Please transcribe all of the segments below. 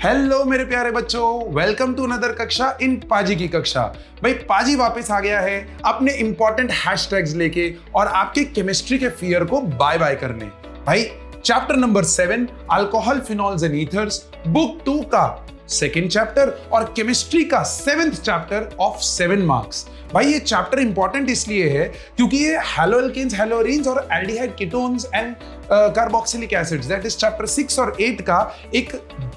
Hello मेरे प्यारे बच्चों, वेलकम टू अनदर कक्षा इन पाजी की कक्षा। भाई पाजी वापस आ गया है अपने इंपॉर्टेंट हैशटैग्स लेके और आपके केमिस्ट्री के फियर को बाय बाय करने। भाई chapter number 7 alcohol phenols and ethers, book 2 का सेकेंड चैप्टर और केमिस्ट्री का 7th चैप्टर ऑफ 7 मार्क्स। भाई ये चैप्टर इंपॉर्टेंट इसलिए है क्योंकि ये हैलोएल्केन्स, हैलोअरीन्स और aldehyde ketones and carboxylic acids, that is chapter 6 और 8 का एक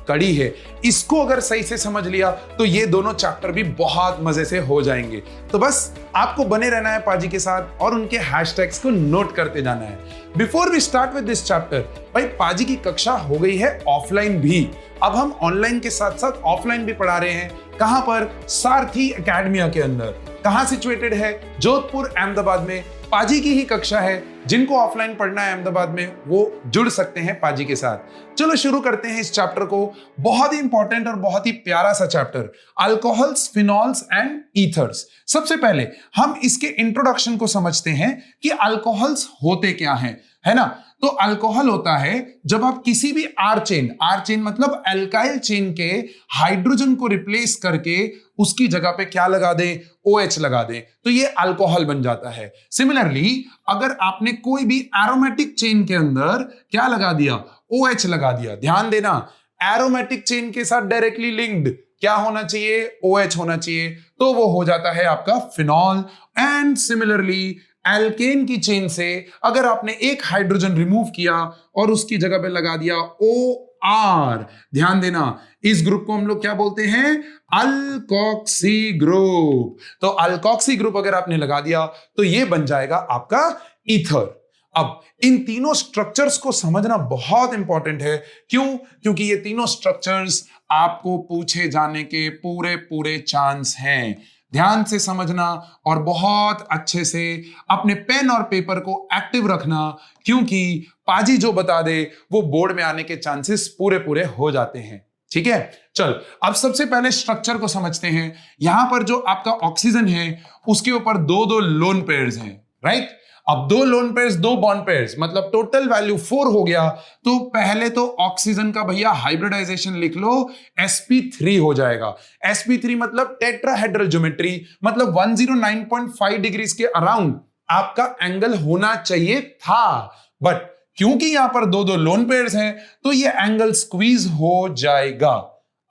कड़ी है। इसको अगर सही से समझ लिया तो ये दोनों चैप्टर भी बहुत मजे से हो जाएंगे। तो बस आपको बने रहना है पाजी के साथ और उनके हैशटैग्स को नोट करते जाना है। Before we start with this chapter, भाई पाजी की कक्षा हो गई है ऑफलाइन भी। अब हम ऑनलाइन के साथ साथ ऑफलाइन भी पढ़ा रहे हैं। कहां पर? सारथी एकेडमिया के अंदर। कहां सिचुएटेड है? जोधपुर, अहमदाबाद में। पाजी की ही कक्षा है। जिनको ऑफलाइन पढ़ना है अहमदाबाद में वो जुड़ सकते हैं पाजी के साथ। चलो शुरू करते हैं इस चैप्टर को। बहुत ही इंपॉर्टेंट और बहुत ही प्यारा सा chapter, alcohols, phenols and ethers. सबसे पहले हम इसके इंट्रोडक्शन को समझते हैं कि अल्कोहल्स होते क्या हैं, है ना। तो अल्कोहल होता है जब आप किसी भी आर चेन मतलब एल्काइल चेन के हाइड्रोजन को रिप्लेस करके उसकी जगह पे क्या लगा दें? OH लगा दें, तो ये अल्कोहल बन जाता है। सिमिलरली अगर आपने कोई भी एरोमेटिक चेन के अंदर क्या लगा दिया? OH लगा दिया। ध्यान देना, एरोमेटिक चेन के साथ डायरेक्टली लिंक्ड क्या होना चाहिए? OH होना चाहिए, तो वो हो जाता है आपका फिनॉल। एंड सिमिलरली एल्केन की चेन से अगर आपने एक हाइड्रोजन रिमूव किया और उसकी जगह पे लगा दिया OR, ध्यान देना, इस ग्रुप को हम लोग क्या बोलते हैं? Alkoxy group. तो अल्कोक्सी ग्रुप अगर आपने लगा दिया तो ये बन जाएगा आपका ईथर। अब इन तीनों स्ट्रक्चर्स को समझना बहुत इंपॉर्टेंट है। क्यों? क्योंकि ये तीनों स्ट्रक्चर्स आपको पूछे जाने के पूरे चांस हैं। ध्यान से समझना और बहुत अच्छे से अपने पेन और पेपर को एक्टिव रखना, क्योंकि पाजी जो बता दे वो बोर्ड में आने के चांसेस पूरे हो जाते हैं। ठीक है, चल अब सबसे पहले स्ट्रक्चर को समझते हैं। यहां पर जो आपका ऑक्सीजन है उसके ऊपर दो लोन पेयर्स हैं, राइट। अब 2 लोन पेयर्स, 2 बॉन्ड पेयर्स, मतलब टोटल वैल्यू 4 हो गया। तो पहले तो ऑक्सीजन का भैया हाइब्रिडाइजेशन लिख लो, sp3 हो जाएगा। sp3 मतलब टेट्राहेड्रल ज्योमेट्री, मतलब 109.5 डिग्रीज के अराउंड आपका एंगल होना चाहिए था। बट क्योंकि यहां पर 2 लोन पेयर्स हैं तो ये एंगल स्क्वीज हो जाएगा।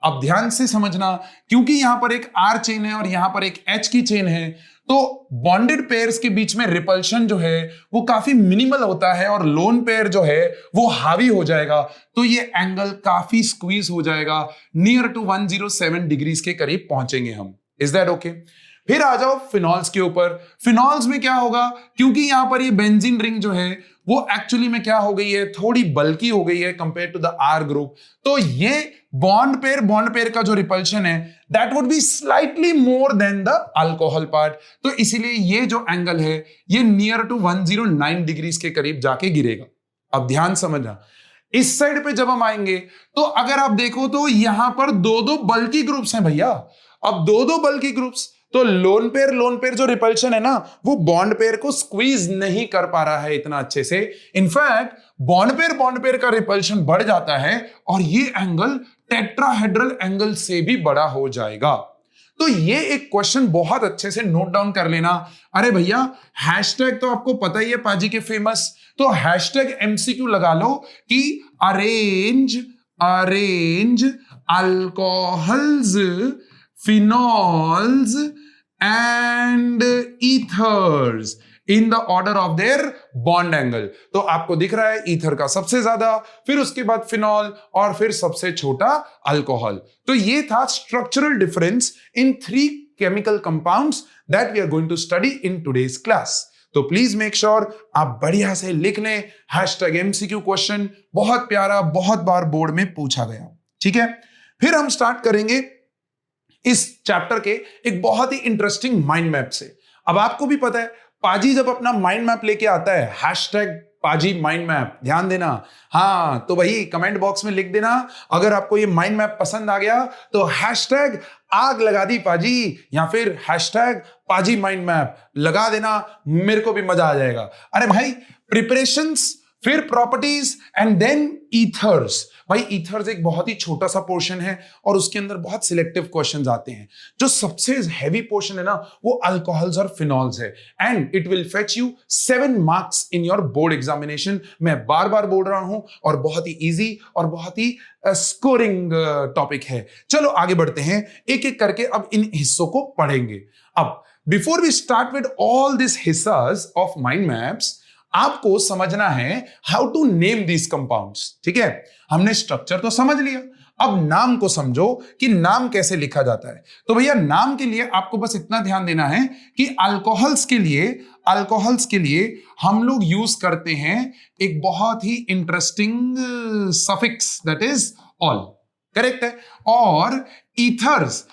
अब ध्यान से समझना, क्योंकि यहां पर एक R चेन है और यहां पर एक H की चेन है, तो बॉन्डेड पेयर्स के बीच में रिपल्शन जो है वो काफी मिनिमल होता है और लोन पेयर जो है वो हावी हो जाएगा। तो ये एंगल काफी स्क्वीज हो जाएगा, नियर टू 107 डिग्रीज के करीब पहुंचेंगे हम। Is that okay? फिर आ जाओ फिनॉल्स के ऊपर। फिनॉल्स में क्या होगा? क्योंकि यहां पर ये बेंजीन रिंग जो है वो एक्चुअली में क्या हो गई है? थोड़ी बल्की हो गई है compare to the R group. तो ये बॉन्ड पेयर का जो रिपल्शन है that would be slightly more than the alcohol part. तो इसीलिए ये जो एंगल है ये नियर टू 109 डिग्रीज के करीब जाके गिरेगा। अब ध्यान समझना, इस साइड पे जब हम आएंगे तो अगर आप देखो तो यहां पर 2 बल्की ग्रुप्स हैं भैया। अब 2 बल्की ग्रुप्स, तो लोन पेयर जो रिपल्शन है ना वो बॉन्ड पेयर को स्क्वीज नहीं कर पा रहा है इतना अच्छे से। इनफैक्ट बॉन्ड पेयर का रिपल्शन बढ़ जाता है और ये एंगल टेट्राहेड्रल एंगल से भी बड़ा हो जाएगा। तो ये एक क्वेश्चन बहुत अच्छे से नोट डाउन कर लेना। अरे भैया हैशटैग तो आपको पता ही है पाजी के फेमस, तो हैशटैग MCQ लगा लो कि arrange alcohols, phenols and ethers in the order of their bond angle। तो आपको दिख रहा है ईथर का सबसे ज्यादा, फिर उसके बाद फिनॉल और फिर सबसे छोटा अल्कोहल। तो ये था structural difference in 3 chemical compounds that we are going to study in today's class. तो प्लीज मेक श्योर आप बढ़िया से लिख लें हैशटैग MCQ क्वेश्चन, बहुत प्यारा, बहुत बार बोर्ड में पूछा गया। ठीक है, फिर हम स्टार्ट करेंगे इस चैप्टर के एक बहुत ही इंटरेस्टिंग माइंड मैप से। अब आपको भी पता है पाजी जब अपना माइंड मैप लेके आता है, हैशटैग पाजी माइंड मैप, ध्यान देना। हाँ तो वही कमेंट बॉक्स में लिख देना अगर आपको ये माइंड मैप पसंद आ गया तो हैशटैग आग लगा दी पाजी, या फिर हैशटैग पाजी माइंड मैप लगा देना, मेरे को भी मजा आ जाएगा। अरे भाई प्रिपरेशंस फिर प्रॉपर्टीज एंड देन ईथर्स। भाई ईथर्स एक बहुत ही छोटा सा पोर्शन है और उसके अंदर बहुत सिलेक्टिव क्वेश्चंस आते हैं। जो सबसे हैवी पोर्शन है ना वो अल्कोहल्स और फिनॉल्स है and it will fetch you 7 marks in your board examination. मैं बार बार बोल रहा हूं और बहुत ही इजी और बहुत ही स्कोरिंग टॉपिक है। चलो आगे बढ़ते हैं, एक एक करके अब इन हिस्सों को पढ़ेंगे। अब before we start with all this हिस्सास ऑफ माइंड मैप्स, आपको समझना है how to name these compounds. ठीक है, हमने स्ट्रक्चर तो समझ लिया, अब नाम को समझो कि नाम कैसे लिखा जाता है। तो भैया नाम के लिए आपको बस इतना ध्यान देना है कि अल्कोहल्स के लिए हम लोग यूज करते हैं एक बहुत ही interesting suffix that is all. Correct है। और ईथर्स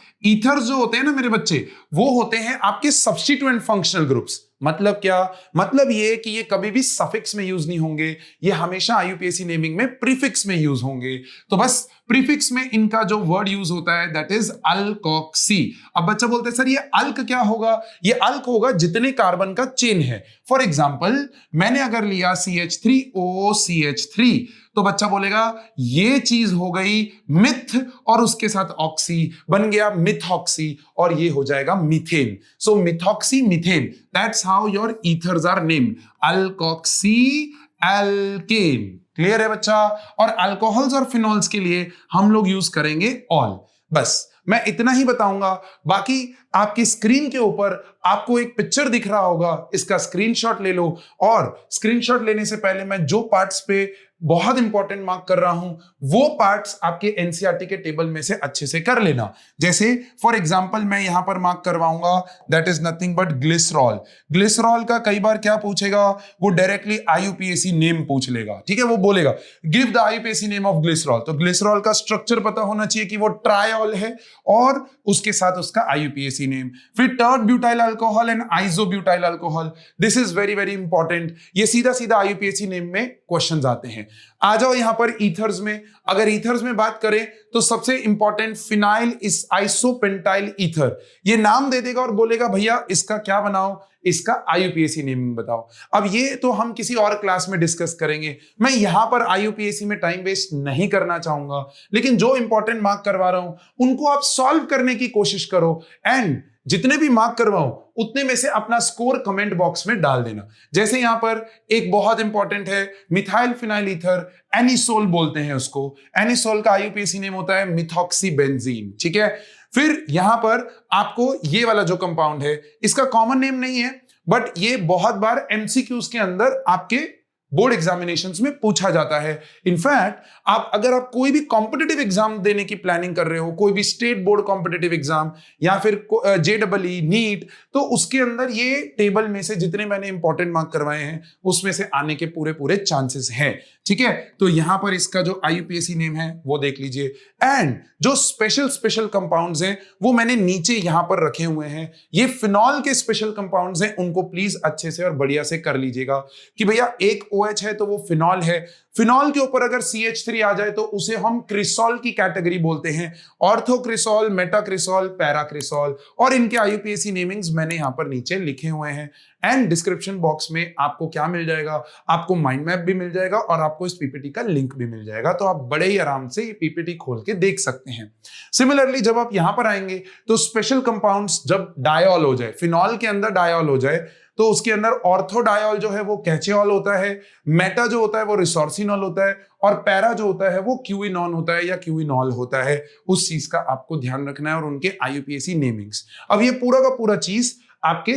जो होते हैं ना मेरे बच्चे, वो होते हैं आपके सब्स्टिट्यूएंट फंक्शनल ग्रुप्स। मतलब क्या? मतलब ये कि ये कभी भी सफिक्स में यूज नहीं होंगे, ये हमेशा आईयूपीएसी नेमिंग में प्रीफिक्स में यूज होंगे। तो बस प्रीफिक्स में इनका जो वर्ड यूज होता है दैट इज अल्कोक्सी। अब बच्चा बोलते हैं सर ये अल्क क्या होगा? ये अल्क होगा जितने कार्बन का चेन है। फॉर एग्जाम्पल मैंने अगर लिया CH3OCH3 तो बच्चा बोलेगा ये चीज हो गई मिथ और उसके साथ ऑक्सी बन गया मिथॉक्सी और ये हो जाएगा methane. So methoxy methane, that's how your ethers are named, alkoxy alkane. Clear है बच्चा? और अल्कोहल्स और फिनॉल्स के लिए हम लोग यूज करेंगे ऑल। बस मैं इतना ही बताऊंगा, बाकी आपकी स्क्रीन के ऊपर आपको एक पिक्चर दिख रहा होगा, इसका स्क्रीनशॉट ले लो। और स्क्रीनशॉट लेने से पहले मैं जो पार्ट्स पे बहुत इंपॉर्टेंट मार्क कर रहा हूं वो पार्ट्स आपके एनसीईआरटी के टेबल में से अच्छे से कर लेना। जैसे फॉर एग्जांपल मैं यहां पर मार्क करवाऊंगा that is nothing but glycerol. Glycerol का कई बार क्या पूछेगा, वो डायरेक्टली आईयूपीएसी नेम पूछ लेगा। ठीक है, वो बोलेगा give the IUPAC name of glycerol. तो ग्लिसरॉल का स्ट्रक्चर पता होना चाहिए कि वो ट्रायॉल है और उसके साथ उसका आईयूपीएसी नेम। फिर टर्ड butyl alcohol and isobutyl alcohol, this is very very important. ये सीधा सीधा आईयूपीएसी नेम में क्वेश्चंस आते हैं। आ जाओ यहां पर ईथर्स में। अगर ईथर्स में बात करें तो सबसे इंपॉर्टेंट फिनाइल इस आइसोपेंटाइल ईथर। ये नाम दे देगा और बोलेगा भैया इसका क्या बनाओ, इसका आईयूपीएसी नेमिंग बताओ। अब ये तो हम किसी और क्लास में डिस्कस करेंगे, मैं यहां पर आईयूपीएसी में टाइम वेस्ट नहीं करना चाहूंगा, लेकिन जो इंपॉर्टेंट मार्क करवा रहा हूं उनको आप सॉल्व करने की कोशिश करो एंड जितने भी मार्क करवाऊं उतने में से अपना स्कोर कमेंट बॉक्स में डाल देना। जैसे यहां पर एक बहुत इंपॉर्टेंट है मिथाइल फिनाइल ईथर, एनिसोल बोलते हैं उसको। एनिसोल का आईयूपीएसी नेम होता है मिथॉक्सीबेंजीन। ठीक है, फिर यहां पर आपको ये वाला जो कंपाउंड है इसका कॉमन नेम नहीं है, बट ये बहुत बार एमसीक्यूज के अंदर आपके बोर्ड एग्जामिनेशंस में पूछा जाता है। इनफैक्ट अगर आप कोई भी कॉम्पिटिटिव एग्जाम देने की प्लानिंग कर रहे हो, कोई भी स्टेट बोर्ड कॉम्पिटिटिव एग्जाम या फिर JEE नीट, तो उसके अंदर ये टेबल में से जितने मैंने इंपॉर्टेंट मार्क करवाए हैं उसमें से आने के पूरे पूरे चांसेस हैं। ठीक है, तो यहां पर इसका जो आईयूपीएसी नेम है वो देख लीजिए एंड जो स्पेशल कंपाउंड्स हैं वो मैंने नीचे यहां पर रखे हुए हैं। ये फिनॉल के स्पेशल कंपाउंड्स हैं, उनको प्लीज अच्छे से और बढ़िया से कर लीजिएगा कि भैया एक OH है तो वो फिनॉल है। फिनॉल के ऊपर अगर CH3 आ जाए तो उसे हम क्रिसॉल की कैटेगरी बोलते हैं, ऑर्थोक्रिसॉल, मेटाक्रिसॉल, पैराक्रिसॉल। और इनके आईयूपीएसी नेमिंग्स मैंने यहां पर नीचे लिखे हुए हैं एंड डिस्क्रिप्शन बॉक्स में आपको क्या मिल जाएगा, आपको माइंड मैप भी मिल जाएगा और आपको इस पीपीटी का लिंक भी मिल जाएगा, तो आप बड़े ही आराम से ये पीपीटी खोल के देख सकते हैं। सिमिलरली जब आप यहां पर आएंगे तो स्पेशल कंपाउंड्स जब डायॉल हो जाए, फिनॉल के अंदर डायॉल हो जाए तो उसके अंदर ऑर्थोडायॉल जो है वो कैचेऑल होता है, मेटा जो होता है वो रिसोर्सिनॉल होता है और पैरा जो होता है वो क्यूइनॉन होता है या क्यूइनॉल होता है। उस चीज का आपको ध्यान रखना है और उनके आईयूपीएसी नेमिंग्स। अब ये पूरा का पूरा चीज आपके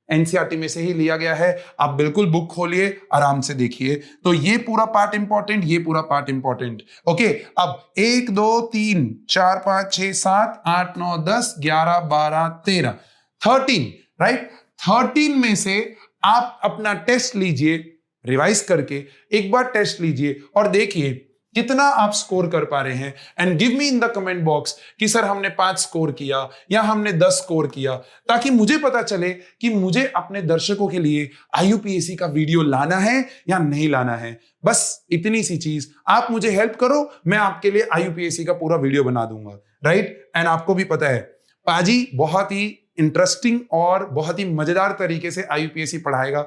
एनसीईआरटी में से ही लिया गया है, आप बिल्कुल बुक खोलिए, आराम से देखिए। तो ये पूरा पार्ट इंपॉर्टेंट, ये पूरा पार्ट इंपॉर्टेंट। ओके, अब 1 2 3 4 5 6 7 8 9 10 11 12 13 13, राइट। 13 में से आप अपना टेस्ट लीजिए, रिवाइज करके एक बार टेस्ट लीजिए और देखिए कितना आप स्कोर कर पा रहे हैं and give me in the comment box कि सर हमने 5 स्कोर किया या हमने 10 स्कोर किया, ताकि मुझे पता चले कि मुझे अपने दर्शकों के लिए आईयूपीएसी का वीडियो लाना है या नहीं लाना है। बस इतनी सी चीज, आप मुझे हेल्प करो, मैं आपके लिए आईयूपीएसी का पूरा वीडियो बना दूंगा, राइट। एंड आपको भी पता है पाजी बहुत ही इंटरेस्टिंग और बहुत ही मजेदार तरीके से आईयूपीएसी पढ़ाएगा,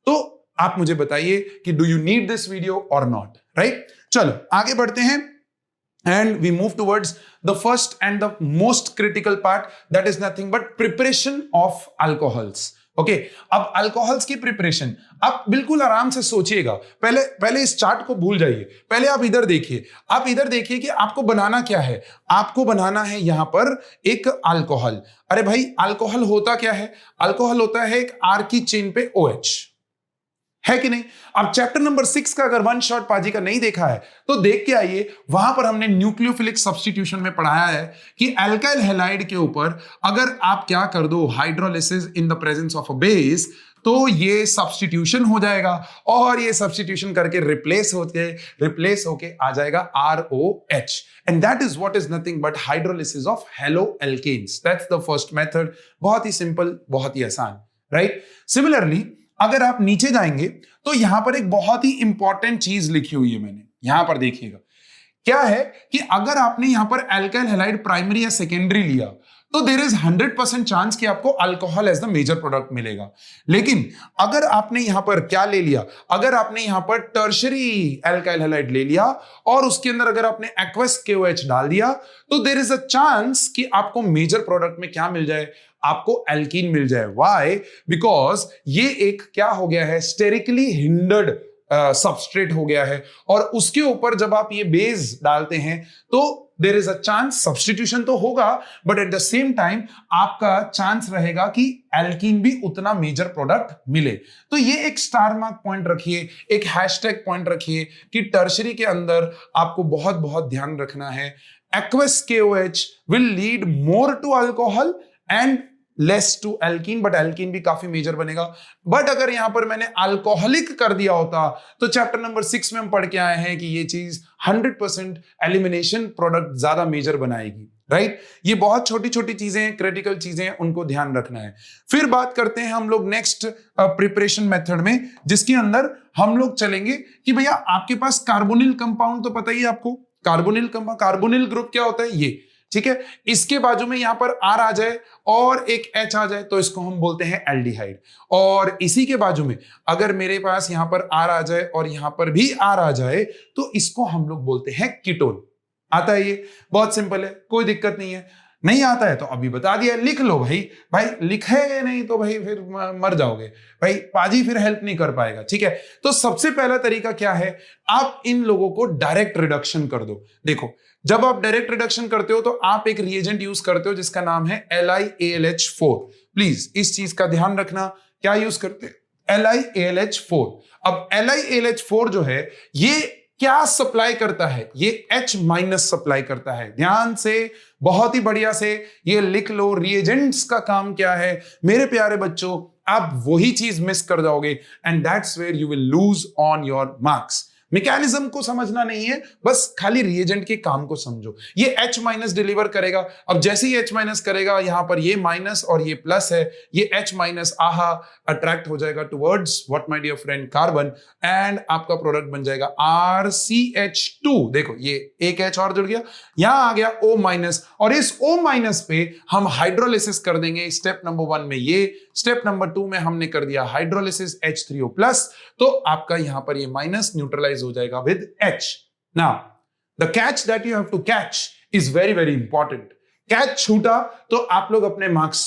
तो आप मुझे बताइए कि do you need this video और नॉट, राइट? चलो आगे बढ़ते हैं and we move towards the first and the most critical part, that is nothing but preparation of alcohols. Okay, अब अल्कोहल्स की प्रिपरेशन आप बिल्कुल आराम से सोचिएगा। पहले इस चार्ट को भूल जाइए, पहले आप इधर देखिए। आप इधर देखिए कि आपको बनाना क्या है। आपको बनाना है यहां पर एक अल्कोहल। अरे भाई, अल्कोहल होता क्या है? अल्कोहल होता है एक R की चेन पे OH, है कि नहीं? अब चैप्टर नंबर 6 का अगर वन शॉट पाजी का नहीं देखा है तो देख के आइए। वहां पर हमने न्यूक्लियोफिलिक सब्स्टिट्यूशन में पढ़ाया है कि अल्काइल हैलाइड के ऊपर अगर आप क्या कर दो, hydrolysis in the presence of a base, तो ये सब्स्टिट्यूशन हो जाएगा और ये सब्स्टिट्यूशन करके रिप्लेस होके आ जाएगा ROH, and that is what is nothing but hydrolysis of halo alkanes. That's the first method. बहुत ही सिंपल, बहुत ही आसान, राइट? सिमिलरली अगर आप नीचे जाएंगे तो यहां पर एक बहुत ही इंपॉर्टेंट चीज लिखी हुई है मैंने, यहां पर देखिएगा। क्या है कि अगर आपने यहां पर अल्काइल हैलाइड प्राइमरी या सेकेंडरी लिया तो देयर इज 100% चांस कि आपको alcohol as the major product मिलेगा। लेकिन अगर आपने यहां पर क्या ले लिया, अगर आपने यहां पर टर्शरी अल्काइल हैलाइड ले लिया और उसके अंदर अगर आपने एक्वस KOH डाल दिया तो देयर इज अ चांस कि आपको मेजर प्रोडक्ट में क्या मिल जाए, आपको एल्कीन मिल जाए। व्हाई? बिकॉज ये एक क्या हो गया है, स्टेरिकली हिंडर्ड सबस्ट्रेट हो गया है और उसके ऊपर जब आप ये बेस डालते हैं तो there is a chance, substitution तो होगा but at the same time आपका चांस रहेगा कि एल्कीन भी उतना मेजर प्रोडक्ट मिले। तो ये एक स्टार मार्क पॉइंट रखिए, एक हैशटैग पॉइंट रखिए कि टर्शरी के अंदर आपको बहुत बहुत ध्यान रखना है। Aqueous KOH will lead more to alcohol and less to alkene, but alkene भी काफी मेजर बनेगा। बट अगर यहां पर मैंने अल्कोहलिक कर दिया होता तो चैप्टर नंबर 6 में हम पढ़ के आए हैं कि ये चीज 100% एलिमिनेशन प्रोडक्ट ज्यादा मेजर बनाएगी, राइट? ये बहुत छोटी छोटी चीजें, क्रिटिकल चीजें, उनको ध्यान रखना है। फिर बात करते हैं हम लोग नेक्स्ट प्रिपरेशन मेथड में, जिसके अंदर हम लोग चलेंगे कि भैया आपके पास कार्बोनिल कंपाउंड तो पता ही है आपको। कार्बोनिल ग्रुप क्या होता है, ये ठीक है। इसके बाजू में यहां पर R आ जाए और एक H आ जाए तो इसको हम बोलते हैं एल्डिहाइड। और इसी के बाजू में अगर मेरे पास यहां पर R आ जाए और यहां पर भी R आ जाए तो इसको हम लोग बोलते हैं कीटोन। आता है ये? बहुत सिंपल है, कोई दिक्कत नहीं है। नहीं आता है तो अभी बता दिया, लिख लो भाई लिखे नहीं तो भाई फिर मर जाओगे भाई, पाजी फिर हेल्प नहीं कर पाएगा, ठीक है। तो सबसे पहला तरीका क्या है, आप इन लोगों को डायरेक्ट रिडक्शन कर दो। देखो, जब आप डायरेक्ट रिडक्शन करते हो तो आप एक रिएजेंट यूज करते हो जिसका नाम है LiAlH4। प्लीज इस चीज का ध्यान रखना, क्या यूज करते हैं, LiAlH4। अब LiAlH4 जो है ये क्या सप्लाई करता है, ये H- सप्लाई करता है। ध्यान से, बहुत ही बढ़िया से ये लिख लो, रिएजेंट्स का काम क्या है मेरे प्यारे बच्चों, आप वही चीज मिस कर जाओगे and that's where you will lose on your marks. Mechanism को समझना नहीं है, बस खाली रिएजेंट के काम को समझो। ये H- डिलीवर करेगा। अब जैसे ही H- करेगा, यहां पर ये माइनस और ये प्लस है, ये H- आहा अट्रैक्ट हो जाएगा towards what my dear friend, carbon, and आपका प्रोडक्ट बन जाएगा RCH2। देखो ये एक H और जुड़ गया, यहां आ गया O-, और इस O- पे हम हाइड्रोलिसिस कर देंगे। स्टेप नंबर 1 में ये, स्टेप नंबर 2 में हमने कर दिया हाइड्रोलिसिस H3O+, तो आपका यहां पर ये माइनस न्यूट्रलाइज हो जाएगा with H। Now the catch that you have to catch is very very important. Catch छूटा तो आप लोग अपने मार्क्स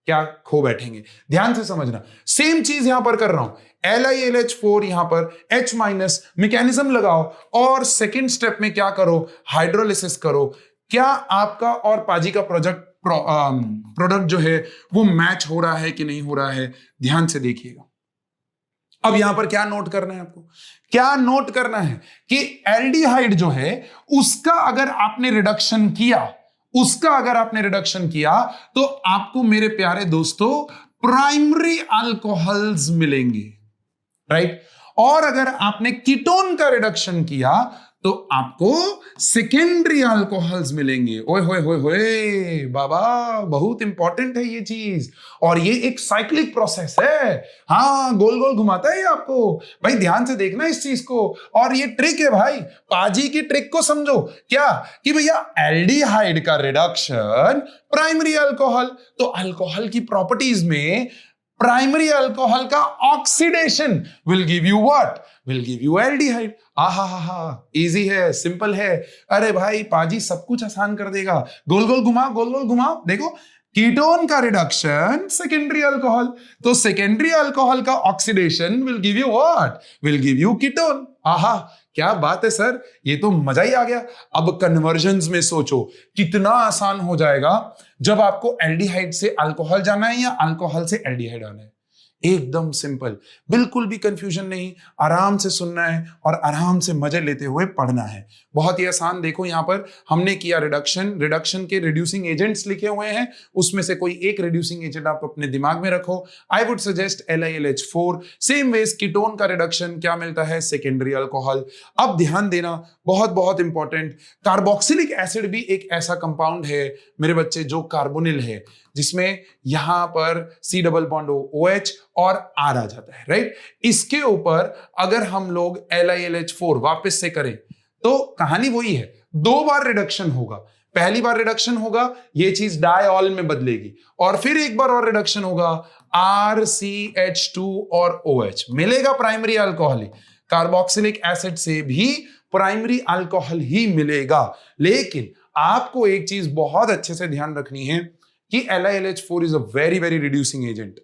क्या खो बैठेंगे। ध्यान से समझना, सेम चीज यहां पर कर रहा हूं। LiAlH4 यहां पर H- मैकेनिज्म लगाओ और सेकेंड स्टेप में क्या करो, हाइड्रोलिसिस करो। क्या आपका और पाजी का प्रोडक्ट जो है वो मैच हो रहा है कि नहीं हो रहा है, ध्यान से देखिएगा। अब यहां पर क्या नोट करना है आपको, क्या नोट करना है कि एल्डिहाइड जो है उसका अगर आपने रिडक्शन किया तो आपको मेरे प्यारे दोस्तों प्राइमरी अल्कोहल्स मिलेंगे, राइट। और अगर आपने कीटोन का रिडक्शन किया तो आपको सेकेंडरी अल्कोहल्स मिलेंगे। ओए होए होए होए बाबा, बहुत इंपॉर्टेंट है ये चीज, और ये एक साइक्लिक प्रोसेस है। हाँ, गोल गोल घुमाता है आपको भाई, ध्यान से देखना इस चीज को। और ये ट्रिक है भाई, पाजी की ट्रिक को समझो, क्या कि भैया एल्डिहाइड का रिडक्शन प्राइमरी अल्कोहल, तो अल्कोहल की प्रॉपर्टीज में प्राइमरी अल्कोहल का oxidation will give you what, will give you aldehyde. आहा हा हा, इजी है, सिंपल है। अरे भाई पाजी सब कुछ आसान कर देगा। गोल गोल घुमाओ, गोल गोल घुमाओ, देखो कीटोन का रिडक्शन सेकेंडरी अल्कोहल, तो सेकेंडरी अल्कोहल का oxidation will give you what, will give you ketone. आहा क्या बात है सर, ये तो मजा ही आ गया। अब कन्वर्जन्स में सोचो कितना आसान हो जाएगा जब आपको एल्डिहाइड से अल्कोहल जाना है या अल्कोहल से एल्डिहाइड आना है। एकदम सिंपल, बिल्कुल भी कंफ्यूजन नहीं, आराम से सुनना है और आराम से मजे लेते हुए पढ़ना है। बहुत ही आसान। देखो यहां पर हमने किया रिडक्शन, रिडक्शन के रिड्यूसिंग एजेंट्स लिखे हुए हैं, उसमें से कोई एक रिड्यूसिंग एजेंट आप अपने दिमाग में रखो। I would suggest LiLH4। Same ways ketone का रिडक्शन क्या मिलता है, सेकेंडरी अल्कोहल। अब ध्यान देना, बहुत बहुत इंपॉर्टेंट, कार्बोक्सिलिक एसिड भी एक ऐसा कंपाउंड है मेरे बच्चे जो कार्बोनिल है, जिसमें यहां पर C डबल बॉन्ड OH और R आ जाता है, राइट। इसके ऊपर अगर हम लोग LiLH4 वापस से करें तो कहानी वही है, 2 बार रिडक्शन होगा। पहली बार रिडक्शन होगा, ये चीज डायऑल में बदलेगी, और फिर एक बार और रिडक्शन होगा, RCH2 और OH मिलेगा प्राइमरी अल्कोहल ही। कार्बोक्सिलिक एसिड से भी प्राइमरी अल्कोहल ही मिलेगा। लेकिन आपको एक चीज बहुत अच्छे से ध्यान रखनी है कि LiLH4 is a very very reducing agent,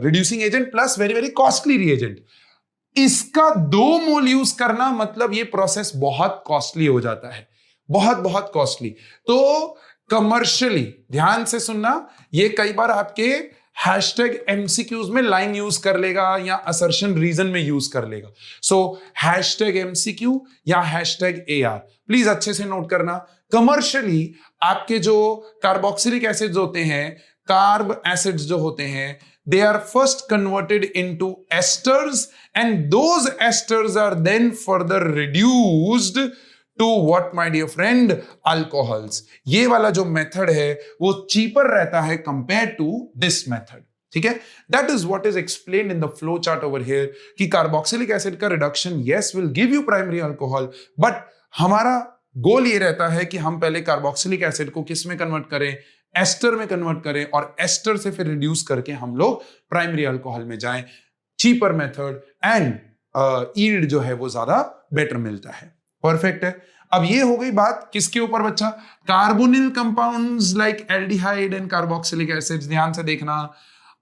reducing agent plus very very costly reagent। इसका 2 मोल यूज करना मतलब ये प्रोसेस बहुत कॉस्टली हो जाता है, बहुत बहुत कॉस्टली। तो कमर्शियली ध्यान से सुनना, ये कई बार आपके हैशटैग MCQs में लाइन यूज कर लेगा या असर्शन रीजन में यूज कर लेगा। सो हैशटैग MCQ या हैशटैग AR प्लीज अच्छे से नोट करना। कमर्शियली आपके जो कार्बोक्सिलिक एसिड्स होते हैं, कार्ब एसिड्स जो होते हैं, they are first converted into esters and those esters are then further reduced to what my dear friend, alcohols। ये वाला जो मेथड है वो चीपर रहता है कंपेयर टू दिस मेथड, ठीक है। That is what is explained in the flow chart over here कि कार्बोक्सिलिक एसिड का reduction yes will give you primary alcohol, but हमारा गोल ये रहता है कि हम पहले कार्बोक्सिलिक एसिड को किस में कन्वर्ट करें, एस्टर में कन्वर्ट करें, और एस्टर से फिर रिड्यूस करके हम लोग प्राइमरी अल्कोहल में जाएं। चीपर मेथड एंड यील्ड जो है वो ज्यादा बेटर मिलता है। परफेक्ट है। अब ये हो गई बात किसके ऊपर बच्चा, carbonyl compounds like aldehyde and carboxylic acids. ध्यान से देखना,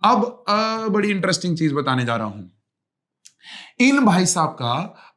अब बड़ी इंटरेस्टिंग चीज बताने जा रहा हूं। इन भाई साहब का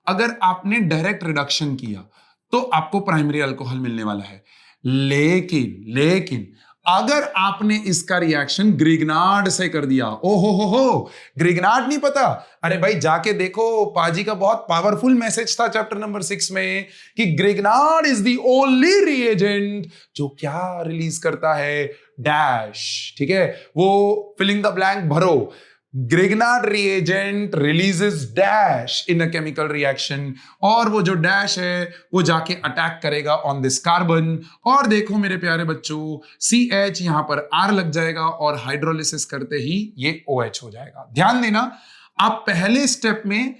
अगर आपने डायरेक्ट रिडक्शन किया तो आपको प्राइमरी अल्कोहल मिलने वाला है, लेकिन अगर आपने इसका रिएक्शन ग्रिग्नार्ड से कर दिया, ओ हो ग्रिग्नार्ड नहीं पता, अरे भाई जाके देखो, पाजी का बहुत पावरफुल मैसेज था चैप्टर नंबर 6 में कि Grignard is the only reagent जो क्या रिलीज करता है, डैश, ठीक है। वो फिलिंग द ब्लैंक भरो, Grignard reagent releases dash in a chemical reaction, और वो जो डैश है वो जाके अटैक करेगा ऑन दिस कार्बन, और देखो मेरे प्यारे बच्चों CH यहां पर R लग जाएगा और हाइड्रोलिसिस करते ही ये OH हो जाएगा। ध्यान देना, आप पहले स्टेप में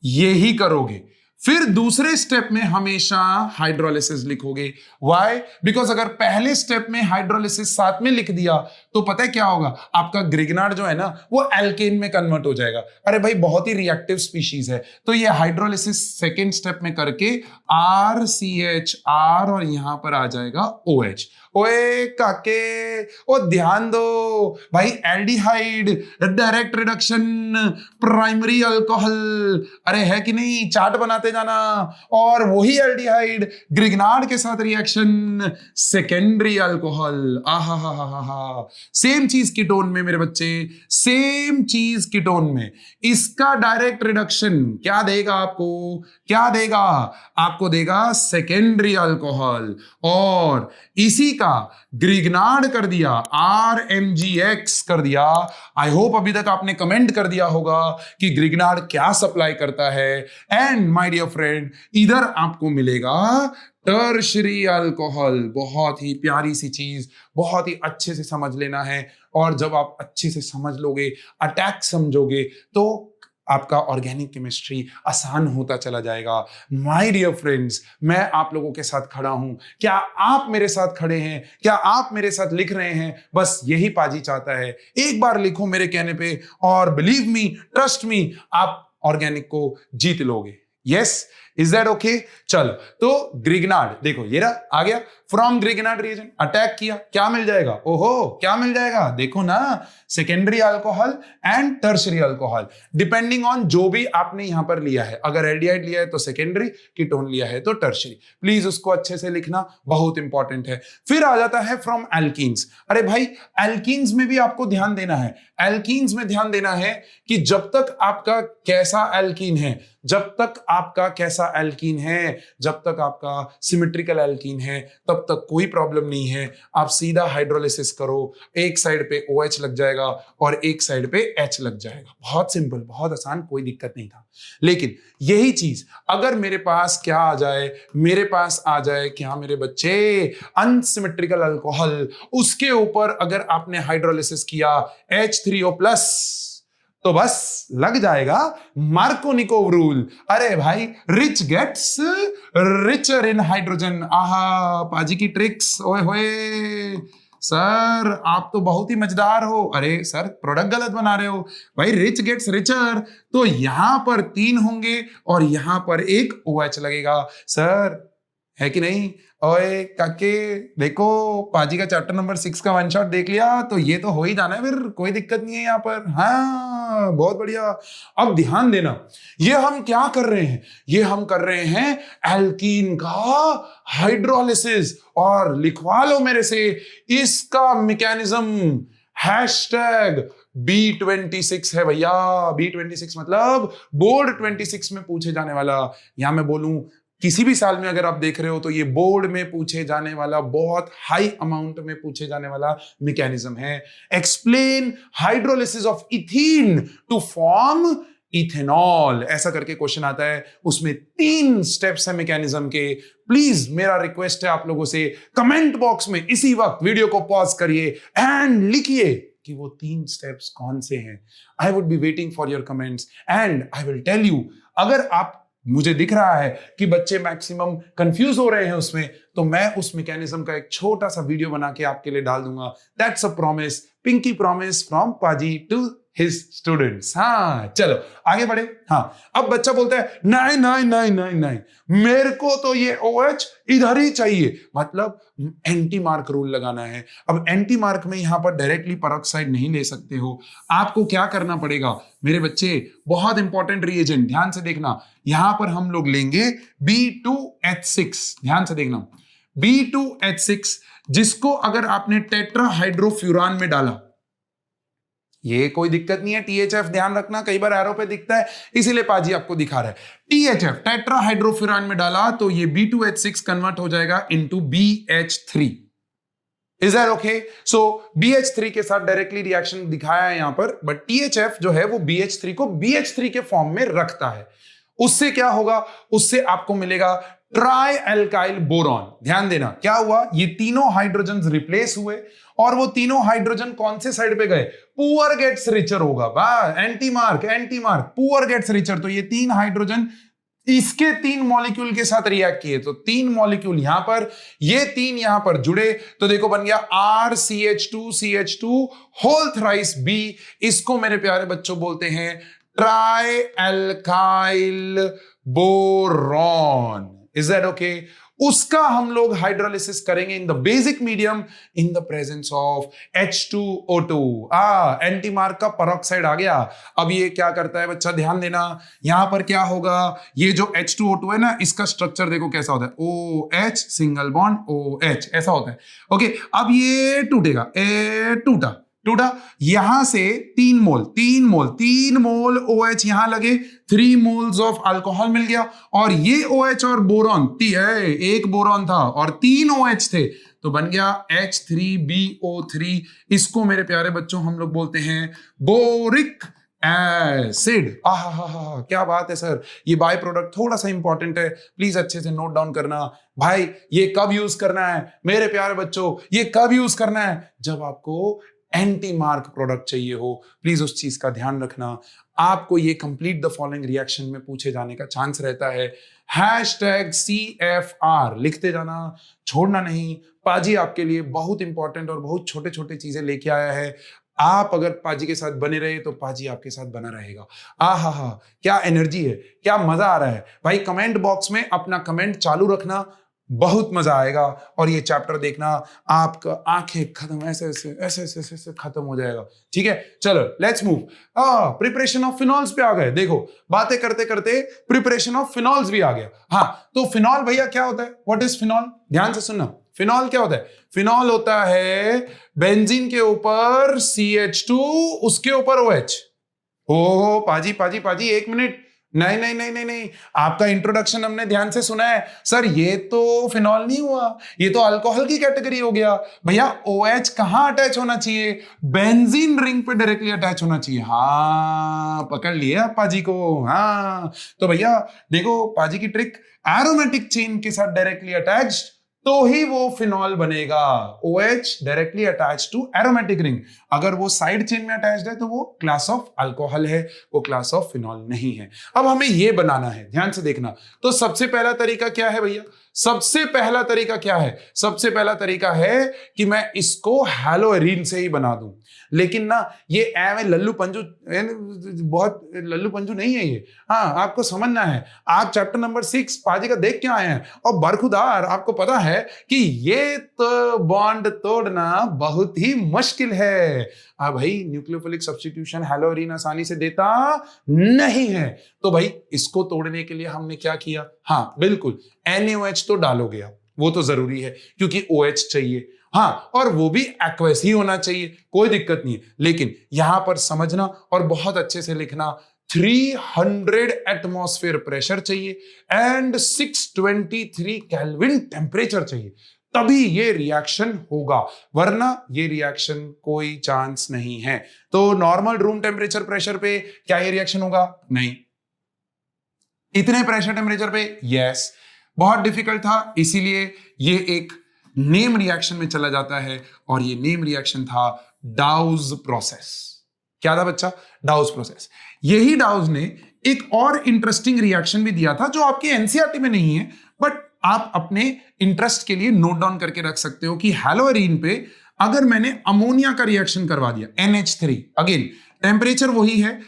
यही करोगे, फिर दूसरे स्टेप में हमेशा हाइड्रोलिसिस लिखोगे। व्हाई? बिकॉज अगर पहले स्टेप में हाइड्रोलिसिस साथ में लिख दिया तो पता है क्या होगा, आपका ग्रिग्नार्ड जो है ना वो एल्केन में कन्वर्ट हो जाएगा। अरे भाई बहुत ही रिएक्टिव स्पीशीज है, तो ये हाइड्रोलिसिस सेकेंड स्टेप में करके RCHR और यहां पर आ जाएगा OH। ओए काके, ओ ध्यान दो भाई, aldehyde direct reduction primary alcohol, अरे है कि नहीं, चार्ट बनाते जाना, और वही एल्डिहाइड ग्रिग्नार्ड के साथ रिएक्शन सेकेंडरी अल्कोहल। आहा हा हा हा हा। सेम चीज कीटोन में मेरे बच्चे, सेम चीज कीटोन में, इसका डायरेक्ट रिडक्शन क्या देगा आपको, क्या देगा आपको, देगा सेकेंडरी अल्कोहल, और इसी का ग्रिग्नार्ड कर दिया, RMGX कर दिया। आई होप अभी तक आपने कमेंट कर दिया होगा कि ग्रिग्नार्ड क्या सप्लाई करता है, एंड माय डियर फ्रेंड इधर आपको मिलेगा टर्शरी अल्कोहल। बहुत ही प्यारी सी चीज, बहुत ही अच्छे से समझ लेना है, और जब आप अच्छे से समझ लोगे, अटैक समझोगे, तो आपका ऑर्गेनिक केमिस्ट्री आसान होता चला जाएगा। माय डियर फ्रेंड्स, मैं आप लोगों के साथ खड़ा हूं। क्या आप मेरे साथ खड़े हैं? क्या आप मेरे साथ लिख रहे हैं? बस यही पाजी चाहता है। एक बार लिखो मेरे कहने पे और बिलीव मी, ट्रस्ट मी, आप ऑर्गेनिक को जीत लोगे। Yes, is that okay? चलो, तो ग्रिग्नार्ड देखो, ये रहा, आ गया। फ्रॉम ग्रिग्नार्ड रीजन अटैक किया, क्या मिल जाएगा? ओहो, क्या मिल जाएगा? देखो ना, secondary alcohol and tertiary alcohol, depending on जो भी आपने यहां पर लिया है। अगर एल्डिहाइड लिया है तो सेकेंडरी, कीटोन लिया है तो टर्शरी। प्लीज उसको अच्छे से लिखना, बहुत इंपॉर्टेंट है। फिर आ जाता है फ्रॉम एल्कीन्स। अरे भाई, एल्कीन्स में भी आपको ध्यान देना है। एल्कीन्स में ध्यान देना है कि जब तक आपका कैसा एल्कीन है, जब तक आपका कैसा एल्कीन है, जब तक आपका सिमेट्रिकल एल्कीन है, तब तक कोई प्रॉब्लम नहीं है। आप सीधा हाइड्रोलिसिस करो, एक साइड पे OH लग जाएगा और एक साइड पे H लग जाएगा। बहुत सिंपल, बहुत आसान, कोई दिक्कत नहीं था। लेकिन यही चीज अगर मेरे पास क्या आ जाए, मेरे पास आ जाए क्या मेरे बच्चे, अनसिमेट्रिकल अल्कोहल, उसके ऊपर अगर आपने हाइड्रोलिसिस किया H3O+, तो बस लग जाएगा मार्कोनिकोव रूल। अरे भाई, rich gets richer in hydrogen. आहा, पाजी की ट्रिक्स, ओए होए सर, आप तो बहुत ही मजेदार हो। अरे सर, प्रोडक्ट गलत बना रहे हो भाई। रिच गेट्स रिचर, तो यहां पर 3 होंगे और यहां पर एक OH लगेगा। सर, है कि नहीं? ओए काके, देखो पाजी का चैप्टर नंबर 6 का वन शॉट देख लिया, तो ये तो हो ही जाना है, फिर कोई दिक्कत नहीं है यहाँ पर। हाँ, बहुत बढ़िया। अब ध्यान देना, ये हम क्या कर रहे हैं? ये हम कर रहे हैं एल्कीन का हाइड्रोलिसिस। और लिखवा लो मेरे से इसका मैकेनिज्म, हैशटैग B26 है भैया। B26 मतलब बोर्ड 26 में पूछे जाने वाला, या मैं बोलूं किसी भी साल में अगर आप देख रहे हो तो ये बोर्ड में पूछे जाने वाला, बहुत हाई अमाउंट में पूछे जाने वाला मैकेनिज्म है। Explain hydrolysis of ethene to form ethanol, ऐसा करके क्वेश्चन आता है। उसमें 3 स्टेप्स है मैकेनिज्म के। प्लीज मेरा रिक्वेस्ट है आप लोगों से, कमेंट बॉक्स में इसी वक्त वीडियो को पॉज करिए एंड लिखिए कि वो 3 स्टेप्स कौन से हैं। I would be waiting for your comments and I will tell you. अगर आप, मुझे दिख रहा है कि बच्चे मैक्सिमम कंफ्यूज हो रहे हैं उसमें, तो मैं उस मैकेनिज्म का एक छोटा सा वीडियो बना के आपके लिए डाल दूंगा। That's a promise, pinky promise from पाजी टू हिज स्टूडेंट्स। हाँ, चलो आगे बढ़े। हाँ, अब बच्चा बोलता है नहीं नहीं नहीं नहीं नहीं, मेरे को तो ये OH इधर ही चाहिए, मतलब एंटी मार्क रूल लगाना है। अब एंटी मार्क में यहां पर डायरेक्टली पेरोक्साइड नहीं ले सकते हो। आपको क्या करना पड़ेगा मेरे बच्चे, बहुत इंपॉर्टेंट रिएजेंट, ध्यान से देखना। यहां पर हम लोग लेंगे B2H6, ध्यान से देखना, B2H6, जिसको अगर आपने टेट्राहाइड्रोफ्यूरान में डाला, ये कोई दिक्कत नहीं है। THF ध्यान रखना, कई बार एरो पे दिखता है, इसीलिए पाजी आपको दिखा रहा है। THF टेट्राहाइड्रोफ्यूरान में डाला तो ये B2H6 कन्वर्ट हो जाएगा into BH3। Is that okay? So BH3 के साथ डायरेक्टली रिएक्शन दिखाया है यहां पर, बट THF जो है वो BH3 को BH3 के फॉर्म में रखता है। उससे क्या होगा? उससे आपको मिलेगा ट्राई एल्काइल बोरॉन। ध्यान देना, क्या हुआ? ये तीनों हाइड्रोजन रिप्लेस हुए और वो तीनों हाइड्रोजन कौन से साइड पे गए? पुअर गेट्स रिचर होगा। वाह, anti mark, anti mark, poor gets richer. तो ये 3 हाइड्रोजन इसके 3 मॉलिक्यूल के साथ रिएक्ट किए, तो 3 मॉलिक्यूल यहां पर, ये 3 यहां पर जुड़े, तो देखो बन गया RCH2CH2 होल थ्राइस B। इसको मेरे प्यारे बच्चों बोलते हैं try alkyl boron. Is that okay? उसका हम लोग हाइड्रोलिसिस करेंगे in the basic medium in the presence of H2O2। Anti mark का पेरोक्साइड आ गया। अब ये क्या करता है बच्चा, ध्यान देना, यहां पर क्या होगा? ये जो H2O2 है ना, इसका स्ट्रक्चर देखो कैसा होता है, OH सिंगल बॉन्ड OH, ऐसा होता है। ओके, अब ये टूटेगा, टूटा, यहां से 3 मोल OH यहां लगे, 3 मोल्स ऑफ अल्कोहल मिल गया। और ये OH और बोरॉन, एक बोरॉन था और 3 OH थे, तो बन गया H3BO3। इसको मेरे प्यारे बच्चों हम लोग बोलते हैं बोरिक एसिड। क्या बात है सर, ये बाय प्रोडक्ट थोड़ा सा इंपॉर्टेंट है, प्लीज अच्छे से नोट डाउन करना। भाई, ये कब यूज करना है मेरे प्यारे बच्चों? ये कब यूज करना है? जब आपको एंटी मार्क प्रोडक्ट चाहिए हो। प्लीज उस चीज का ध्यान रखना। आपको ये कंप्लीट द फॉलोइंग रिएक्शन में पूछे जाने का चांस रहता है। #CFR लिखते जाना, छोड़ना नहीं। पाजी आपके लिए बहुत इंपॉर्टेंट और बहुत छोटे छोटे चीजें लेके आया है। आप अगर पाजी के साथ बने रहे तो पाजी आपके साथ बना रहेगा। आहा हा, क्या एनर्जी है, क्या मजा आ रहा है भाई। कमेंट बॉक्स में अपना कमेंट चालू रखना, बहुत मजा आएगा। और ये चैप्टर देखना, आपका आंखें खत्म ऐसे ऐसे ऐसे ऐसे ऐसे, ऐसे खत्म हो जाएगा। ठीक है, चलो let's move. Preparation of phenols पे आ गए। देखो बातें करते करते प्रिपरेशन ऑफ फिनॉल्स भी आ गया। हाँ, तो फिनॉल भैया क्या होता है? What is phenol? ध्यान से सुनना। फिनॉल क्या होता है? फिनॉल होता है बेंजीन के ऊपर CH2, उसके ऊपर OH। ओ पाजी पाजी पाजी, एक मिनट, नहीं नहीं नहीं नहीं नहीं, आपका इंट्रोडक्शन हमने ध्यान से सुना है सर। ये तो फिनॉल नहीं हुआ, ये तो अल्कोहल की कैटेगरी हो गया। भैया OH कहां अटैच होना चाहिए? बेंजीन रिंग पे डायरेक्टली अटैच होना चाहिए। हाँ, पकड़ लिया आप पाजी को। हाँ, तो भैया देखो पाजी की ट्रिक, एरोमेटिक चेन के साथ डायरेक्टली अटैच्ड तो ही वो फिनॉल बनेगा। OH directly attach to aromatic ring. अगर वो साइड चेन में अटैच्ड है तो वो क्लास ऑफ अल्कोहल है, वो क्लास ऑफ फिनॉल नहीं है। अब हमें ये बनाना है, ध्यान से देखना। तो सबसे पहला तरीका क्या है भैया? सबसे पहला तरीका क्या है? सबसे पहला तरीका है कि मैं इसको हैलोएरीन से ही बना दूं। लेकिन ना ये एवे लल्लू पंजू, बहुत लल्लू पंजू नहीं है ये। हाँ, आपको समझना है। आप चैप्टर नंबर 6 पाजी का देख के आए हैं और बरखुदार आपको पता है कि ये तो बॉन्ड तोड़ना बहुत ही मुश्किल है। भाई न्यूक्लियोफिलिक सब्स्टिट्यूशन हैलोएरीन आसानी से देता नहीं है। तो भाई इसको तोड़ने के लिए हमने क्या किया? हाँ बिल्कुल, NaOH तो डालोगे आप, वो तो जरूरी है क्योंकि OH चाहिए। हाँ, और वो भी एक्वस ही होना चाहिए, कोई दिक्कत नहीं है। लेकिन यहां पर समझना और बहुत अच्छे से लिखना, 300 एटमॉस्फेयर प्रेशर चाहिए एंड 623 केल्विन टेम्परेचर चाहिए, तभी ये रिएक्शन होगा, वरना ये रिएक्शन कोई चांस नहीं है। तो नॉर्मल रूम टेम्परेचर प्रेशर पे क्या ये रिएक्शन होगा? नहीं। इतने प्रेशर टेम्परेचर पे यस, बहुत डिफिकल्ट था, इसीलिए ये एक नेम रिएक्शन में चला जाता है। और ये नेम रिएक्शन था डाउज प्रोसेस। क्या था बच्चा? Douse process. यही डाउज ने एक और इंटरेस्टिंग रिएक्शन भी दिया था जो आपके एनसीईआरटी में नहीं है, बट आप अपने इंटरेस्ट के लिए नोट डाउन करके रख सकते हो कि हैलोएरीन पे अगर मैंने अमोनिया का रिएक्शन करवा दिया, NH3, अगेन टेम्परेचर वही है,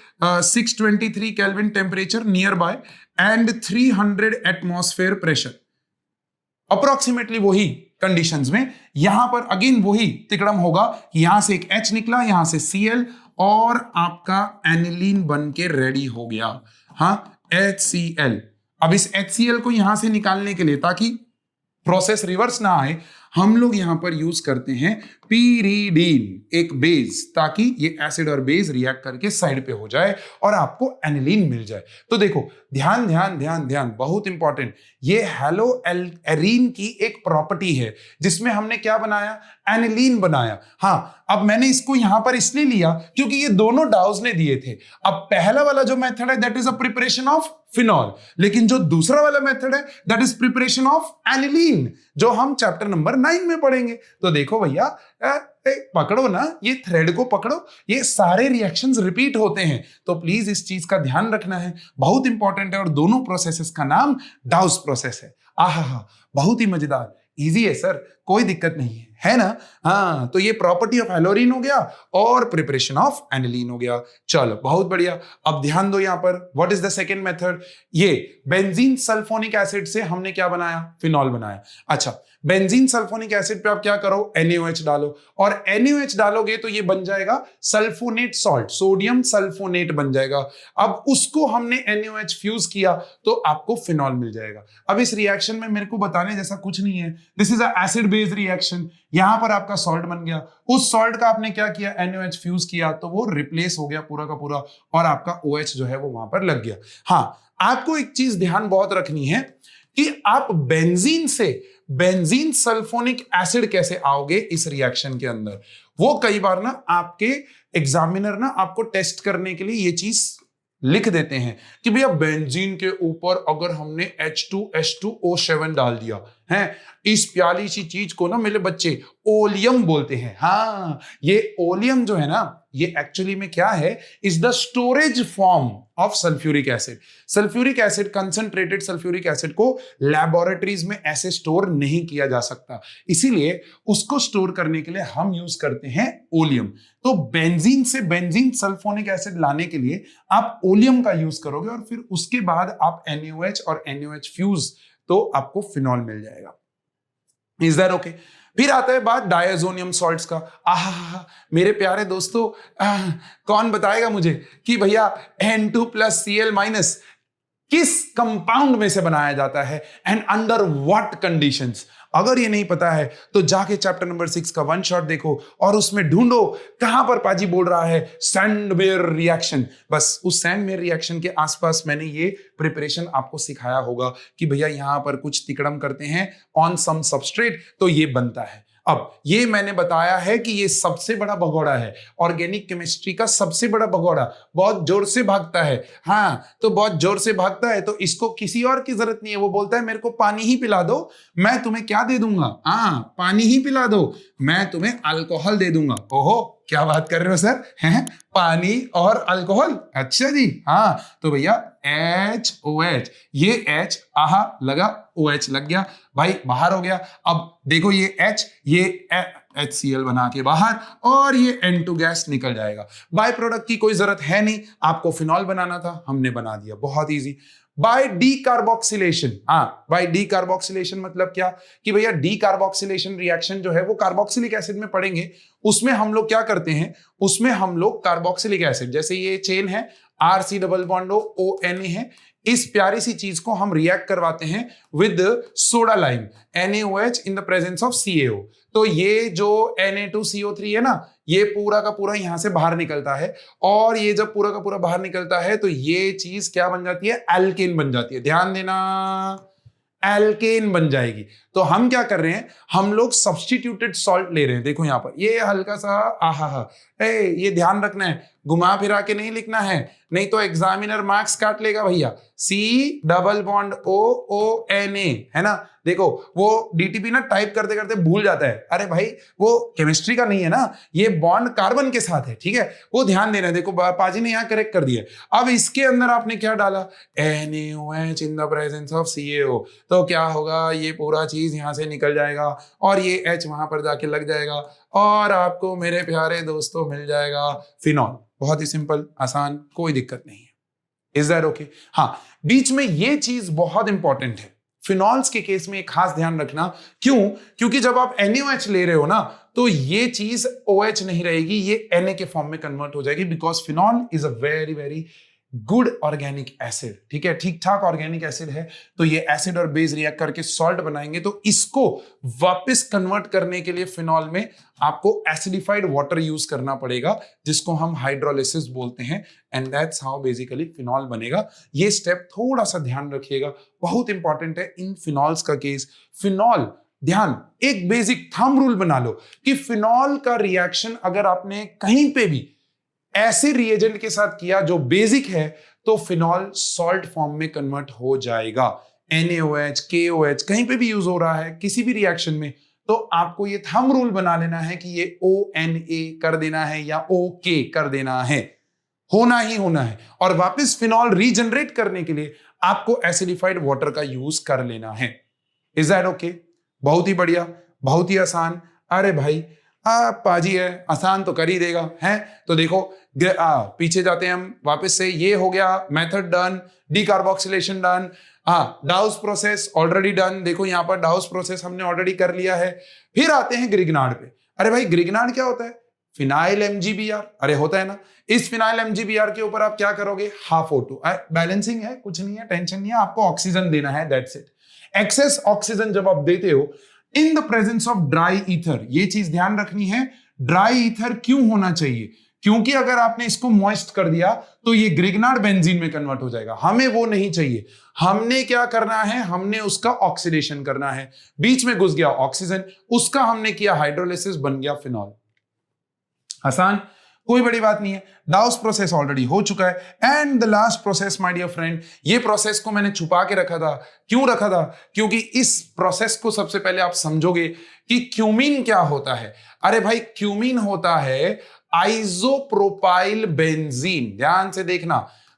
623 kelvin temperature near by and 300 atmosphere pressure, approximately वही कंडीशंस में यहां पर अगेन वही तिकड़म होगा कि यहां से एक H निकला, यहां से Cl और आपका एनिलीन बन के रेडी हो गया। हाँ, HCl। अब इस HCl को यहां से निकालने के लिए, ताकि प्रोसेस रिवर्स ना आए, हम लोग यहां पर यूज करते हैं पीरीडीन, एक बेस, ताकि ये एसिड और बेस रिएक्ट करके साइड पे हो जाए और आपको एनिलीन मिल जाए। तो देखो ध्यान ध्यान ध्यान ध्यान, बहुत इंपॉर्टेंट, ये हैलोएरीन की एक प्रॉपर्टी है जिसमें हमने क्या बनाया? एनिलीन बनाया। हाँ, अब मैंने इसको यहां पर इसलिए लिया क्योंकि ये दोनों डाउज ने दिए थे। अब पहला वाला जो मेथड है that is a preparation of phenol, लेकिन जो दूसरा वाला मेथड है that is preparation of aniline, जो हम चैप्टर नंबर 9 में पढ़ेंगे। तो देखो भैया, पकड़ो ना, ये थ्रेड को पकड़ो, ये सारे रिएक्शंस रिपीट होते हैं, तो प्लीज इस चीज का ध्यान रखना है, बहुत इंपॉर्टेंट है। और दोनों प्रोसेसेस का नाम डाउस प्रोसेस है। आहा, बहुत ही मजेदार, इजी है सर, कोई दिक्कत नहीं है ना? हाँ, तो ये प्रॉपर्टी ऑफ हैलोरीन हो गया और प्रिपरेशन ऑफ एनिलीन हो गया। चलो बहुत बढ़िया। अब ध्यान दो यहां पर, what is the second method? ये बेंजीन सल्फोनिक एसिड से हमने क्या बनाया? फिनॉल बनाया। अच्छा, बेंजीन सल्फोनिक एसिड पे आप क्या करो? NaOH डालो, और NaOH डालोगे तो ये बन जाएगा सल्फोनेट सॉल्ट, सोडियम सल्फोनेट बन जाएगा। अब उसको हमने NaOH फ्यूज किया तो आपको फिनॉल मिल जाएगा। अब इस रिएक्शन में मेरे को बताने जैसा कुछ नहीं है, this is a acid based reaction. यहां पर आपका सॉल्ट बन गया, उस सॉल्ट का आपने क्या किया? NaOH फ्यूज किया तो वो रिप्लेस हो गया पूरा का पूरा, और आपका OH जो है वो वहां पर लग गया। हाँ, आपको एक चीज ध्यान बहुत रखनी है कि आप बेंजीन से बेंजीन सल्फोनिक एसिड कैसे आओगे इस रिएक्शन के अंदर। वो कई बार ना आपके एग्जामिनर ना आपको टेस्ट करने के लिए ये चीज लिख देते हैं कि भैया बेंजीन के ऊपर अगर हमने H2H2O7 डाल दिया है, इस प्याली सी चीज को ना मेरे बच्चे ओलियम बोलते हैं। हाँ, ये ओलियम जो है ना, ये एक्चुअली में क्या है, is the storage form of sulphuric acid. Sulphuric acid, concentrated sulphuric acid को लैबोरेटरीज में ऐसे स्टोर नहीं किया जा सकता, इसीलिए उसको स्टोर करने के लिए हम यूज करते हैं ओलियम। तो बेंजीन से बेंजीन सल्फोनिक एसिड लाने के लिए आप ओलियम का यूज करोगे और फिर उसके बाद आप NaOH और NaOH फ्यूज, तो आपको फिनॉल मिल जाएगा। Is that okay? फिर आता है बात डायजोनियम सॉल्ट्स का। आहा, मेरे प्यारे दोस्तों, कौन बताएगा मुझे कि भैया N2+Cl- किस कंपाउंड में से बनाया जाता है एंड अंडर व्हाट कंडीशंस? अगर ये नहीं पता है तो जाके चैप्टर नंबर 6 का वन शॉट देखो और उसमें ढूंढो कहां पर पाजी बोल रहा है सैंडवेयर रिएक्शन। बस उस सैंडवेयर रिएक्शन के आसपास मैंने ये प्रिपरेशन आपको सिखाया होगा कि भैया यहां पर कुछ तिकड़म करते हैं ऑन सम सबस्ट्रेट, तो ये बनता है। अब ये मैंने बताया है कि ये सबसे बड़ा भगोड़ा है, ऑर्गेनिक केमिस्ट्री का सबसे बड़ा भगोड़ा, बहुत जोर से भागता है। हाँ, तो बहुत जोर से भागता है तो इसको किसी और की जरूरत नहीं है, वो बोलता है मेरे को पानी ही पिला दो, मैं तुम्हें क्या दे दूंगा? हाँ, पानी ही पिला दो, मैं तुम्हें अल्कोहल दे दूंगा। ओहो, क्या बात कर रहे हो सर, हैं? पानी और अल्कोहल? अच्छा जी, हाँ, तो भैया HOH, ये H आहा लगा, OH लग गया भाई, बाहर हो गया। अब देखो ये H, ये HCl बना के बाहर, और ये N2 गैस निकल जाएगा। बाय प्रोडक्ट की कोई जरूरत है नहीं, आपको फिनॉल बनाना था, हमने बना दिया, बहुत इजी। By decarboxylation. हाँ, बाय डीकार्बोक्सिलेशन मतलब क्या कि भैया डीकार्बोक्सिलेशन रिएक्शन जो है वो कार्बोक्सिलिक एसिड में पढ़ेंगे। उसमें हम लोग क्या करते हैं, उसमें हम लोग कार्बोक्सिलिक एसिड, जैसे ये चेन है RC+ONA है, इस प्यारी सी चीज को हम रिएक्ट करवाते हैं with soda lime NaOH in the presence of CaO। तो ये जो Na2CO3 है ना, ये पूरा का पूरा यहां से बाहर निकलता है, और ये जब पूरा का पूरा बाहर निकलता है तो ये चीज क्या बन जाती है, एल्केन बन जाती है। ध्यान देना, एल्केन बन जाएगी। तो हम क्या कर रहे हैं, हम लोग सब्स्टिट्यूटेड सॉल्ट ले रहे हैं। देखो यहां पर ये हल्का सा, आहा, ये ध्यान रखना है, घुमा फिरा के नहीं लिखना है, नहीं तो एग्जामिनर मार्क्स काट लेगा भैया। C+OONA है ना, देखो वो DTP ना टाइप करते करते भूल जाता है। अरे भाई, वो केमिस्ट्री का नहीं है ना, ये बॉन्ड कार्बन के साथ है, ठीक है, वो ध्यान देना है। देखो पाजी ने यहां करेक्ट कर दिया। अब इसके अंदर आपने क्या डाला, NaOH in the presence of CaO, तो क्या होगा, ये पूरा चीज यहां से निकल जाएगा और ये H वहां पर जाके लग जाएगा और आपको मेरे प्यारे दोस्तों मिल जाएगा फिनॉल। बहुत ही सिंपल, आसान, कोई दिक्कत नहीं है। Is that okay? हाँ, बीच में ये चीज बहुत इंपॉर्टेंट है, फिनॉल्स के केस में खास ध्यान रखना। क्यों? क्योंकि जब आप NaOH ले रहे हो ना, तो ये चीज OH नहीं रहेगी, ये Na के फॉर्म में कन्वर्ट हो जाएगी, because phenol is a very very good organic acid. ठीक है, ठीक ठाक ऑर्गेनिक एसिड है, तो ये एसिड और बेस रिएक्ट करके सॉल्ट बनाएंगे, तो इसको वापस कन्वर्ट करने के लिए फिनॉल में आपको एसिडिफाइड वाटर यूज करना पड़ेगा, जिसको हम हाइड्रोलिसिस बोलते हैं, and that's how basically phenol बनेगा। ये स्टेप थोड़ा सा ध्यान रखिएगा, बहुत इंपॉर्टेंट है इन फिनॉल्स का केस। फिनॉल, ध्यान, एक बेसिक थंब रूल बना लो कि फिनॉल का रिएक्शन अगर आपने कहीं पे भी ऐसे रिएजेंट के साथ किया जो बेसिक है, तो फिनॉल सॉल्ट फॉर्म में कन्वर्ट हो जाएगा। NaOH, KOH कहीं पे भी यूज हो रहा है किसी भी रिएक्शन में, तो आपको ये थंब रूल बना लेना है कि ये ONA कर देना है या OK कर देना है, होना ही होना है। और वापस फिनॉल रीजनरेट करने के लिए आपको एसिडिफाइड वाटर का यूज कर लेना है। Is that okay? बहुत ही बढ़िया, बहुत ही आसान। अरे भाई पाजी है, आसान तो कर ही देगा, है? तो देखो पीछे जाते हैं हम वापस से। ये हो गया method done, decarboxylation done, डाउस process already done. देखो यहां पर डाउस प्रोसेस हमने ऑलरेडी कर लिया है। फिर आते हैं ग्रिग्नार्ड पे। अरे भाई, ग्रिग्नार्ड क्या होता है? Phenyl MgBr। अरे होता है ना। इस फिनाइल MgBr के ऊपर आप क्या करोगे, हाफ O2, बैलेंसिंग है, कुछ नहीं है, टेंशन नहीं है, आपको ऑक्सीजन देना है, दैट्स इट। एक्सेस ऑक्सीजन जब आप देते हो इन the presence of dry ether, ये चीज ध्यान रखनी है, ड्राई ईथर क्यों होना चाहिए? क्योंकि अगर आपने इसको मॉइस्ट कर दिया तो ये ग्रिग्नार्ड बेंजीन में कन्वर्ट हो जाएगा, हमें वो नहीं चाहिए। हमने क्या करना है, हमने उसका ऑक्सीडेशन करना है। बीच में घुस गया ऑक्सीजन, उसका हमने किया हाइड्रोलिसिस, बन गया फिनॉल। आसान, कोई बड़ी बात नहीं है, डाउस प्रोसेस ऑलरेडी हो चुका है। And the last process my dear friend, ये प्रोसेस को मैंने छुपा के रखा था। क्यों रखा था? क्योंकि इस प्रोसेस को सबसे पहले आप समझोगे कि क्यूमीन क्या होता है। अरे भाई, क्यूमीन होता है आइसोप्रोपाइल बेंजीन। ध्यान से देखना,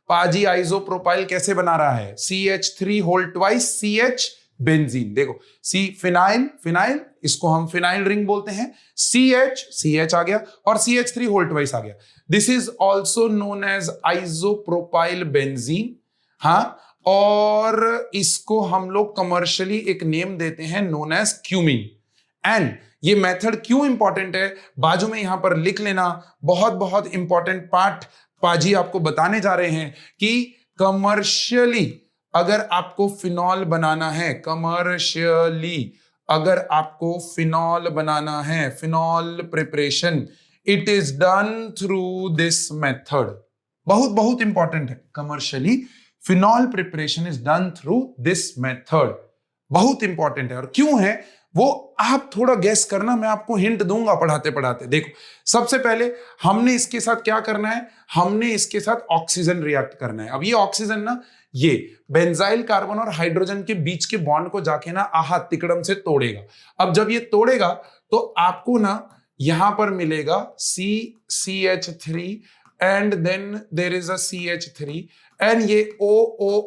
पाजी आइसोप्रोपाइल कैसे बना रहा है, CH3 whole twice CH benzene. देखो, सी फिनाइल, फिनाइल इसको हम फिनाइल रिंग बोलते हैं, CH आ गया और CH3 होल ट्वाइस आ गया। This is also known as isopropyl benzene. हाँ, और इसको हम लोग कमर्शियली एक नेम देते हैं नोन एज क्यूमीन। एंड ये मेथड क्यों इंपॉर्टेंट है, बाजू में यहां पर लिख लेना। बहुत बहुत इंपॉर्टेंट पार्ट पाजी आपको बताने जा रहे हैं कि कमर्शियली अगर आपको फिनॉल बनाना है, कमर्शियली अगर आपको फिनॉल बनाना है, phenol preparation, it is done through this method. बहुत बहुत इंपॉर्टेंट है, commercially phenol preparation is done through this method. बहुत इंपॉर्टेंट है। और क्यों है वो आप थोड़ा गेस करना, मैं आपको हिंट दूंगा पढ़ाते पढ़ाते। देखो, सबसे पहले हमने इसके साथ क्या करना है, हमने इसके साथ ऑक्सीजन रिएक्ट करना है। अब ये ऑक्सीजन ना, ये बेंजाइल कार्बन और हाइड्रोजन के बीच के बॉन्ड को जाके ना आहा तिकड़म से तोड़ेगा। अब जब ये तोड़ेगा तो आपको ना यहां पर मिलेगा CH3 and then there is a CH3 and ये O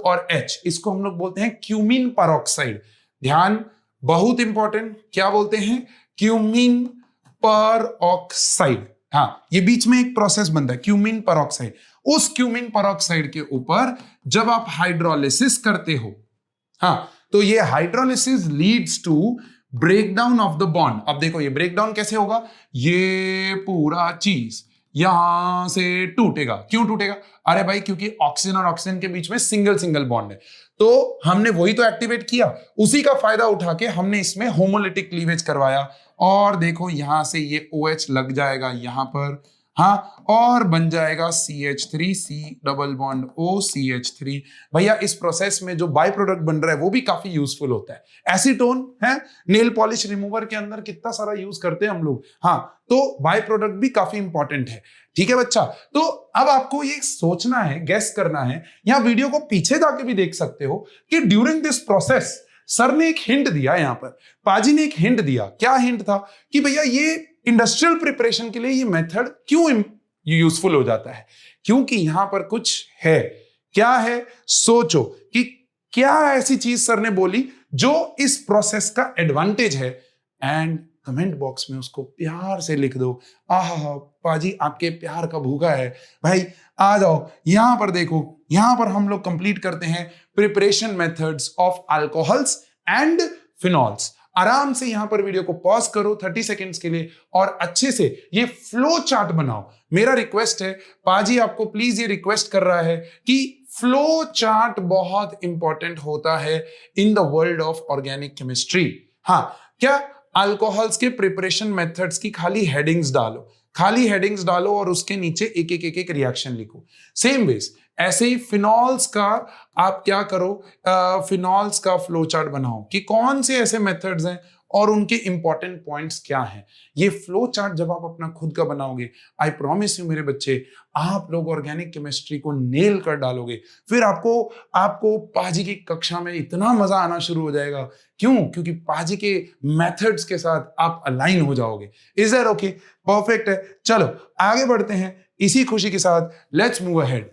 और H, इसको हम लोग बोलते हैं क्यूमीन परऑक्साइड। ध्यान, बहुत इंपॉर्टेंट, क्या बोलते हैं, क्यूमीन परऑक्साइड। हाँ, ये बीच में एक प्रोसेस बनता है क्यूमीन परऑक्साइड। उस क्यूमीन परऑक्साइड के ऊपर जब आप हाइड्रोलिसिस करते हो, हाँ, तो ये hydrolysis leads to breakdown of the bond. अब देखो ये ब्रेकडाउन कैसे होगा, ये पूरा चीज यहां से टूटेगा। क्यों टूटेगा? अरे भाई, क्योंकि ऑक्सीजन और ऑक्सीजन के बीच में सिंगल सिंगल बॉन्ड है। तो हमने वही तो एक्टिवेट किया, उसी का फायदा उठा के हमने इसमें होमोलिटिक क्लीवेज करवाया। और देखो यहां से ये OH लग जाएगा यहां पर, हाँ, और बन जाएगा CH3 C double bond O CH3। भैया, इस प्रोसेस में जो बाय प्रोडक्ट बन रहा है वो भी काफी यूजफुल होता है। एसीटोन है, नेल पॉलिश रिमूवर के अंदर कितना सारा यूज करते हैं हम लोग। हाँ, तो बाय प्रोडक्ट भी काफी इंपॉर्टेंट है। ठीक है बच्चा, तो अब आपको ये सोचना है, गेस करना है, यहां वीडियो को पीछे जाके भी देख सकते हो कि ड्यूरिंग दिस प्रोसेस सर ने एक हिंट दिया, यहां पर पाजी ने एक हिंट दिया। क्या हिंट था कि भैया ये इंडस्ट्रियल प्रिपरेशन के लिए ये मेथड क्यों यूजफुल हो जाता है, क्योंकि यहां पर कुछ है। क्या है? सोचो कि क्या ऐसी चीज सर ने बोली जो इस प्रोसेस का एडवांटेज है, एंड कमेंट बॉक्स में उसको प्यार से लिख दो। आहा, पाजी आपके प्यार का भूखा है भाई, आ जाओ यहां पर। देखो यहां पर हम लोग कंप्लीट करते हैं preparation methods of alcohols and phenols. आराम से यहां पर वीडियो को पॉज करो 30 सेकेंड्स के लिए और अच्छे से ये फ्लो चार्ट बनाओ। मेरा रिक्वेस्ट है, पाजी आपको प्लीज ये रिक्वेस्ट कर रहा है कि फ्लो चार्ट बहुत इंपॉर्टेंट होता है in the world of organic chemistry. हाँ, क्या अल्कोहल्स के प्रिपरेशन मेथड्स की खाली हेडिंग्स डालो, खाली हेडिंग्स डालो और उसके नीचे एक एक रिएक्शन लिखो। सेम वेज ऐसे ही फिनॉल्स का आप क्या करो, फिनॉल्स का फ्लो चार्ट बनाओ कि कौन से ऐसे मेथड्स हैं और उनके इंपॉर्टेंट पॉइंट्स क्या हैं। ये फ्लो चार्ट जब आप अपना खुद का बनाओगे, आई प्रॉमिस यू मेरे बच्चे, आप लोग ऑर्गेनिक केमिस्ट्री को नेल कर डालोगे। फिर आपको पाजी की कक्षा में इतना मजा आना शुरू हो जाएगा। क्यों? क्योंकि पाजी के मेथड्स के साथ आप अलाइन हो जाओगे। Is that okay? परफेक्ट है। चलो आगे बढ़ते हैं इसी खुशी के साथ, लेट्स मूव अहेड।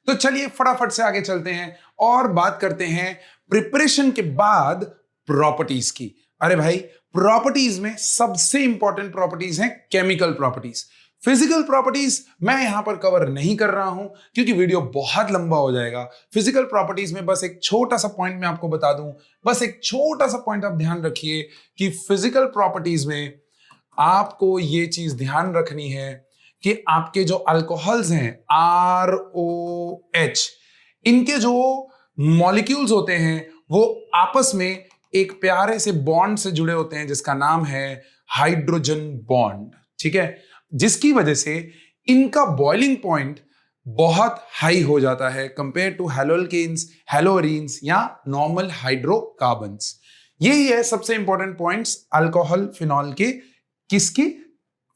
तो चलिए फटाफट से आगे चलते हैं और बात करते हैं प्रिपरेशन के बाद प्रॉपर्टीज की। अरे भाई, प्रॉपर्टीज में सबसे इंपॉर्टेंट प्रॉपर्टीज हैं केमिकल प्रॉपर्टीज। फिजिकल प्रॉपर्टीज मैं यहां पर कवर नहीं कर रहा हूं क्योंकि वीडियो बहुत लंबा हो जाएगा। फिजिकल प्रॉपर्टीज में बस एक छोटा सा पॉइंट मैं आपको बता दूं, बस एक छोटा सा पॉइंट आप ध्यान रखिए कि फिजिकल प्रॉपर्टीज में आपको ये चीज ध्यान रखनी है कि आपके जो अल्कोहल्स हैं ROH, इनके जो मॉलिक्यूल्स होते हैं वो आपस में एक प्यारे से बॉन्ड से जुड़े होते हैं जिसका नाम है हाइड्रोजन बॉन्ड। ठीक है, जिसकी वजह से इनका बॉइलिंग पॉइंट बहुत हाई हो जाता है कंपेयर टू हेलोल्केन्स, हेलोरीन्स या नॉर्मल हाइड्रोकार्बन्स। यही है सबसे इंपॉर्टेंट पॉइंट्स अल्कोहल फिनॉल के, किसकी?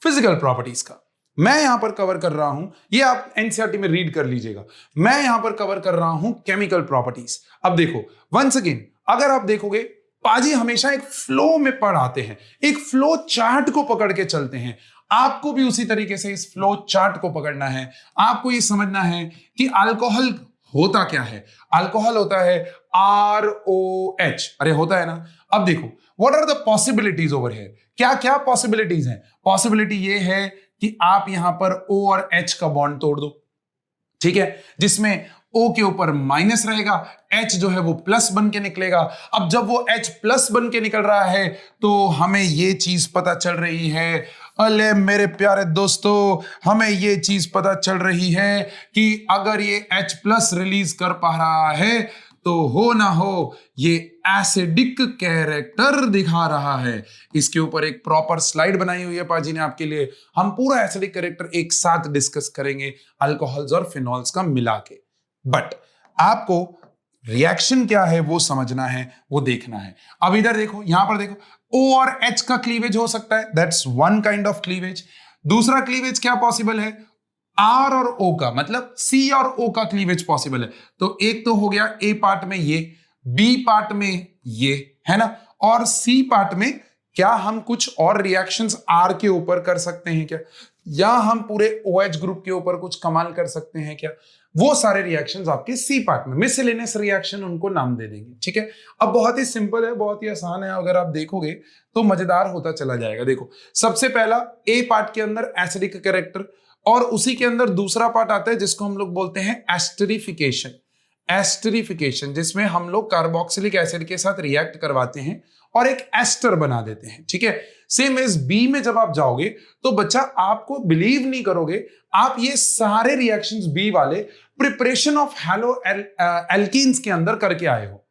फिजिकल प्रॉपर्टीज का। मैं यहां पर कवर कर रहा हूं, ये आप एनसीईआरटी में रीड कर लीजिएगा, मैं यहां पर कवर कर रहा हूं केमिकल प्रॉपर्टीज। अब देखो वंस अगेन, अगर आप देखोगे पाजी हमेशा एक फ्लो में पढ़ाते हैं, एक फ्लो चार्ट को पकड़ के चलते हैं। आपको भी उसी तरीके से इस फ्लो चार्ट को पकड़ना है। आपको ये समझना है कि अल्कोहल होता क्या है। अल्कोहल होता है ROH, अरे होता है ना। अब देखो what are the possibilities over here, क्या क्या पॉसिबिलिटीज हैं। पॉसिबिलिटी ये है कि आप यहां पर O और H का बॉन्ड तोड़ दो, ठीक है, जिसमें O के ऊपर माइनस रहेगा, H जो है वो प्लस बन के निकलेगा। अब जब वो H प्लस बन के निकल रहा है तो हमें ये चीज पता चल रही है, अले मेरे प्यारे दोस्तों, हमें ये चीज पता चल रही है कि अगर ये H प्लस रिलीज कर पा रहा है तो हो ना हो ये एसिडिक कैरेक्टर दिखा रहा है। इसके ऊपर एक प्रॉपर स्लाइड बनाई हुई है पाजी ने आपके लिए। हम पूरा एसिडिक कैरेक्टर एक साथ डिस्कस करेंगे अल्कोहल्स और फिनॉल्स का मिला के। बट आपको रिएक्शन क्या है वो समझना है, वो देखना है। अब इधर देखो, यहां पर देखो, O और H का क्लीवेज हो सकता है, that's one kind of cleavage. दूसरा क्लीवेज क्या पॉसिबल है, R और O का, मतलब C और O का क्लीवेज पॉसिबल है। तो एक तो हो गया A पार्ट में ये, B पार्ट में ये, है ना, और C पार्ट में क्या हम कुछ और रिएक्शंस R के ऊपर कर सकते हैं क्या, या हम पूरे OH ग्रुप के ऊपर कुछ कमाल कर सकते हैं क्या, वो सारे रिएक्शंस आपके सी पार्ट में, मिसलेनियस रिएक्शन उनको नाम दे देंगे, ठीक है। अब बहुत ही सिंपल है, बहुत ही आसान है, अगर आप देखोगे तो मजेदार होता चला जाएगा। देखो सबसे पहला ए पार्ट के अंदर एसिडिक कैरेक्टर, और उसी के अंदर दूसरा पार्ट आता है जिसको हम लोग बोलते हैं एस्टरिफिकेशन। एस्टरिफिकेशन जिसमें हम लोग कार्बोक्सिलिक एसिड के साथ रिएक्ट करवाते हैं और एक एस्टर बना देते हैं, ठीक है। सेम एज बी में जब आप जाओगे तो बच्चा आपको बिलीव नहीं करोगे, आप ये सारे रिएक्शंस बी वाले प्रिपरेशन ऑफ हैलो एल्कीन्स के अंदर करके आए हो।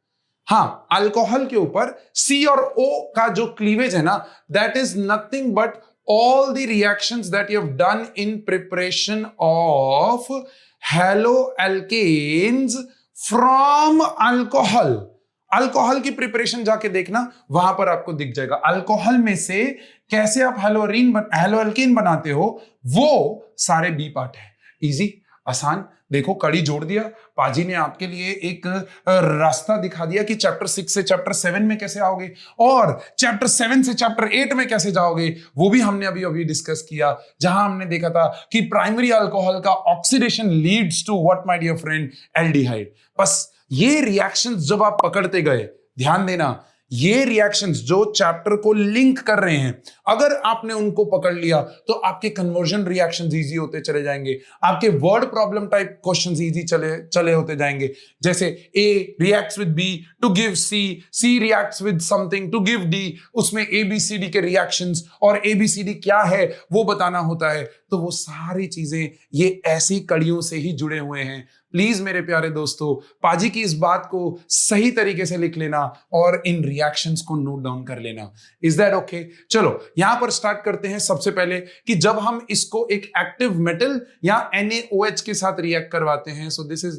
हाँ, अल्कोहल के ऊपर सी और ओ का जो क्लीवेज है ना, that is nothing but all the reactions that you have done in preparation of haloalkanes from alcohol। Alcohol की प्रिपरेशन जाके देखना, वहां पर आपको दिख जाएगा अल्कोहल में से कैसे आप हैलोअल्केन बनाते हो, वो सारे बी पार्ट है। इजी, आसान। देखो कड़ी जोड़ दिया पाजी ने, आपके लिए एक रास्ता दिखा दिया कि चैप्टर 6 से चैप्टर 7 में कैसे आओगे और चैप्टर 7 से चैप्टर 8 में कैसे जाओगे, वो भी हमने अभी अभी डिस्कस किया, जहां हमने देखा था कि प्राइमरी अल्कोहल का oxidation leads to what my dear friend, aldehyde. बस ये रिएक्शंस जब आप पकड़ते गए, ध्यान देना, ये रिएक्शंस जो चैप्टर को लिंक कर रहे हैं, अगर आपने उनको पकड़ लिया तो आपके कन्वर्जन रिएक्शंस इजी होते चले जाएंगे, आपके word problem type questions easy चले होते जाएंगे। जैसे A reacts with B to give C, C reacts with something to give D, उसमें ABCD के रिएक्शंस और ABCD क्या है वो बताना होता है। तो वो सारी चीजें ये ऐसी कड़ियों से ही जुड़े हुए हैं। प्लीज मेरे प्यारे दोस्तों, पाजी की इस बात को सही तरीके से लिख लेना और इन रिएक्शंस को नोट डाउन कर लेना। Is that okay? चलो यहां पर स्टार्ट करते हैं। सबसे पहले कि जब हम इसको एक एक्टिव मेटल या NaOH के साथ रिएक्ट करवाते हैं, so this is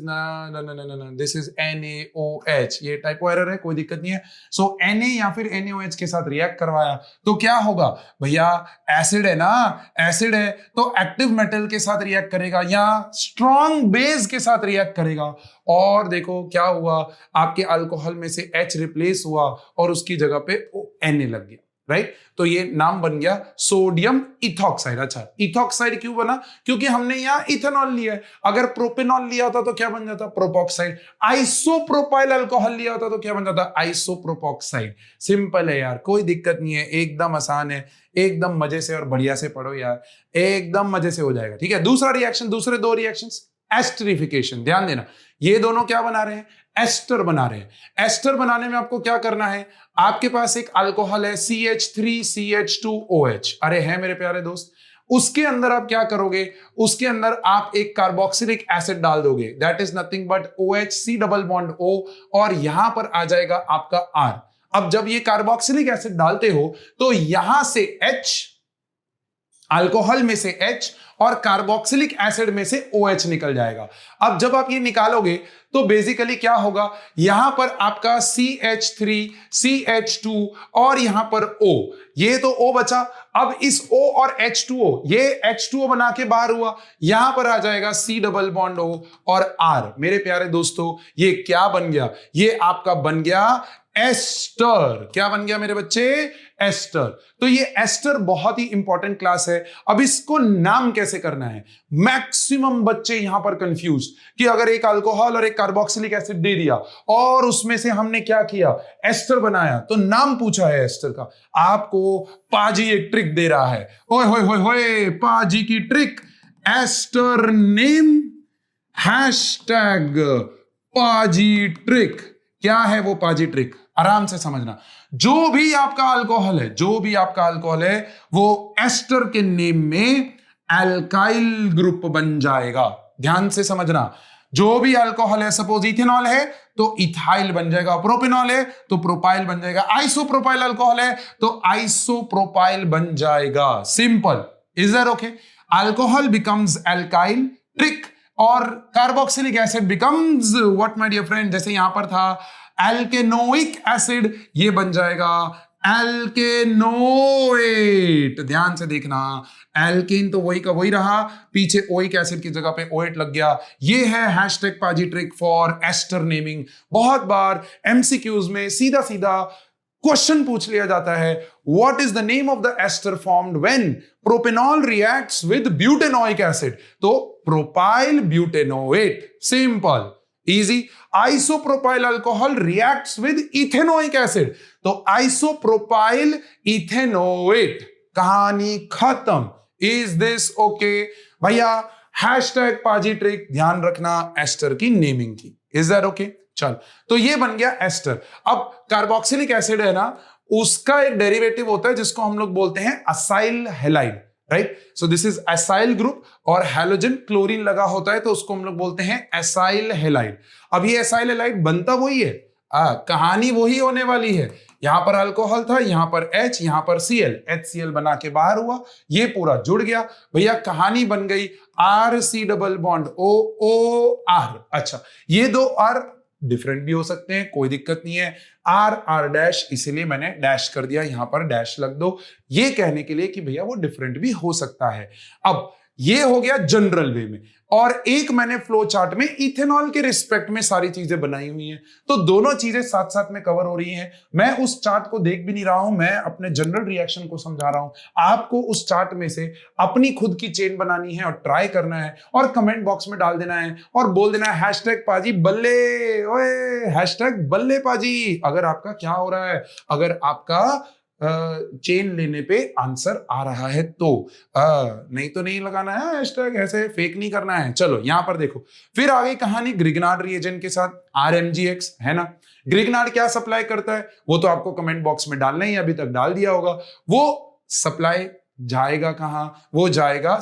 this is NaOH, ये टाइपो एरर है, कोई दिक्कत नहीं है। सो Na या फिर NaOH के साथ रिएक्ट करवाया तो क्या होगा भैया, एसिड है ना, एसिड है तो एक्टिव मेटल के साथ रिएक्ट करेगा या स्ट्रॉन्ग बेस के साथ रिएक्ट करेगा। और देखो क्या हुआ, आपके अल्कोहल में से H रिप्लेस हुआ और उसकी जगह पे Na लग गया, राइट। तो ये नाम बन गया सोडियम इथॉक्साइड। अच्छा, इथॉक्साइड क्यों बना? क्योंकि हमने यहां इथेनॉल लिया है। अगर प्रोपेनॉल लिया होता तो क्या बन जाता? प्रोपॉक्साइड। आइसोप्रोपाइल अल्कोहल लिया होता तो क्या बन जाता? आइसोप्रोपॉक्साइड। सिंपल है यार, कोई दिक्कत नहीं है, एकदम आसान है, एकदम मजे से और बढ़िया से पढ़ो यार, एकदम मजे से हो जाएगा, ठीक है। दूसरा रिएक्शन, दूसरे दो रिएक्शंस, एस्टरिफिकेशन। ध्यान देना, ये दोनों क्या बना रहे हैं? एस्टर बना रहे हैं। एस्टर बनाने में आपको क्या करना है, आपके पास एक अल्कोहल है CH3CH2OH, अरे है मेरे प्यारे दोस्त, उसके अंदर आप क्या करोगे, उसके अंदर आप एक कार्बोक्सिलिक एसिड डाल दोगे, that is nothing but OHC double bond O, और यहां पर आ जाएगा आपका R। अब जब ये कार्बोक्सिलिक एसिड डालते हो तो यहां से H, अल्कोहल में से H और कार्बोक्सिलिक एसिड में से OH निकल जाएगा। अब जब आप ये निकालोगे तो बेसिकली क्या होगा, यहां पर आपका CH3 CH2 और यहां पर O, ये तो O बचा। अब इस O और H2O, ये H2O बना के बाहर हुआ, यहां पर आ जाएगा C डबल बॉन्ड O और R। मेरे प्यारे दोस्तों, ये क्या बन गया? ये आपका बन गया एस्टर। क्या बन गया मेरे बच्चे? एस्टर। तो ये एस्टर बहुत ही इंपॉर्टेंट क्लास है। अब इसको नाम कैसे करना है? मैक्सिमम बच्चे यहां पर कंफ्यूज कि अगर एक अल्कोहल और एक कार्बोक्सिलिक एसिड दे दिया और उसमें से हमने क्या किया, एस्टर बनाया, तो नाम पूछा है एस्टर का। आपको पाजी एक ट्रिक दे रहा है, ओए होए होए होए, पाजी की ट्रिक, एस्टर नेम हैशटैग पाजी ट्रिक। क्या है वो पाजी ट्रिक? आराम से समझना। जो भी आपका अल्कोहल है, जो भी आपका अल्कोहल है, वो एस्टर के नेम में एल्काइल ग्रुप बन जाएगा। ध्यान से समझना। जो भी अल्कोहल है, सपोज इथेनॉल है तो इथाइल बन जाएगा, प्रोपेनॉल है तो प्रोपाइल बन जाएगा, आइसोप्रोपाइल अल्कोहल है तो आइसोप्रोपाइल बन जाएगा। Simple. Is that okay? Alcohol becomes alkyl trick और carboxylic acid becomes what my dear friend? जैसे यहां पर था एल्केनोइक एसिड, ये बन जाएगा एल्केनोएट। ध्यान से देखना, एल्केन तो वही का वही रहा, पीछे ओइक एसिड की जगह पे ओएट लग गया। ये है हैशटैग पाजी ट्रिक फॉर एस्टर नेमिंग। बहुत बार एमसीक्यूज में सीधा सीधा क्वेश्चन पूछ लिया जाता है, what is the name of the ester formed when propanol reacts with butanoic acid? तो propyl butanoate. Simple, easy. Isopropyl alcohol reacts with ethanoic acid, तो आइसोप्रोपाइल इथेनोएट। कहानी खत्म। इज दिस ओके भैया? हैशटैग पाजी ट्रिक, ध्यान रखना ester की naming की। Is that okay? चल, तो ये बन गया एस्टर। अब कार्बोक्सिलिक एसिड है ना, उसका एक डेरिवेटिव होता है जिसको हम लोग बोलते हैं acyl halide, right? So this is acyl group और हैलोजन क्लोरीन लगा होता है तो उसको हम लोग बोलते हैं एसाइल हैलाइड। अब ये एसाइल हैलाइड बनता वही है, कहानी वही होने वाली है। यहां पर अल्कोहल था, यहां पर H, यहां पर Cl, HCl बना के बाहर हुआ, ये पूरा जुड़ गया भैया, कहानी बन गई RC डबल बॉन्ड OOR। अच्छा, ये दो R डिफरेंट भी हो सकते हैं, कोई दिक्कत नहीं है। R डैश, इसीलिए मैंने डैश कर दिया, यहां पर डैश लग दो, ये कहने के लिए कि भैया वो डिफरेंट भी हो सकता है। अब ये हो गया जनरल वे में, और एक मैंने फ्लो चार्ट में इथेनॉल के रिस्पेक्ट में सारी चीजें बनाई हुई हैं, तो दोनों चीजें साथ साथ में कवर हो रही हैं। मैं उस चार्ट को देख भी नहीं रहा हूं, मैं अपने जनरल रिएक्शन को समझा रहा हूं। आपको उस चार्ट में से अपनी खुद की चेन बनानी है और ट्राई करना है और कमेंट बॉक्स में डाल देना है और बोल देना है हैशटैग पाजी बल्ले, ओए हैशटैग बल्ले पाजी। अगर आपका क्या हो रहा है, अगर आपका चेन लेने पे आंसर आ रहा है तो नहीं तो नहीं लगाना है हैशटैग, ऐसे फेक नहीं करना है। चलो यहां पर देखो, फिर आ गई कहानी ग्रिग्नार्ड रिएजेंट के साथ, RMgX है ना। ग्रिग्नार्ड क्या सप्लाई करता है वो तो आपको कमेंट बॉक्स में डालना ही, अभी तक डाल दिया होगा। वो सप्लाई जाएगा कहां? वो जाएगा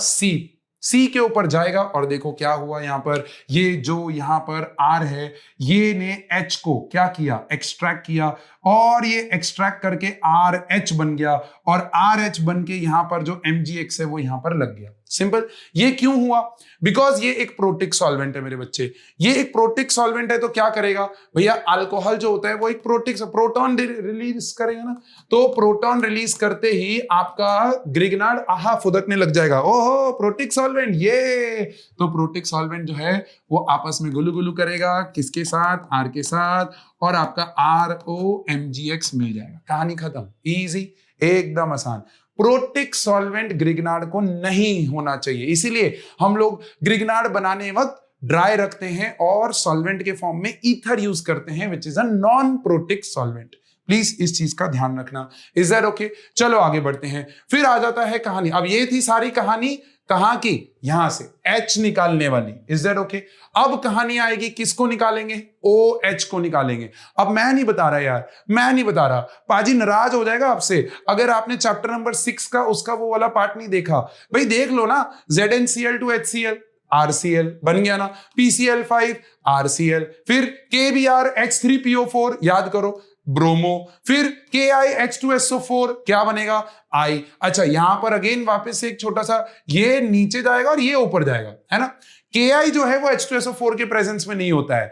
सी के ऊपर जाएगा, और देखो क्या हुआ यहां पर, ये जो यहां पर R है, ये ने H को क्या किया, एक्सट्रैक्ट किया, और ये एक्सट्रैक्ट करके RH बन गया, और RH बन के यहां पर जो MgX है वो यहां पर लग गया। सिंपल। ये क्यों हुआ? बिकॉज ये एक प्रोटिक सॉल्वेंट है मेरे बच्चे। ये एक प्रोटिक सॉल्वेंट है तो क्या करेगा भैया, अल्कोहल जो होता है वो एक प्रोटॉन रिलीज करेगा ना, तो प्रोटॉन रिलीज करते ही आपका ग्रिग्नार्ड आहा फुदकने लग जाएगा, ओहो प्रोटिक सॉल्वेंट, ये तो प्रोटिक सॉल्वेंट जो है वो आपस में गुलू गुलू करेगा, किसके साथ, R के साथ, और आपका ROMgX मिल जाएगा। कहानी खत्म। इजी, एकदम आसान। प्रोटिक सॉल्वेंट ग्रिग्नार्ड को नहीं होना चाहिए, इसीलिए हम लोग ग्रिग्नार्ड बनाने वक्त ड्राई रखते हैं और सॉल्वेंट के फॉर्म में ईथर यूज करते हैं, which is a non protic solvent. Please इस चीज का ध्यान रखना। Is that okay? चलो आगे बढ़ते हैं। फिर आ जाता है कहानी। अब ये थी सारी कहानी कहां की, यहां से H निकालने वाली। Is that okay? अब कहानी आएगी, किसको निकालेंगे? OH को निकालेंगे। अब मैं नहीं बता रहा यार, मैं नहीं बता रहा, पाजी नाराज हो जाएगा आपसे अगर आपने चैप्टर नंबर 6 का उसका वो वाला पार्ट नहीं देखा। भाई देख लो ना, ZnCl to HCl, RCl बन गया ना, PCl5 RCl, फिर KBrH3PO4 याद करो, ब्रोमो, फिर KiH2SO4 क्या बनेगा, I। अच्छा यहां पर अगेन वापस से एक छोटा सा, ये नीचे जाएगा और ये ऊपर जाएगा, है ना। Ki जो है वो H2SO4 के प्रेजेंस में नहीं होता है।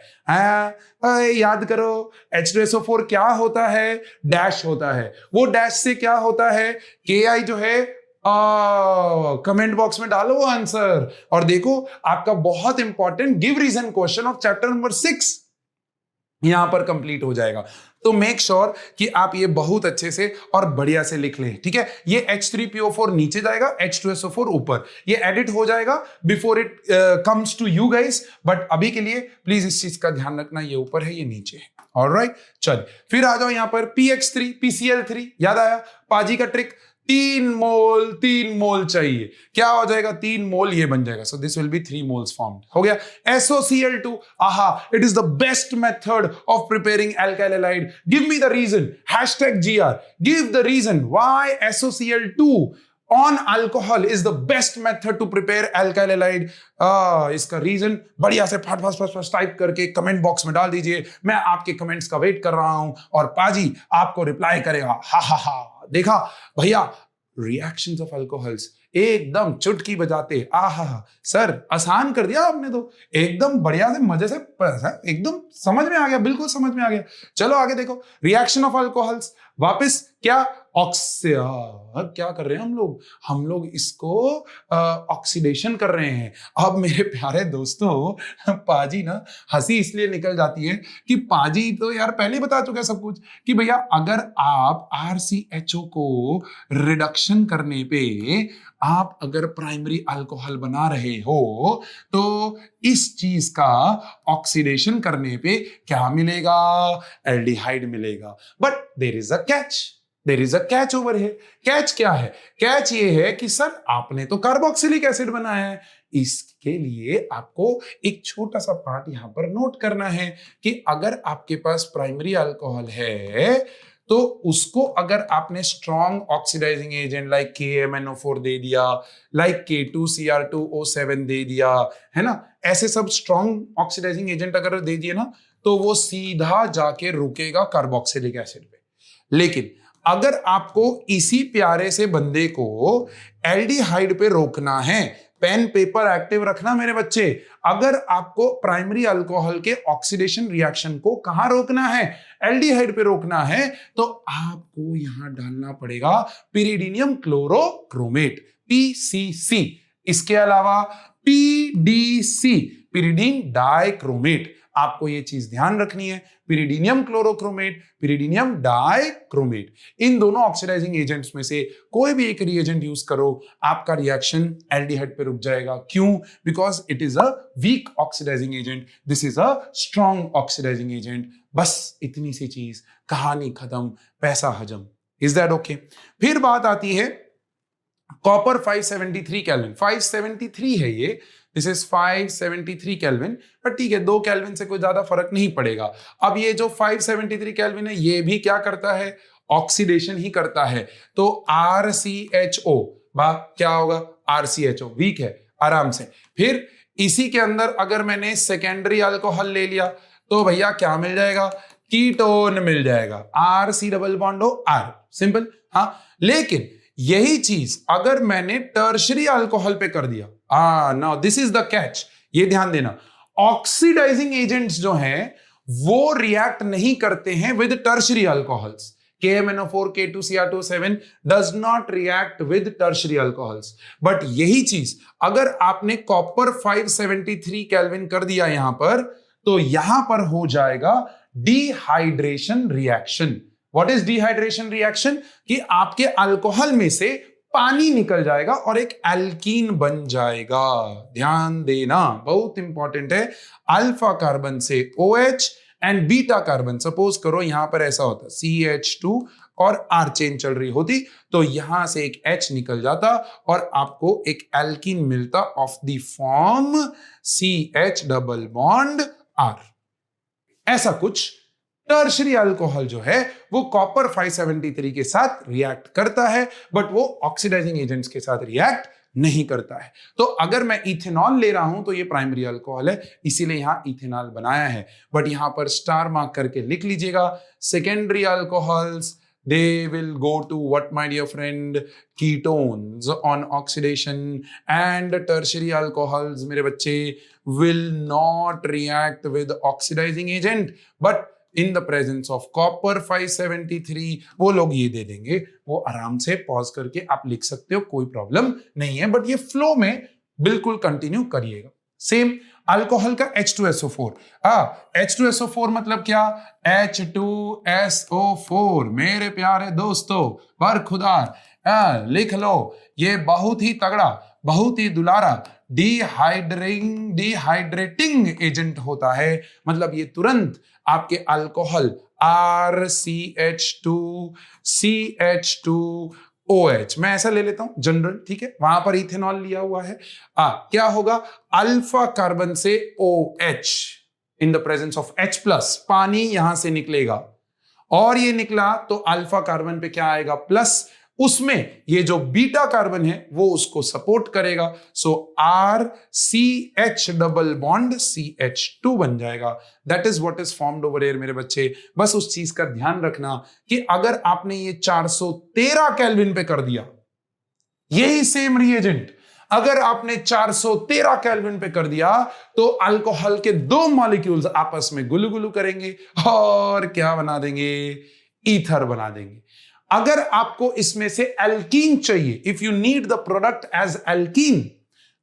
याद करो H2SO4 क्या होता है, डैश होता है। वो डैश से क्या होता है, Ki जो है कमेंट बॉक्स में डालो वो आंसर और देखो आपका बहुत important give reason question of chapter number 6 यहां पर कंप्लीट हो जाएगा। तो मेक श्योर कि आप ये बहुत अच्छे से और बढ़िया से लिख लें, ठीक है। ये H3PO4 नीचे जाएगा, H2SO4 ऊपर, ये एडिट हो जाएगा before it comes to you guys, but अभी के लिए प्लीज इस चीज का ध्यान रखना, ये ऊपर है ये नीचे है। ऑलराइट, चल फिर आ जाओ यहां पर PX3 PCl3, याद आया पाजी का ट्रिक, 3 मोल चाहिए, क्या हो जाएगा 3 मोल, ये बन जाएगा, so this will be 3 moles formed, हो गया। SOCl2, aha, it is the best method of preparing alkyl halide, give me the reason, #GR, give the reason why SOCl2 on alcohol is the best method to prepare alkyl halide। इसका reason बढ़िया से फट type करके comment box में डाल दीजिए, मैं आपके कमेंट्स का वेट कर रहा हूं और पाजी आपको रिप्लाई करेगा। हा, देखा भैया, रिएक्शंस ऑफ अल्कोहल्स एकदम चुटकी बजाते, आहा सर आसान कर दिया आपने तो, एकदम बढ़िया से मजे से, एकदम समझ में आ गया, बिल्कुल समझ में आ गया। चलो आगे देखो, रिएक्शन ऑफ अल्कोहल्स, वापस क्या क्या कर रहे हैं हम लोग इसको ऑक्सीडेशन कर रहे हैं। अब मेरे प्यारे दोस्तों, पाजी ना हंसी इसलिए निकल जाती है कि पाजी तो यार पहले बता चुका है सब कुछ कि भैया अगर आप RCHO को रिडक्शन करने पे आप अगर प्राइमरी अल्कोहल बना रहे हो तो इस चीज का ऑक्सीडेशन करने पे क्या मिलेगा, एल्डिहाइड मिलेगा। But there is a catch over here. Catch क्या है? कैच ये है कि सर आपने तो कार्बोक्सिलिक एसिड बनाया है, इसके लिए आपको एक छोटा सा पार्ट यहां पर नोट करना है कि अगर आपके पास प्राइमरी अल्कोहल है तो उसको अगर आपने strong oxidising agent like KMNO4 दे दिया, लाइक K2Cr2O7 दे दिया, है ना, ऐसे सब स्ट्रॉन्ग ऑक्सीडाइजिंग एजेंट अगर दे दिए ना तो वो सीधा जाके रुकेगा कार्बोक्सिलिक एसिड पे। लेकिन अगर आपको इसी प्यारे से बंदे को एल्डिहाइड पे रोकना है, पेन पेपर एक्टिव रखना मेरे बच्चे, अगर आपको प्राइमरी अल्कोहल के ऑक्सीडेशन रिएक्शन को कहां रोकना है, एल्डिहाइड पे रोकना है, तो आपको यहां डालना पड़ेगा पिरिडीनियम क्लोरोक्रोमेट, PCC। इसके अलावा PDC, पिरिडीन डाइक्रोमेट। आपको ये चीज ध्यान रखनी है, पिरिडीनियम क्लोरोक्रोमेट, पिरिडीनियम डाइक्रोमेट, इन दोनों ऑक्सीडाइजिंग एजेंट्स में से कोई भी एक रिएजेंट यूज करो, आपका रिएक्शन एल्डिहाइड पे रुक जाएगा। क्यों? Because it is a weak oxidising agent, this is a strong oxidising agent. बस इतनी सी चीज, कहानी खत्म, पैसा हजम। Is that okay? फिर बात आती है कॉपर 573 केल्विन, 573 है ये, दिस इज 573 केल्विन, पर ठीक है 2 केल्विन से कोई ज्यादा फर्क नहीं पड़ेगा। अब ये जो 573 केल्विन है ये भी क्या करता है, ऑक्सीडेशन ही करता है। तो RCHO क्या होगा, RCHO वीक है, आराम से। फिर इसी के अंदर अगर मैंने सेकेंडरी अल्कोहल ले लिया तो भैया क्या मिल जाएगा, कीटोन मिल जाएगा, RC डबल बॉन्ड हो R, सिंपल। हाँ, लेकिन यही चीज अगर मैंने टर्शरी अल्कोहल पे कर दिया, now this is the catch, ये ध्यान देना, ऑक्सीडाइजिंग एजेंट्स जो हैं वो रिएक्ट नहीं करते हैं with tertiary alcohols. KMNO4, K2Cr2O7 does not react with tertiary alcohols. But यही चीज अगर आपने कॉपर 573 केल्विन कर दिया यहां पर, तो यहां पर हो जाएगा dehydration reaction. What is dehydration reaction? कि आपके अल्कोहल में से पानी निकल जाएगा और एक एल्कीन बन जाएगा। ध्यान देना, बहुत इंपॉर्टेंट है। अल्फा कार्बन से OH and beta carbon, suppose करो यहां पर ऐसा होता CH2 और R चेन चल रही होती, तो यहां से एक H निकल जाता और आपको एक एल्कीन मिलता of the form CH double bond R। ऐसा कुछ टर्शरी अल्कोहल जो है वो कॉपर 573 के साथ रिएक्ट करता है, बट वो ऑक्सीडाइजिंग एजेंट्स के साथ रिएक्ट नहीं करता है। तो अगर मैं इथेनॉल ले रहा हूं तो ये प्राइमरी अल्कोहल है, इसीलिए यहां इथेनॉल बनाया है, बट यहां पर स्टार मार्क करके लिख लीजिएगा, secondary alcohols they will go to what, my dear friend, ketones on oxidation, and tertiary alcohols मेरे बच्चे will not react with oxidizing agent, but in the presence of copper 573, वो लोग ये दे देंगे, वो आराम से पॉज करके आप लिख सकते हो, कोई प्रॉब्लम नहीं है, बट ये फ्लो में बिल्कुल कंटिन्यू करिएगा। सेम अल्कोहल का H2SO4, H2SO4 मतलब क्या, H2SO4 मेरे प्यारे दोस्तों बरखुदार, लिख लो, ये बहुत ही तगड़ा, बहुत ही दुलारा डिहाइड्रेटिंग एजेंट होता है। मतलब ये तुरंत आपके अल्कोहल RCH2CH2OH, मैं ऐसा ले लेता हूं जनरल, ठीक है, वहां पर इथेनॉल लिया हुआ है, क्या होगा, अल्फा कार्बन से OH in the presence of H plus, पानी यहां से निकलेगा और ये निकला तो अल्फा कार्बन पे क्या आएगा, प्लस, उसमें ये जो बीटा कार्बन है वो उसको सपोर्ट करेगा, सो RCH डबल बॉन्ड CH2 बन जाएगा। That is what is formed over here मेरे बच्चे। बस उस चीज का ध्यान रखना कि अगर आपने ये 413 केल्विन पे कर दिया, यही सेम रिएजेंट अगर आपने 413 केल्विन पे कर दिया तो अल्कोहल के दो मॉलिक्यूल्स आपस में गुलू करेंगे और क्या बना देंगे, ईथर बना देंगे। अगर आपको इसमें से एल्कीन चाहिए, if you need the product as alkene,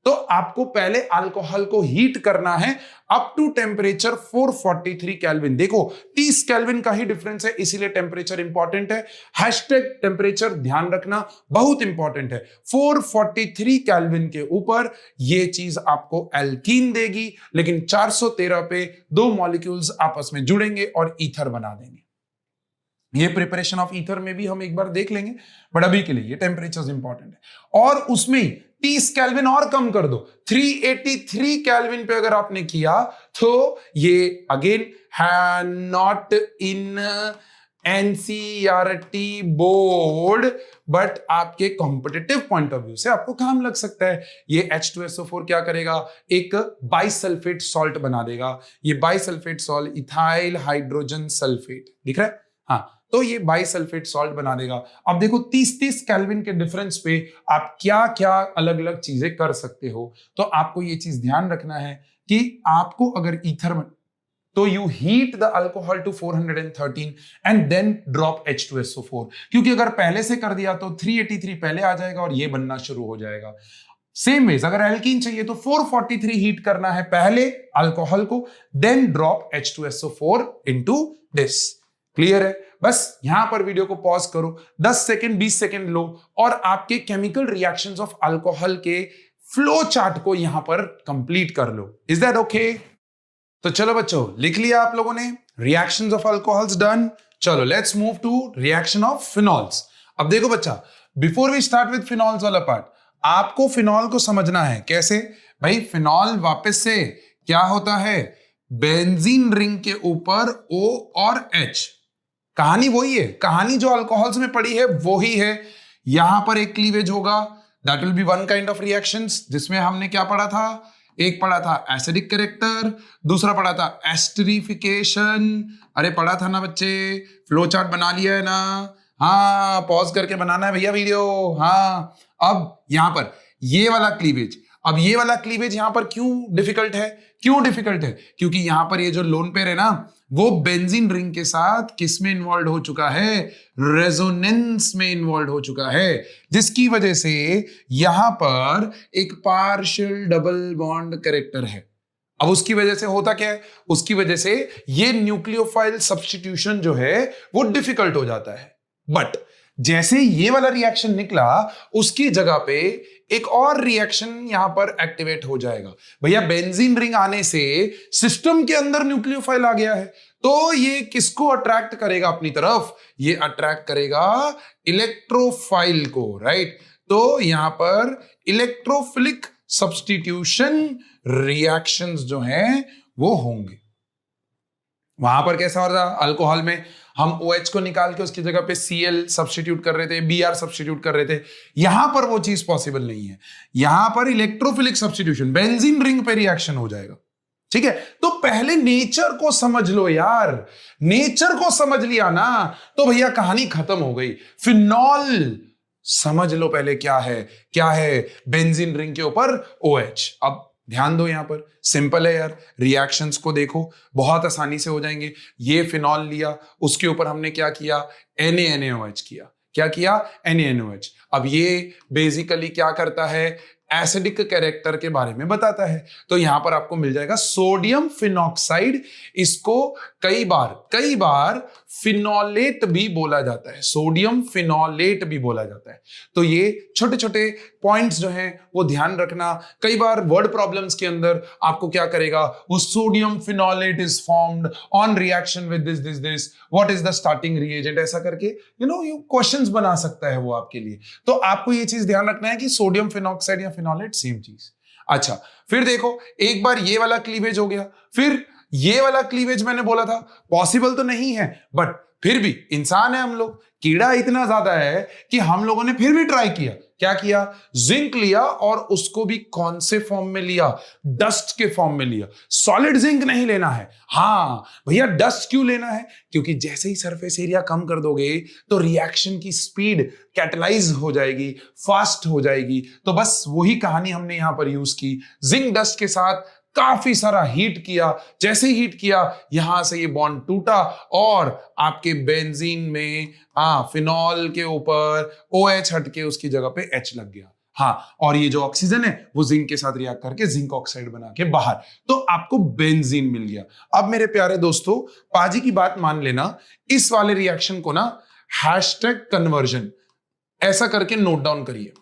तो आपको पहले अल्कोहल को हीट करना है अप टू टेम्परेचर 443 केल्विन। देखो 30 केल्विन का ही डिफरेंस है, इसीलिए टेम्परेचर इंपॉर्टेंट है। हैशटैग टेम्परेचर ध्यान रखना, बहुत इंपॉर्टेंट है। 443 केल्विन के ऊपर ये चीज आपको एल्कीन देगी, लेकिन 413 पे दो मॉलिक्यूल्स आपस में जुड़ेंगे और ईथर बना देंगे। ये प्रिपरेशन ऑफ ईथर में भी हम एक बार देख लेंगे, बट अभी के लिए ये टेम्परेचर इंपॉर्टेंट है। और उसमें 30 केल्विन और कम कर दो, 383 केल्विन पे अगर आपने किया तो ये अगेन है not in NCERT board, but आपके कॉम्पिटिटिव पॉइंट ऑफ व्यू से आपको काम लग सकता है। ये H2SO4 क्या करेगा, एक बाइसल्फेट सॉल्ट बना देगा। ये bisulphate salt ethyl hydrogen sulphate दिख रहा है, हाँ, तो ये बाइसल्फेट सॉल्ट बना देगा। अब देखो 30-30 केल्विन के डिफरेंस पे आप क्या क्या अलग अलग चीजें कर सकते हो। तो आपको ये चीज ध्यान रखना है कि आपको अगर ईथर में, तो you heat the alcohol to 413 and then drop H2SO4, क्योंकि अगर पहले से कर दिया तो 383 पहले आ जाएगा और ये बनना शुरू हो जाएगा। सेम वेज अगर एल्कीन चाहिए तो 443 हीट करना है पहले अल्कोहल को, then drop H2SO4 into this. Clear है? बस यहां पर वीडियो को पॉज करो, 10 सेकंड 20 सेकंड लो और आपके केमिकल रिएक्शंस ऑफ अल्कोहल के फ्लो चार्ट को यहां पर कंप्लीट कर लो। Is that okay? तो चलो बच्चों, लिख लिया आप लोगों ने, रिएक्शंस ऑफ अल्कोहल्स डन। चलो let's move to reaction of phenols. अब देखो बच्चा, before we start with phenols वाला पार्ट, आपको फिनॉल को समझना है। कैसे भाई? फिनॉल वापस से क्या होता है, बेंजीन रिंग के ऊपर O और H, कहानी वही है, कहानी जो अल्कोहल्स में पड़ी है वो ही है। यहां पर एक क्लीवेज होगा, that will be one kind of reactions, जिसमें हमने क्या पढ़ा था, एक पढ़ा था एसिडिक कैरेक्टर, दूसरा पढ़ा था एस्टरिफिकेशन। अरे पढ़ा था ना बच्चे, फ्लो चार्ट बना लिया है ना? हाँ, पॉज करके बनाना है भैया वीडियो। हाँ, अब यहां पर ये वाला क्लीवेज, अब ये वाला क्लीवेज यहां पर क्यों डिफिकल्ट है? क्यों डिफिकल्ट है? क्योंकि यहां पर ये जो लोन पेयर है ना, वो बेंजीन रिंग के साथ किस में इन्वॉल्व हो चुका है, रेजोनेंस में इन्वॉल्व हो चुका है, जिसकी वजह से यहां पर एक पार्शियल डबल बॉन्ड कैरेक्टर है। अब उसकी वजह से होता क्या है, उसकी वजह से ये न्यूक्लियोफाइल सब्स्टिट्यूशन जो है वो डिफिकल्ट हो जाता है। बट जैसे ये वाला रिएक्शन निकला, उसकी जगह पे एक और रिएक्शन यहां पर एक्टिवेट हो जाएगा। भैया बेंजीन रिंग आने से सिस्टम के अंदर न्यूक्लियोफाइल आ गया है, तो ये किसको अट्रैक्ट करेगा अपनी तरफ? ये अट्रैक्ट करेगा इलेक्ट्रोफाइल को, राइट? तो यहां पर इलेक्ट्रोफिलिक सब्स्टिट्यूशन रिएक्शंस जो हैं वो होंगे। वहां पर कैसा हो रहा था, अल्कोहल में हम OH को निकाल के उसकी जगह पे Cl सब्स्टिट्यूट कर रहे थे, Br सब्स्टिट्यूट कर रहे थे। यहां पर वो चीज पॉसिबल नहीं है। यहां पर इलेक्ट्रोफिलिक सब्स्टिट्यूशन, बेंजीन रिंग पे रिएक्शन हो जाएगा। ठीक है, तो पहले नेचर को समझ लो यार, नेचर को समझ लिया ना तो भैया कहानी खत्म हो गई। फिनॉल समझ लो पहले क्या है, क्या है बेंजीन रिंग के ऊपर OH। अब ध्यान दो, यहां पर सिंपल है यार, रिएक्शंस को देखो बहुत आसानी से हो जाएंगे। ये फिनॉल लिया, उसके ऊपर हमने क्या किया, NaNaOH किया। क्या किया, NaNaOH। अब ये बेसिकली क्या करता है, एसिडिक कैरेक्टर के बारे में बताता है। तो यहां पर आपको मिल जाएगा सोडियम फिनॉक्साइड। इसको कई बार फिनोलेट भी बोला जाता है, सोडियम फिनोलेट भी बोला जाता है। तो ये छोटे छोटे पॉइंट्स जो हैं वो ध्यान रखना। कई बार वर्ड प्रॉब्लम्स के अंदर आपको क्या करेगा, वो sodium phenolate is formed on reaction with this, what is the starting reagent, ऐसा करके यू क्वेश्चंस बना सकता है वो आपके लिए। तो आपको ये चीज ध्यान रखना है कि सोडियम फिनॉक्साइड या फिनोलेट सेम चीज। अच्छा, फिर देखो, एक बार ये वाला क्लीवेज हो गया, फिर ये वाला क्लीवेज मैंने बोला था पॉसिबल तो नहीं है, बट फिर भी इंसान है हम लोग, कीड़ा इतना ज्यादा है कि हम लोगों ने फिर भी ट्राई किया। क्या किया, जिंक लिया और उसको भी कौन से फॉर्म में लिया, डस्ट के फॉर्म में लिया। सॉलिड जिंक नहीं लेना है। हाँ भैया, डस्ट क्यों लेना है, क्योंकि जैसे ही सरफेस एरिया कम कर दोगे तो रिएक्शन की स्पीड कैटलाइज हो जाएगी, फास्ट हो जाएगी। तो बस वही कहानी हमने यहां पर यूज की। जिंक डस्ट के साथ काफी सारा हीट किया, जैसे हीट किया यहां से ये बॉन्ड टूटा और आपके बेंजीन में फिनॉल के ऊपर OH हट के उसकी जगह पे H लग गया। हाँ, और ये जो ऑक्सीजन है वो जिंक के साथ रिएक्ट करके जिंक ऑक्साइड बना के बाहर, तो आपको बेंजीन मिल गया। अब मेरे प्यारे दोस्तों, पाजी की बात मान लेना, इस वाले रिएक्शन को ना #कन्वर्जन ऐसा करके नोट डाउन करिए।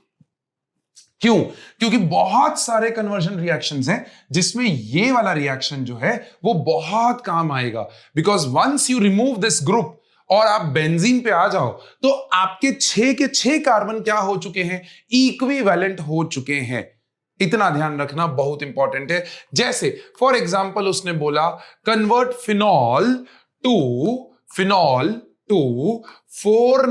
क्यों, क्योंकि बहुत सारे कन्वर्जन रिएक्शंस हैं जिसमें ये वाला रिएक्शन जो है वो बहुत काम आएगा। Because once you remove this group और आप बेंजीन पे आ जाओ तो आपके 6 के 6 कार्बन क्या हो चुके हैं, इक्विवेलेंट हो चुके हैं। इतना ध्यान रखना बहुत इंपॉर्टेंट है। जैसे फॉर एग्जांपल उसने बोला convert phenol to 4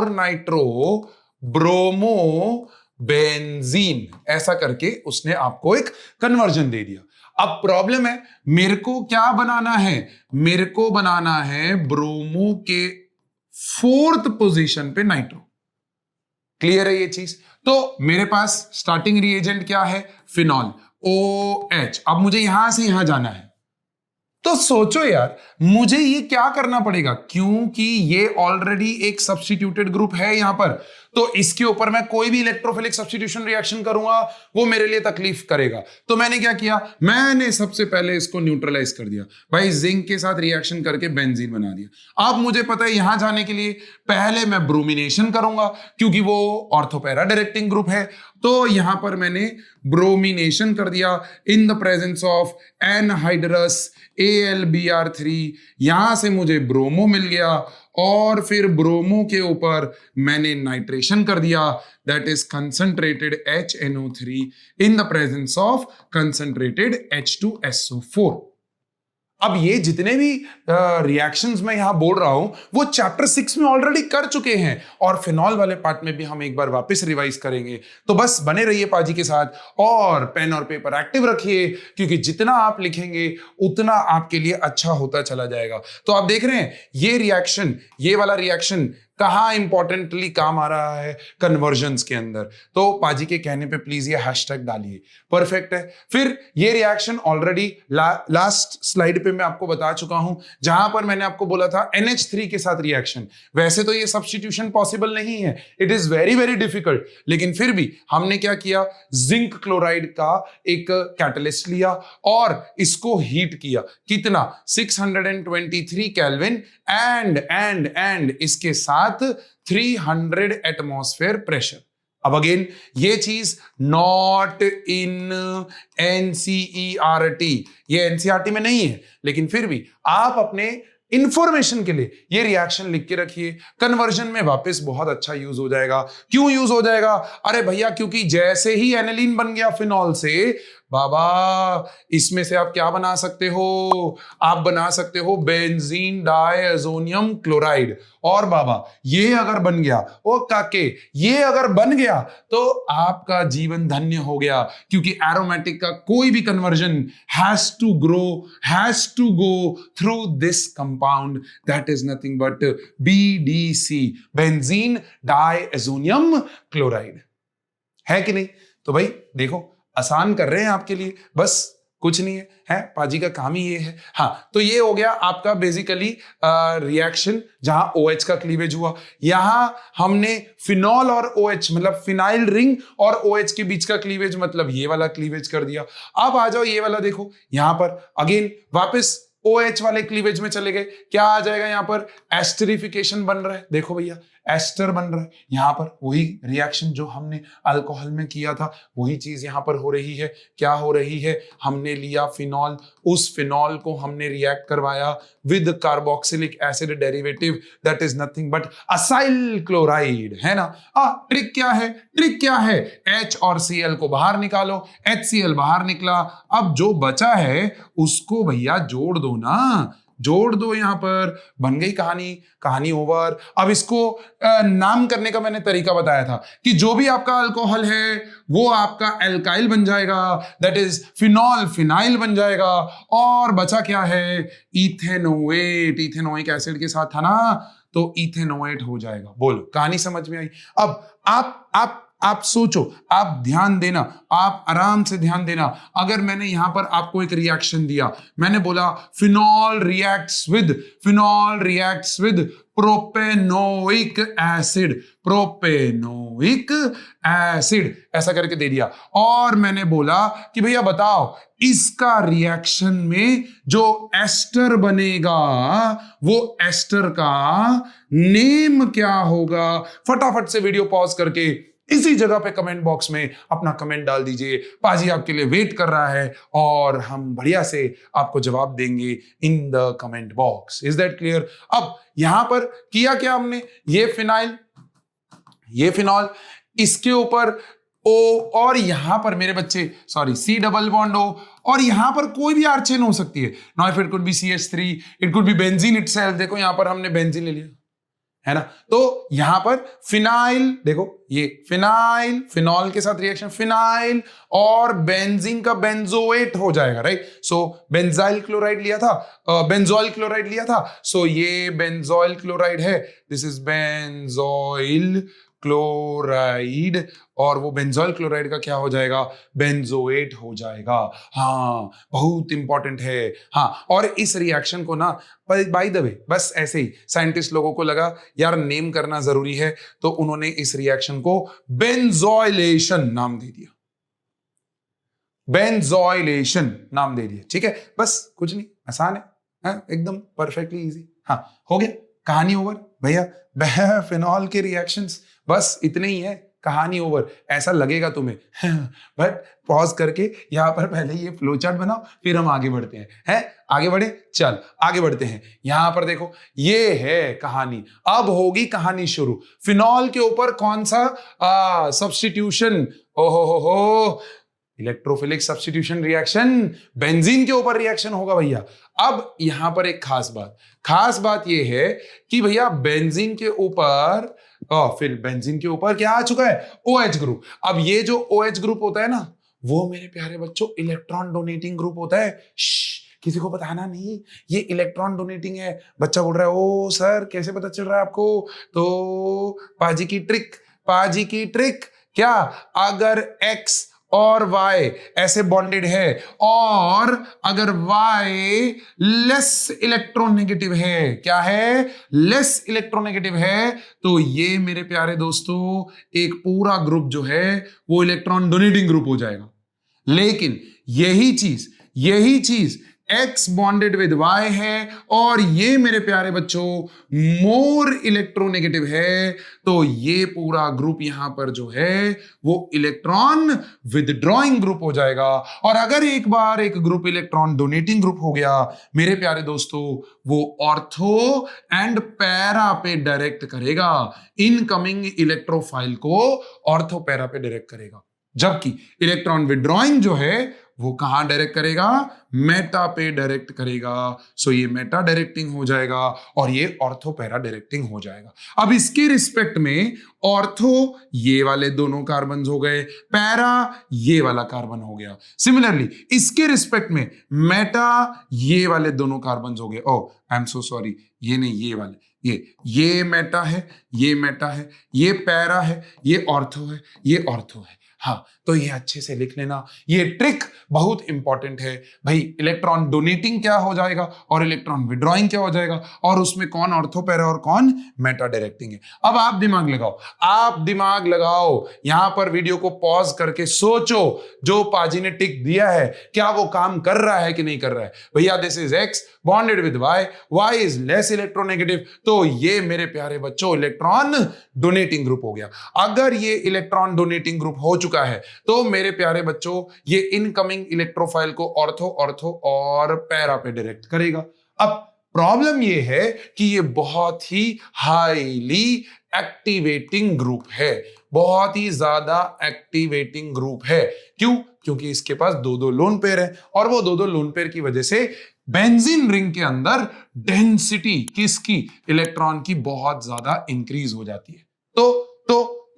nitro bromo benzene, ऐसा करके उसने आपको एक कन्वर्जन दे दिया। अब प्रॉब्लम है, मेरे को क्या बनाना है, मेरे को बनाना है ब्रोमो के 4th पोजीशन पे नाइट्रो। क्लियर है ये चीज? तो मेरे पास स्टार्टिंग रिएजेंट क्या है, फिनॉल OH। अब मुझे यहां से यहां जाना है, तो सोचो यार मुझे ये क्या करना पड़ेगा, क्योंकि ये ऑलरेडी एक सब्स्टिट्यूटेड ग्रुप है यहां पर, तो इसके ऊपर मैं कोई भी इलेक्ट्रोफिलिक सब्स्टिट्यूशन रिएक्शन करूंगा वो मेरे लिए तकलीफ करेगा। तो मैंने क्या किया, मैंने सबसे पहले इसको न्यूट्रलाइज कर दिया भाई, जिंक के साथ रिएक्शन करके बेंजीन बना दिया। अब मुझे पता है यहां जाने के लिए पहले मैं ब्रोमिनेशन करूंगा, क्योंकि वो ऑर्थोपैरा डायरेक्टिंग ग्रुप है। तो यहां पर मैंने ब्रोमिनेशन कर दिया इन the presence of anhydrous AlBr3। यहां से मुझे ब्रोमो मिल गया और फिर ब्रोमो के ऊपर मैंने नाइट्रेशन कर दिया, that is concentrated HNO3 in the presence of concentrated H2SO4। अब ये जितने भी रिएक्शंस मैं यहां बोल रहा हूं वो चैप्टर 6 में ऑलरेडी कर चुके हैं और फिनॉल वाले पार्ट में भी हम एक बार वापस रिवाइज करेंगे। तो बस बने रहिए पाजी के साथ और पेन और पेपर एक्टिव रखिए, क्योंकि जितना आप लिखेंगे उतना आपके लिए अच्छा होता चला जाएगा। तो आप देख रहे हैं ये रिएक्शन, ये वाला रिएक्शन कहां इंपॉर्टेंटली काम आ रहा है, कन्वर्जन्स के अंदर। तो पाजी के कहने पे प्लीज ये हैशटैग डालिए, परफेक्ट है। फिर ये रिएक्शन ऑलरेडी लास्ट स्लाइड पे मैं आपको बता चुका हूं, जहां पर मैंने आपको बोला था NH3 के साथ रिएक्शन। वैसे तो ये सब्स्टिट्यूशन पॉसिबल नहीं है, it is very very difficult, लेकिन फिर भी हमने क्या किया, जिंक क्लोराइड का एक कैटलिस्ट लिया और इसको हीट किया, कितना 623 केल्विन एंड इसके साथ 300 एटमॉस्फेयर प्रेशर। अब अगेन ये चीज नॉट इन NCERT, ये NCERT में नहीं है, लेकिन फिर भी आप अपने इंफॉर्मेशन के लिए ये रिएक्शन लिख के रखिए। कन्वर्जन में वापस बहुत अच्छा यूज हो जाएगा। क्यों यूज हो जाएगा, अरे भैया क्योंकि जैसे ही एनिलीन बन गया फिनॉल से, बाबा इसमें से आप क्या बना सकते हो, आप बना सकते हो बेंजीन डायazonium क्लोराइड। और बाबा ये अगर बन गया, ओ काके ये अगर बन गया तो आपका जीवन धन्य हो गया, क्योंकि एरोमेटिक का कोई भी conversion has to go through this compound, that is nothing but BDC, benzene diazonium chloride. है कि नहीं? तो भाई देखो आसान कर रहे हैं आपके लिए, बस कुछ नहीं है पाजी का काम ही ये है। हाँ, तो ये हो गया आपका बेसिकली रिएक्शन जहां OH का क्लीवेज हुआ। यहां हमने फिनॉल और OH मतलब फिनाइल रिंग और OH के बीच का क्लीवेज मतलब ये वाला क्लीवेज कर दिया। अब आ जाओ ये वाला देखो, यहां पर अगेन वापस OH वाले क्लीवेज में चले गए, क्या आ जाएगा यहां पर एस्टरिफिकेशन बन रहा है। देखो भैया एस्टर बन रहा है, यहां पर वही रिएक्शन जो हमने अल्कोहल में किया था वही चीज यहां पर हो रही है। क्या हो रही है, हमने लिया फिनॉल, उस फिनॉल को हमने रिएक्ट करवाया with carboxylic acid derivative that is nothing but acyl chloride, है ना। ट्रिक क्या है, ट्रिक क्या है, H और Cl को बाहर निकालो, HCl बाहर निकला, अब जो बचा है उसको भैया जोड़ दो ना, जोड़ दो, यहां पर बन गई कहानी, कहानी ओवर। अब इसको नाम करने का मैंने तरीका बताया था कि जो भी आपका अल्कोहल है वो आपका एल्काइल बन जाएगा, दैट इज फिनॉल फिनाइल बन जाएगा, और बचा क्या है, इथेनोएट, इथेनोइक एसिड के साथ था ना, तो इथेनोएट हो जाएगा। बोलो कहानी समझ में आई। अब आप सोचो, आप ध्यान देना, आप आराम से ध्यान देना। अगर मैंने यहां पर आपको एक रिएक्शन दिया, मैंने बोला phenol reacts with propanoic acid, propanoic acid ऐसा करके दे दिया, और मैंने बोला कि भैया बताओ इसका रिएक्शन में जो एस्टर बनेगा वो एस्टर का नेम क्या होगा। फटाफट से वीडियो पॉज करके इसी जगह पे कमेंट बॉक्स में अपना कमेंट डाल दीजिए, पाजी आपके लिए वेट कर रहा है और हम बढ़िया से आपको जवाब देंगे in the comment box. Is that clear. अब यहां पर किया क्या हमने, ये फिनॉल, इसके ऊपर O, और यहां पर मेरे बच्चे sorry C double bond O, और यहां पर कोई भी R चेन हो सकती है। Now if it could be CH3, it could be benzene itself. देखो यहां पर हमने बेंजीन ले लिया, है ना, तो यहां पर फिनाइल, देखो ये फिनाइल, फिनॉल के साथ रिएक्शन फिनाइल और बेंजीन का बेंजोएट हो जाएगा, राइट। सो बेंजाइल क्लोराइड लिया था, बेंजोइल क्लोराइड लिया था, सो ये बेंजोइल क्लोराइड है, दिस इज बेंजोइल क्लोराइड, और वो बेंजोइल क्लोराइड का क्या हो जाएगा, बेंजोएट हो जाएगा। हाँ बहुत इंपॉर्टेंट है। हाँ, और इस रिएक्शन को ना बाय द वे बस ऐसे ही साइंटिस्ट लोगों को लगा यार नेम करना जरूरी है, तो उन्होंने इस रिएक्शन को बेंजोइलेशन नाम दे दिया, बेंजोइलेशन नाम दे दिया। ठीक है, बस कुछ नहीं, आसान है, एकदम परफेक्टली इजी। हाँ हो गया, कहानी ओवर भैया। फिनॉल के रिएक्शंस बस इतने ही है, कहानी ओवर। ऐसा लगेगा तुम्हें बट पॉज करके यहां पर पहले ये फ्लो चार्ट बनाओ, फिर हम आगे बढ़ते हैं। आगे बढ़े, चल आगे बढ़ते हैं। यहां पर देखो ये है कहानी, अब होगी कहानी शुरू। फिनॉल के ऊपर कौन सा सब्स्टिट्यूशन, ओहो इलेक्ट्रोफिलिक सब्स्टिट्यूशन रिएक्शन, बेंजीन के ऊपर रिएक्शन होगा भैया। अब यहां पर एक खास बात यह है कि भैया बेंजीन के ऊपर फिर बेंजीन के ऊपर क्या आ चुका है, OH ग्रुप। अब ये जो OH ग्रुप होता है ना, वो मेरे प्यारे बच्चों इलेक्ट्रॉन डोनेटिंग ग्रुप होता है। किसी को बताना नहीं, ये इलेक्ट्रॉन डोनेटिंग है। बच्चा बोल रहा है ओ सर कैसे पता चल रहा है आपको, तो पाजी की ट्रिक क्या, अगर X और Y ऐसे बॉन्डेड है और अगर Y लेस इलेक्ट्रोनेगेटिव है, क्या है, लेस इलेक्ट्रोनेगेटिव है, तो ये मेरे प्यारे दोस्तों एक पूरा ग्रुप जो है वो इलेक्ट्रॉन डोनेटिंग ग्रुप हो जाएगा। लेकिन यही चीज X बॉन्डेड विद Y है और ये मेरे प्यारे बच्चों मोर इलेक्ट्रोनेगेटिव है, तो ये पूरा ग्रुप यहां पर जो है वो इलेक्ट्रॉन विदड्रॉइंग ग्रुप हो जाएगा। और अगर एक बार एक ग्रुप इलेक्ट्रॉन डोनेटिंग ग्रुप हो गया मेरे प्यारे दोस्तों, वो ऑर्थो एंड पैरा पे डायरेक्ट करेगा, इनकमिंग इलेक्ट्रोफाइल को ऑर्थो पैरा पे डायरेक्ट करेगा। जबकि इलेक्ट्रॉन विदड्रॉइंग जो है वो कहां डायरेक्ट करेगा, मेटा पे डायरेक्ट करेगा। सो ये मेटा डायरेक्टिंग हो जाएगा और ये ऑर्थो पैरा डायरेक्टिंग हो जाएगा। अब इसके रिस्पेक्ट में ऑर्थो ये वाले दोनों कार्बन हो गए, पैरा ये वाला कार्बन हो गया। सिमिलरली इसके रिस्पेक्ट में मेटा ये वाले दोनों कार्बन हो गए। ओह आई एम सो सॉरी, ये नहीं, ये वाले, ये मेटा है, ये मेटा है, ये पैरा है, ये ऑर्थो है, ये ऑर्थो है। हाँ, तो ये अच्छे से लिख लेना, ये ट्रिक बहुत इंपॉर्टेंट है भाई। इलेक्ट्रॉन डोनेटिंग क्या हो जाएगा और इलेक्ट्रॉन विड्रॉइंग क्या हो जाएगा, और उसमें कौन ऑर्थो पैरा और कौन मेटा डायरेक्टिंग है। अब आप दिमाग लगाओ, आप दिमाग लगाओ, यहां पर वीडियो को पॉज करके सोचो, जो पाजी ने टिक दिया है क्या वो काम कर रहा है कि नहीं कर रहा है। भैया this is X bonded with Y, Y is less electronegative, तो ये मेरे प्यारे बच्चों इलेक्ट्रॉन डोनेटिंग ग्रुप हो गया। अगर ये इलेक्ट्रॉन डोनेटिंग ग्रुप हो चुका है तो मेरे प्यारे बच्चों ये इनकमिंग इलेक्ट्रोफाइल को ऑर्थो ऑर्थो और पैरा पे डायरेक्ट करेगा। अब प्रॉब्लम ये है कि ये बहुत ही हाईली एक्टिवेटिंग ग्रुप है, बहुत ही ज्यादा एक्टिवेटिंग ग्रुप है। क्यों? क्योंकि इसके पास दो दो लोन पेयर है, और वो दो दो लोन पेयर की वजह से बेंजीन रिंग के अंदर डेंसिटी किसकी, इलेक्ट्रॉन की बहुत ज्यादा इंक्रीज हो जाती है।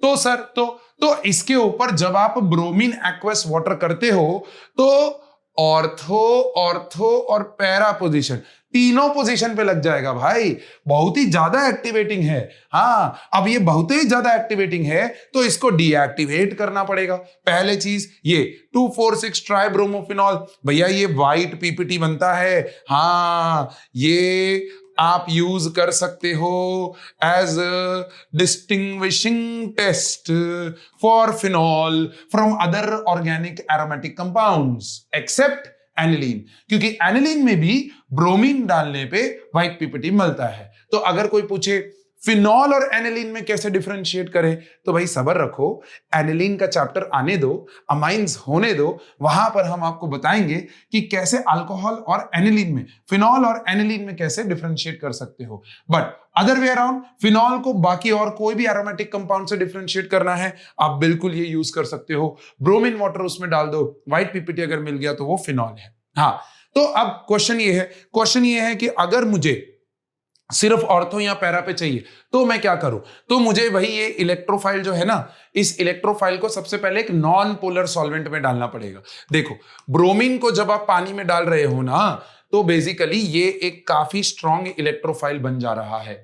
तो सर तो इसके ऊपर जब आप ब्रोमीन एक्वस वाटर करते हो तो ऑर्थो ऑर्थो और पैरा पोजीशन तीनों पोजीशन पे लग जाएगा भाई, बहुत ही ज्यादा एक्टिवेटिंग है। हाँ, अब ये बहुत ही ज्यादा एक्टिवेटिंग है तो इसको डीएक्टिवेट करना पड़ेगा। पहले चीज ये 2,4,6 ट्राइब्रोमोफिनॉल, भैया ये व्हाइट पीपीटी बनता है। हाँ, ये आप यूज कर सकते हो as distinguishing test for phenol from other organic aromatic compounds except aniline, क्योंकि एनिलीन में भी ब्रोमीन डालने पे व्हाइट पीपीटी मिलता है। तो अगर कोई पूछे फिनॉल और एनिलीन में कैसे डिफरेंशिएट करें, तो भाई सब्र रखो, एनिलीन का चैप्टर आने दो, अमाइंस होने दो, वहां पर हम आपको बताएंगे कि कैसे अल्कोहल और एनिलीन में, फिनॉल और एनिलीन में कैसे डिफरेंशिएट कर सकते हो। But other way around phenol को बाकी और कोई भी एरोमेटिक कंपाउंड से डिफरेंशिएट करना है, आप बिल्कुल ये यूज कर सकते हो। ब्रोमीन वाटर उसमें डाल दो, व्हाइट पीपीटी अगर मिल गया तो वो फिनॉल है। हाँ, तो अब क्वेश्चन ये है कि अगर मुझे सिर्फ ऑर्थो या पैरा पे चाहिए तो मैं क्या करूं। तो मुझे भाई ये इलेक्ट्रोफाइल जो है ना, इस इलेक्ट्रोफाइल को सबसे पहले एक नॉन पोलर सॉल्वेंट में डालना पड़ेगा। देखो, ब्रोमीन को जब आप पानी में डाल रहे हो ना, तो बेसिकली ये एक काफी स्ट्रॉन्ग इलेक्ट्रोफाइल बन जा रहा है।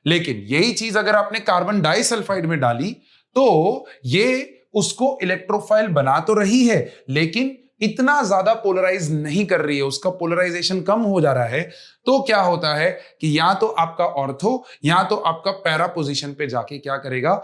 लेकिन यही चीज अगर आपने कार्बन डाइसल्फाइड में डाली तो ये उसको इलेक्ट्रोफाइल बना तो रही है, लेकिन इतना ज्यादा पोलराइज नहीं कर रही है, उसका पोलराइजेशन कम हो जा रहा है। तो क्या होता है कि या तो आपका ऑर्थो या तो आपका पैरा पोजीशन पे जाके क्या करेगा,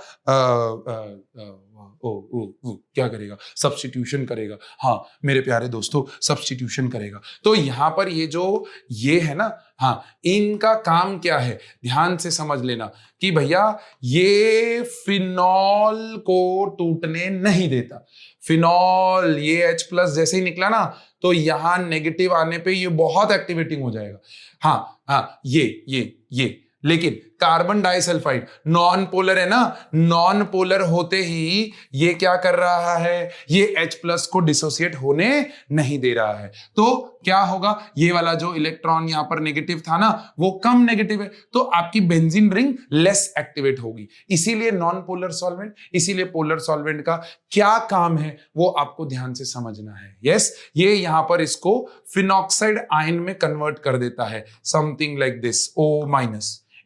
क्या करेगा, सब्स्टिट्यूशन करेगा। हाँ मेरे प्यारे दोस्तों, सब्स्टिट्यूशन करेगा। तो यहां पर ये है ना, हाँ, इनका काम क्या है, ध्यान से समझ लेना कि भैया ये फिनॉल को टूटने नहीं देता। फिनॉल ये H+ जैसे ही निकला ना, तो यहां नेगेटिव आने पे ये बहुत एक्टिवेटिंग हो जाएगा। हाँ, ये लेकिन कार्बन डाइसल्फाइड नॉन पोलर है ना, नॉन पोलर होते ही ये क्या कर रहा है, ये H+ को डिसोसिएट होने नहीं दे रहा है। तो क्या होगा, ये वाला जो इलेक्ट्रॉन यहां पर नेगेटिव था ना, वो कम नेगेटिव है, तो आपकी बेंजीन रिंग लेस एक्टिवेट होगी। इसीलिए नॉन पोलर सॉल्वेंट, इसीलिए पोलर सॉल्वेंट का क्या काम है वो आपको ध्यान से समझना है। यस, ये यहां पर इसको फिनॉक्साइड आयन में कन्वर्ट कर देता है, समथिंग लाइक दिस, O-,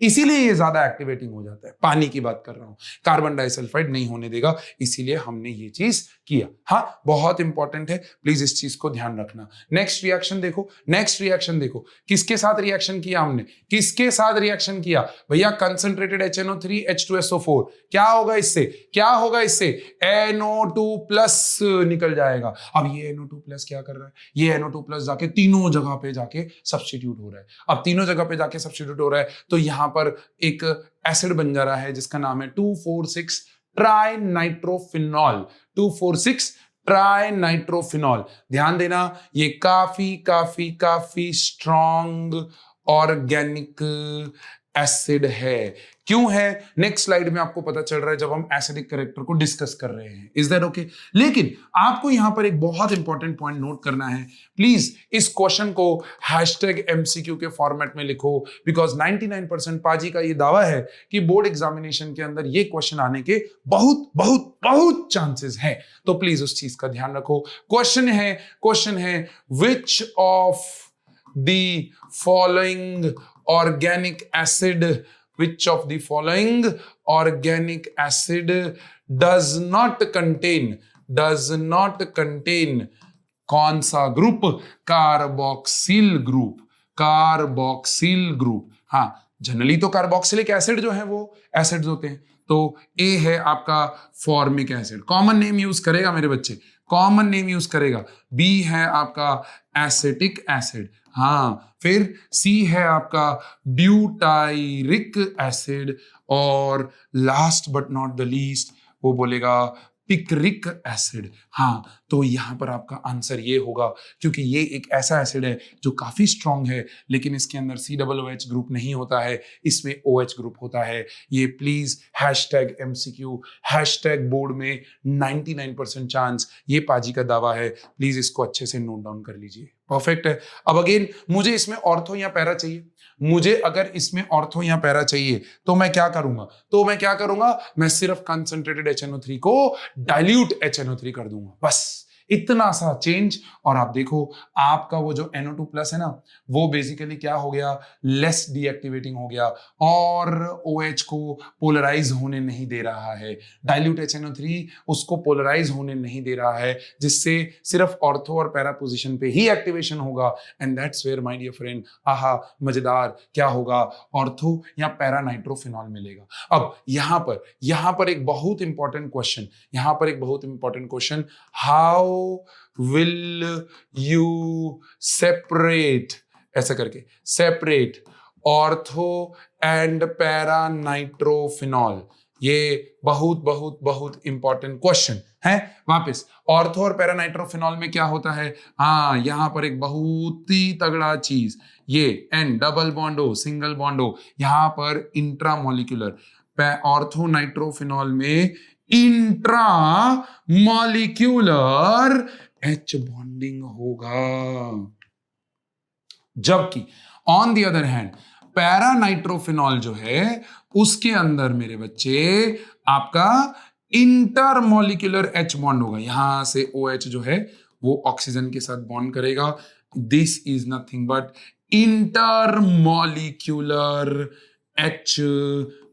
इसीलिए ये ज्यादा एक्टिवेटिंग हो जाता है। पानी की बात कर रहा हूं, कार्बन डाइसल्फाइड नहीं होने देगा, इसीलिए हमने ये चीज किया। हाँ, बहुत इंपॉर्टेंट है, प्लीज इस चीज को ध्यान रखना। नेक्स्ट रिएक्शन देखो, किसके साथ रिएक्शन किया हमने, किसके साथ रिएक्शन किया भैया, कंसंट्रेटेड HNO3 H2SO4। क्या होगा इससे, NO2+ निकल जाएगा। अब ये NO2+ क्या कर रहा है, ये NO2+ जाके तीनों जगह पे जाके सब्स्टिट्यूट हो रहा है। अब तीनों जगह पे जाके सब्स्टिट्यूट हो रहा है तो यहां पर एक एसिड बन जा रहा है जिसका नाम है 2,4,6 ट्राइनाइट्रोफिनॉल। 2,4,6 ट्राइनाइट्रोफिनॉल, ध्यान देना, ये काफी स्ट्रॉन्ग ऑर्गेनिक एसिड है। क्यों है, नेक्स्ट स्लाइड में आपको पता चल रहा है जब हम एसिडिक कैरेक्टर को डिस्कस कर रहे हैं। Is that okay? लेकिन आपको यहां पर एक बहुत इंपॉर्टेंट पॉइंट नोट करना है, प्लीज इस क्वेश्चन को #MCQ के फॉर्मेट में लिखो, बिकॉज 99% पाजी का ये दावा है कि बोर्ड एग्जामिनेशन के अंदर ये क्वेश्चन आने के बहुत चांसेस हैं। तो प्लीज उस चीज का ध्यान रखो। क्वेश्चन है which of the following organic acid does not contain does not contain कौन सा group? Carboxyl group, carboxyl group. हाँ, जनरली तो कार्बोक्सिलिक एसिड जो है वो एसिड्स होते हैं, तो ए है आपका formic acid, common name use करेगा मेरे बच्चे, कॉमन नेम यूज करेगा। बी है आपका एसिटिक एसिड, हाँ, फिर सी है आपका ब्यूटाइरिक एसिड, और last but not the least वो बोलेगा पिक्रिक एसिड। हाँ, तो यहां पर आपका आंसर ये होगा, क्योंकि ये एक ऐसा एसिड है जो काफी स्ट्रांग है, लेकिन इसके अंदर COOH ग्रुप नहीं होता है, इसमें OH ग्रुप होता है। ये please hashtag MCQ, hashtag board में 99% चांस, ये पाजी का दावा है, प्लीज इसको अच्छे से नोट डाउन कर लीजिए। परफेक्ट है। अब अगेन मुझे इसमें ऑर्थो या पैरा चाहिए, मुझे अगर इसमें ऑर्थो या पैरा चाहिए तो मैं क्या करूंगा? मैं सिर्फ कंसंट्रेटेड HNO3 को डाइल्यूट HNO3 कर दूंगा, बस इतना सा चेंज। और आप देखो आपका वो जो NO2+ है ना, वो बेसिकली क्या हो गया? लेस डीएक्टिवेटिंग हो गया और OH को पोलराइज होने नहीं दे रहा है। डाइल्यूट HNO3 उसको पोलराइज होने नहीं दे रहा है, जिससे सिर्फ ऑर्थो और पैरा पोजीशन पे ही एक्टिवेशन होगा। And that's where my dear friend, aha मजेदार, क्या होगा? ऑर्थो या पैरा नाइट्रोफिनॉल मिलेगा। अब यहां पर एक बहुत important question, how will you separate, ऐसा करके separate ortho and para nitrophenol. ये बहुत इंपॉर्टेंट क्वेश्चन है। वापस, ऑर्थो और पैरा नाइट्रोफिनॉल में क्या होता है? हाँ, यहां पर एक बहुत ही तगड़ा चीज, ये N double bond O single bond O, यहां पर इंट्रामोलिक्यूलर। ऑर्थो नाइट्रोफिनॉल में इंट्रा मॉलिक्यूलर H बॉन्डिंग होगा, जबकि on the other hand para nitrophenol जो है उसके अंदर मेरे बच्चे आपका इंटरमॉलिक्यूलर H बॉन्ड होगा। यहां से OH जो है वो ऑक्सीजन के साथ बॉन्ड करेगा। This is nothing but intermolecular H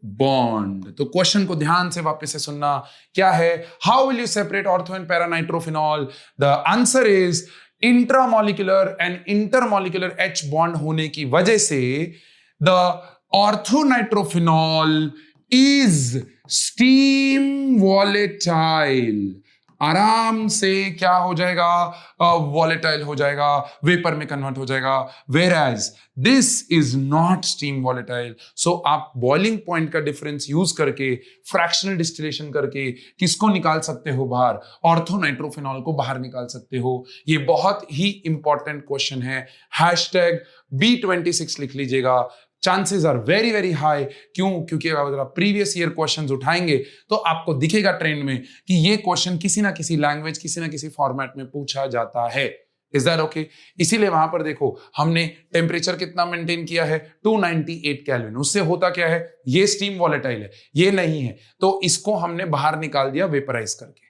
bond. तो क्वेश्चन को ध्यान से वापस से सुनना, क्या है? How will you separate ortho and para nitrophenol? The answer is intramolecular and intermolecular H bond होने की वजह से the ortho nitrophenol is steam volatile, आराम से क्या हो जाएगा? वॉलेटाइल हो जाएगा, वेपर में कन्वर्ट हो जाएगा। Whereas this is not steam volatile. So आप बॉइलिंग पॉइंट का डिफरेंस यूज करके, फ्रैक्शनल डिस्टिलेशन करके किसको निकाल सकते हो बाहर? ऑर्थो नाइट्रोफिनॉल को बाहर निकाल सकते हो। ये बहुत ही इंपॉर्टेंट क्वेश्चन है। हैशटैग B26 लिख लीजिएगा। Chances are very high. क्यों? क्योंकि अगर आप प्रीवियस ईयर क्वेश्चंस उठाएंगे तो आपको दिखेगा ट्रेंड में कि ये क्वेश्चन किसी ना किसी लैंग्वेज, किसी ना किसी फॉर्मेट में पूछा जाता है। Is that okay? इसीलिए वहां पर देखो हमने टेम्परेचर कितना मेंटेन किया है? 298 केल्विन। उससे होता क्या है? ये स्टीम वॉलेटाइल है, ये नहीं है, तो इसको हमने बाहर निकाल दिया वेपराइज करके,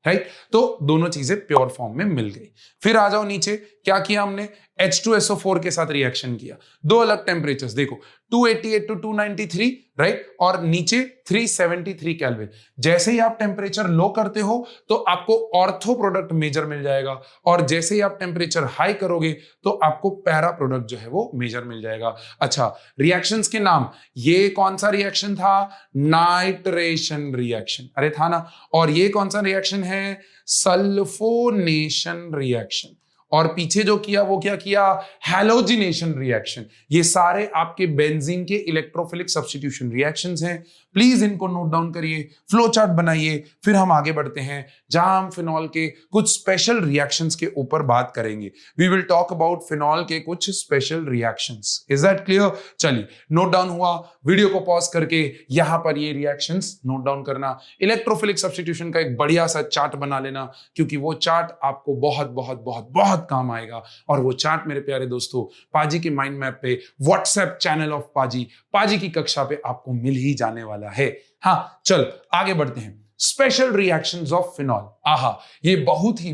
राइट? तो दोनों चीजें प्योर फॉर्म में मिल गई। फिर आ जाओ नीचे, क्या किया हमने? H2SO4 के साथ रिएक्शन किया। दो अलग टेम्परेचर्स देखो, 288 टू 293, राइट? और नीचे 373 केल्विन। जैसे ही आप टेम्परेचर लो करते हो तो आपको ऑर्थो प्रोडक्ट मेजर मिल जाएगा, और जैसे ही आप टेम्परेचर हाई करोगे तो आपको पैरा प्रोडक्ट जो है वो मेजर मिल जाएगा। अच्छा, रिएक्शंस के नाम, ये कौन सा रिएक्शन था? नाइट्रेशन रिएक्शन, अरे था ना। और ये कौन सा रिएक्शन है? Sulphonation reaction. और पीछे जो किया वो क्या किया? Halogenation reaction. ये सारे आपके बेंजीन के इलेक्ट्रोफिलिक सब्स्टिट्यूशन रिएक्शंस हैं। प्लीज इनको नोट डाउन करिए, फ्लो चार्ट बनाइए। फिर हम आगे बढ़ते हैं जहां हम फिनॉल के कुछ स्पेशल रिएक्शंस के ऊपर बात करेंगे। We will talk about phenol के कुछ special reactions. Is that clear? चलिए, नोट डाउन हुआ? वीडियो को पॉज करके यहां पर ये रिएक्शंस नोट डाउन करना। इलेक्ट्रोफिलिक सब्स्टिट्यूशन का एक बढ़िया सा चार्ट बना लेना, क्योंकि वो चार्ट आपको बहुत काम आएगा। और वो चार्ट मेरे प्यारे दोस्तों पाजी के माइंड मैप पे, व्हाट्सएप चैनल ऑफ पाजी की कक्षा पे आपको मिल ही जाने वाला है। हाँ, चल आगे बढ़ते हैं। Special reactions of phenol. आहा, ये बहुत ही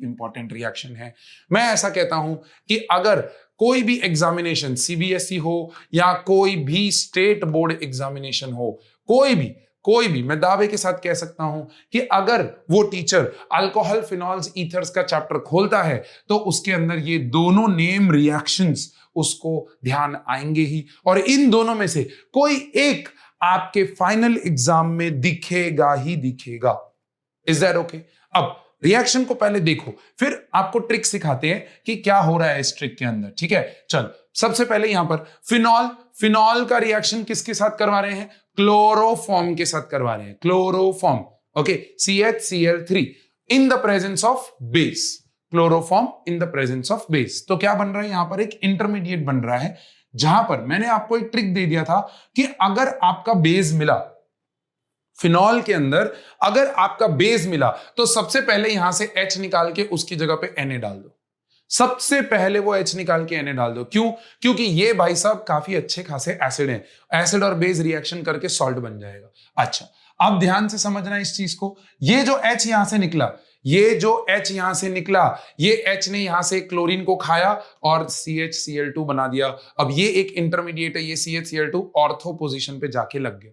इंपॉर्टेंट रिएक्शन है। मैं ऐसा कहता हूं कि अगर कोई भी एग्जामिनेशन, CBSE हो या कोई भी स्टेट बोर्ड एग्जामिनेशन हो, कोई कोई भी, मैं दावे के साथ कह सकता हूं कि अगर वो टीचर अल्कोहल फिनॉल्स ईथर्स का चैप्टर खोलता है तो उसके अंदर ये दोनों नेम रिएक्शंस उसको ध्यान आएंगे ही, और इन दोनों में से कोई एक आपके फाइनल एग्जाम में दिखेगा ही दिखेगा। Is that okay? अब रिएक्शन को पहले देखो, फिर आपको ट्रिक सिखाते हैं कि क्या हो रहा है इस ट्रिक के अंदर। ठीक है, चल सबसे पहले यहां पर फिनॉल का रिएक्शन किसके साथ करवा रहे हैं? क्लोरोफॉर्म के साथ करवा रहे हैं, chloroform. Okay, CHCl3 in the presence of base, chloroform in the presence of base. तो क्या बन रहा है यहां पर? एक इंटरमीडिएट बन रहा है, जहां पर मैंने आपको एक ट्रिक दे दिया था कि अगर आपका बेस मिला फिनॉल के अंदर, अगर आपका बेस मिला तो सबसे पहले यहां से H निकाल के उसकी जगह पे Na डाल दो। सबसे पहले वो H निकाल के Na डाल दो। क्यों? क्योंकि ये भाई साहब काफी अच्छे खासे एसिड हैं, एसिड और बेस रिएक्शन करके सॉल्ट बन जाएगा। अच्छा, अब ध्यान से समझना इस चीज को। ये जो H यहां से निकला, ये जो H यहां से निकला, ये H ने यहां से क्लोरीन को खाया और CHCl2 बना दिया। अब ये एक इंटरमीडिएट है, ये CHCl2 ऑर्थो पोजीशन पे जाके लग गया।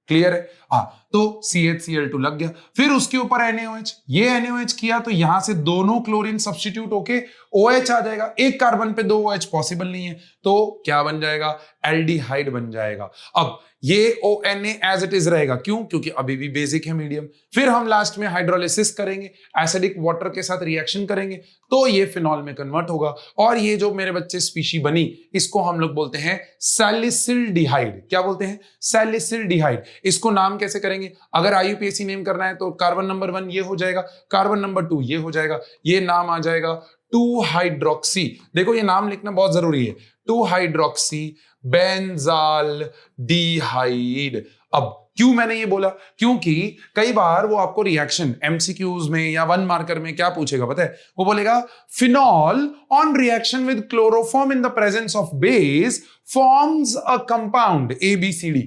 क्लियर है? हाँ, तो CHCl2 लग गया, फिर उसके ऊपर NaOH, ये NaOH किया तो यहां से दोनों क्लोरीन सब्स्टिट्यूट होके OH आ जाएगा। एक कार्बन पे 2 OH पॉसिबल नहीं है, तो क्या बन जाएगा? एल्डिहाइड बन जाएगा। अब ये ONA एज इट इज रहेगा, क्यों? क्योंकि अभी भी बेसिक है मीडियम। फिर हम लास्ट में हाइड्रोलिसिस करेंगे, एसिडिक वाटर के साथ रिएक्शन करेंगे तो ये फिनॉल में कन्वर्ट होगा, और ये जो मेरे बच्चे स्पीशी बनी इसको हम लोग बोलते हैं सैलिसिल्डिहाइड। क्या बोलते हैं? सैलिसिल्डिहाइड। इसको नाम कैसे करेंगे? अगर IUPAC नेम करना है तो कार्बन नंबर 1 ये हो जाएगा, कार्बन नंबर 2 ये हो जाएगा, ये नाम आ जाएगा 2 हाइड्रोक्सी। देखो ये नाम लिखना बहुत जरूरी है, 2 हाइड्रोक्सी बेंजाल डिहाइड। अब क्यों मैंने ये बोला? क्योंकि कई बार वो आपको रिएक्शन MCQs में या 1 मार्कर में क्या पूछेगा पता है? वो बोलेगा phenol on reaction with chloroform in the presence of base forms a compound ABCD,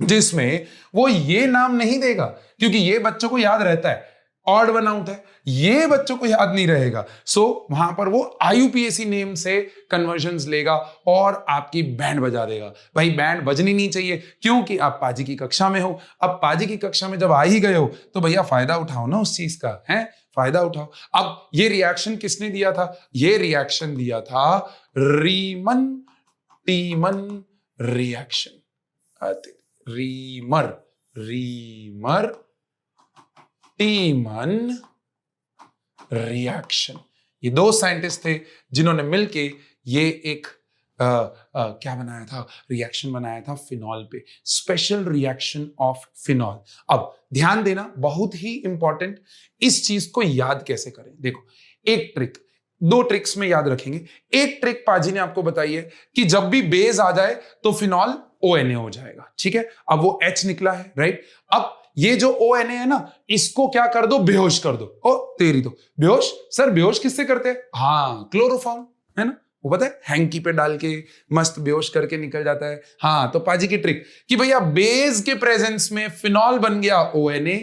जिसमें वो ये नाम नहीं देगा क्योंकि ये बच्चों को याद रहता है, ऑड वन आउट है, ये बच्चों को याद नहीं रहेगा। सो वहां पर वो IUPAC नेम से कन्वर्जन्स लेगा और आपकी बैंड बजा देगा। भाई बैंड बजनी नहीं चाहिए क्योंकि आप पाजी की कक्षा में हो। अब पाजी की कक्षा में जब आ ही गए हो तो भैया फायदा उठाओ ना उस चीज का, है फायदा उठाओ। अब ये रिएक्शन किसने दिया था? ये रिएक्शन दिया था रीमन टीमन रिएक्शन, रीमर टीमन रिएक्शन। ये 2 साइंटिस्ट थे जिन्होंने मिलके ये एक क्या बनाया था? रिएक्शन बनाया था फिनॉल पे, स्पेशल रिएक्शन ऑफ फिनॉल। अब ध्यान देना, बहुत ही इंपॉर्टेंट, इस चीज को याद कैसे करें? देखो एक ट्रिक, 2 ट्रिक्स में याद रखेंगे। एक ट्रिक पाजी ने आपको बताई है कि जब भी बेस आ जाए तो फिनॉल ONA हो जाएगा। ठीक है, अब वो H निकला है, राइट? अब ये जो ONA है ना, इसको क्या कर दो? बेहोश कर दो। ओ तेरी तो बेहोश, सर बेहोश किससे करते हैं? हाँ, क्लोरोफॉर्म है ना, वो पता है हैंकी पे डाल के मस्त बेहोश करके निकल जाता है। हाँ, तो पाजी की ट्रिक कि भैया बेस के प्रेजेंस में फिनॉल बन गया ONA,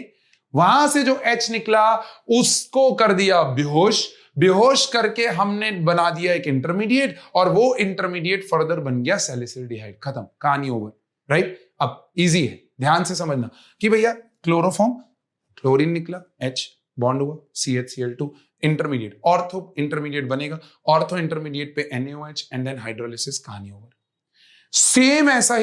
वहां से जो H निकला उसको कर दिया बेहोश, बेहोश करके हमने बना दिया एक इंटरमीडिएट, और वो इंटरमीडिएट फर्दर बन गया सैलिसिल्डिहाइड। खत्म, कहानी ओवर, राइट? अब इजी है, ध्यान से समझना कि भैया क्लोरोफॉर्म, क्लोरीन निकला, H बॉन्ड हुआ, CHCl2 इंटरमीडिएट, ऑर्थो इंटरमीडिएट बनेगा, ऑर्थो इंटरमीडिएट पे NaOH एंड देन हाइड्रोलिसिस, कहानी ओवर। सेम ऐसा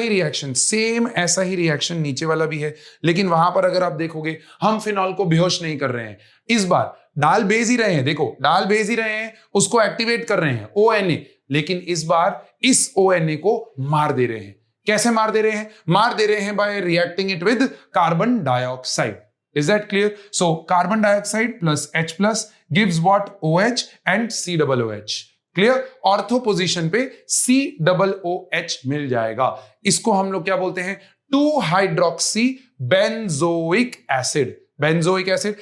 ही रिएक्शन नीचे वाला भी है, लेकिन वहां पर अगर आप देखोगे हम फिनॉल को बेहोश नहीं कर रहे हैं, इस बार डाल बेस ही रहे हैं। देखो डाल बेस ही रहे हैं, उसको एक्टिवेट कर रहे हैं ONA, लेकिन इस बार इस ONA को मार दे रहे हैं। कैसे मार दे रहे हैं? मार दे रहे हैं bye reacting it with carbon dioxide. Is that clear? So carbon dioxide plus H plus gives what? OH and COOH। Clear? Ortho position पे COOH मिल जाएगा। इसको हम लोग क्या बोलते हैं? 2 hydroxy benzoic acid. Benzoic acid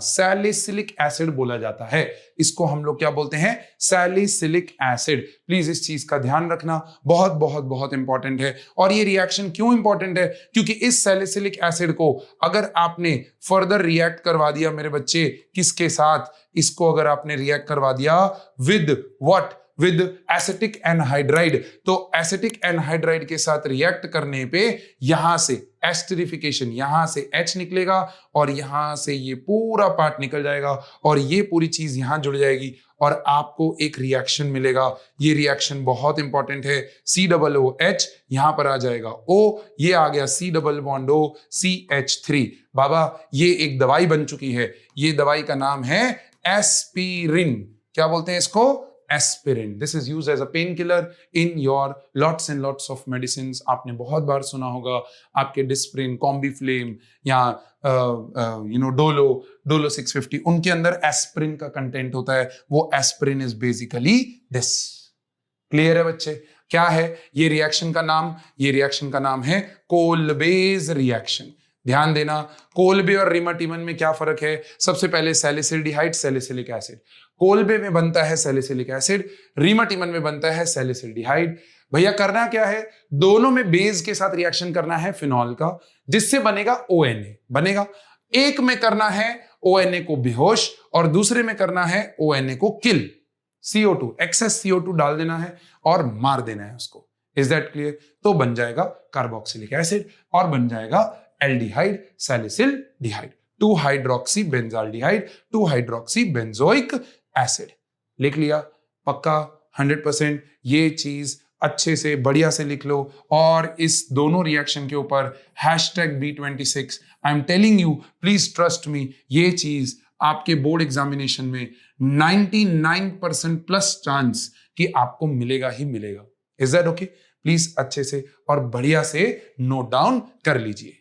salicylic acid बोला जाता है। इसको हम लोग क्या बोलते हैं? Salicylic acid. प्लीज इस चीज का ध्यान रखना, बहुत बहुत बहुत इंपॉर्टेंट है। और ये रिएक्शन क्यों इंपॉर्टेंट है? क्योंकि इस सैलिसिलिक एसिड को अगर आपने फर्दर रिएक्ट करवा दिया मेरे बच्चे, किसके साथ? इसको अगर आपने रिएक्ट करवा दिया with what? With acetic anhydride, तो एसिटिक एनहाइड्राइड के साथ रिएक्ट करने पे यहां से एस्टरिफिकेशन, यहां से H निकलेगा और यहां से ये पूरा पार्ट निकल जाएगा और ये पूरी चीज यहां जुड़ जाएगी और आपको एक रिएक्शन मिलेगा। ये रिएक्शन बहुत इंपॉर्टेंट है। COOH यहां पर आ जाएगा O, ये आ गया C double bond O CH3। बाबा ये एक दवाई बन चुकी है, ये दवाई का नाम है एस्पिरिन। क्या बोलते हैं इसको? Aspirin. This is used as a pain killer in your lots and lots of medicine. आपने बहुत बार सुना होगा, आपके डिस्प्रिन, कॉम्बीफ्लेम या डोलो 650, उनके अंदर एस्पिरिन का कंटेंट होता है। वो aspirin is basically this. Clear है बच्चे? क्या है ये रिएक्शन का नाम? ये रिएक्शन का नाम है कोलबेज रिएक्शन। ध्यान देना, कोलबे और रिमाटिमन में क्या फर्क है? सबसे पहले सैलिसिल्डिहाइड, सैलिसिलिक एसिड। कोलबे में बनता है सैलिसिलिक एसिड, रिमाटिमन में बनता है सैलिसिल्डिहाइड। भैया करना क्या है? दोनों में बेस के साथ रिएक्शन करना है फिनॉल का, जिससे बनेगा ONA बनेगा। एक में करना है ONA को बेहोश और दूसरे में करना है ONA को किल। CO2, एक्सेस CO2 डाल देना है और मार देना है उसको। Is that clear? तो बन जाएगा कार्बोक्सिलिक एसिड और बन जाएगा aldehyde salicylaldehyde, 2 hydroxy benzaldehyde, 2 hydroxy benzoic acid. लिख लिया? पक्का 100%। ये चीज अच्छे से बढ़िया से लिख लो और इस दोनों रिएक्शन के ऊपर #B26। I am telling you, please trust me, ये चीज आपके बोर्ड एग्जामिनेशन में 99% प्लस चांस कि आपको मिलेगा ही मिलेगा। Is that okay? प्लीज अच्छे से और बढ़िया से नोट डाउन कर लीजिए।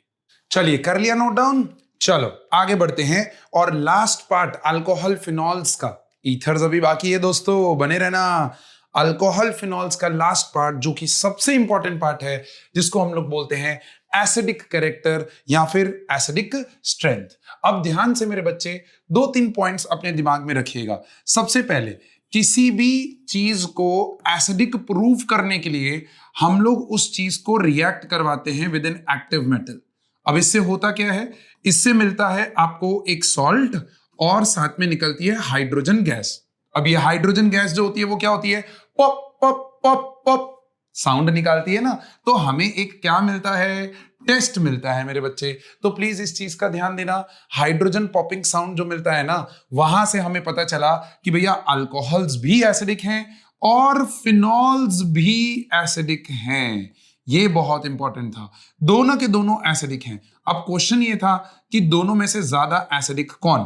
चलिए, कर लिया नोट डाउन? चलो आगे बढ़ते हैं और लास्ट पार्ट अल्कोहल फिनॉल्स का। ईथर्स अभी बाकी है दोस्तों, बने रहना। अल्कोहल फिनॉल्स का लास्ट पार्ट जो कि सबसे इंपॉर्टेंट पार्ट है, जिसको हम लोग बोलते हैं एसिडिक कैरेक्टर या फिर एसिडिक स्ट्रेंथ। अब ध्यान से मेरे बच्चे 2-3 पॉइंट्स अपने दिमाग में रखिएगा। सबसे पहले, किसी भी चीज को एसिडिक प्रूव करने के लिए हम लोग उस चीज को रिएक्ट करवाते हैं विद एन एक्टिव मेटल। अब इससे होता क्या है? इससे मिलता है आपको एक सॉल्ट और साथ में निकलती है हाइड्रोजन गैस। अब ये हाइड्रोजन गैस जो होती है वो क्या होती है? Pop pop pop pop sound निकालती है ना। तो हमें एक क्या मिलता है? टेस्ट मिलता है मेरे बच्चे। तो प्लीज इस चीज का ध्यान देना, हाइड्रोजन पॉपिंग साउंड जो मिलता है ना, वहां से हमें पता चला कि भैया अल्कोहल्स भी एसिडिक हैं और फिनॉल्स भी एसिडिक हैं। ये बहुत इंपॉर्टेंट था, दोनों के दोनों एसिडिक हैं। अब क्वेश्चन ये था कि दोनों में से ज्यादा एसिडिक कौन?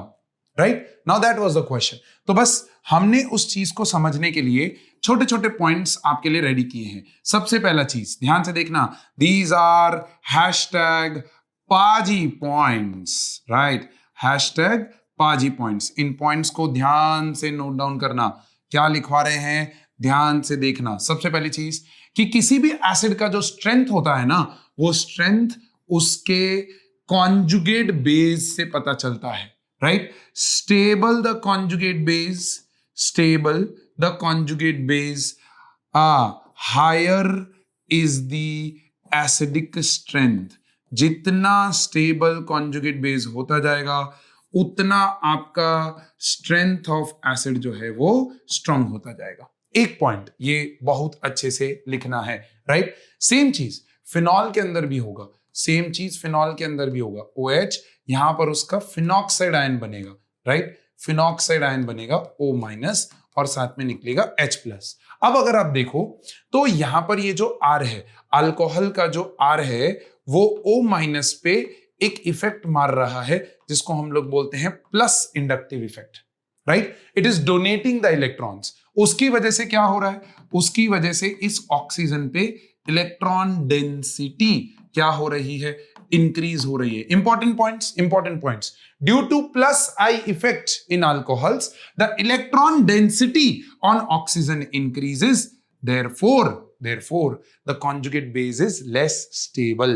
Right now that was the question. तो बस हमने उस चीज को समझने के लिए छोटे छोटे पॉइंट्स आपके लिए रेडी किए हैं। सबसे पहला चीज ध्यान से देखना, दीज आर #पाजी पॉइंट्स, राइट? #पाजी पॉइंट्स। इन पॉइंट्स को ध्यान से नोट डाउन करना। क्या लिखवा रहे हैं ध्यान से देखना। सबसे पहली चीज कि किसी भी एसिड का जो स्ट्रेंथ होता है ना, वो स्ट्रेंथ उसके कॉन्जुगेट बेस से पता चलता है, right? Stable the conjugate base, stable the conjugate base, higher is the acidic strength। जितना स्टेबल conjugate base होता जाएगा उतना आपका स्ट्रेंथ ऑफ एसिड जो है वो स्ट्रांग होता जाएगा। एक पॉइंट ये बहुत अच्छे से लिखना है, राइट? सेम चीज फिनॉल के अंदर भी होगा, सेम चीज फिनॉल के अंदर भी होगा। OH यहां पर उसका फिनॉक्साइड आयन बनेगा, राइट? फिनॉक्साइड आयन बनेगा O- और साथ में निकलेगा H+। अब अगर आप देखो तो यहां पर ये जो R है, अल्कोहल का जो R है वो O- पे एक इफेक्ट मार रहा है जिसको हम लोग बोलते हैं plus inductive effect, right? It is donating the electrons. उसकी वजह से क्या हो रहा है? उसकी वजह से इस ऑक्सीजन पे इलेक्ट्रॉन डेंसिटी क्या हो रही है? इंक्रीज हो रही है। Important points. Due two plus I effect in alcohols the electron density on oxygen increases, therefore the conjugate base is less stable।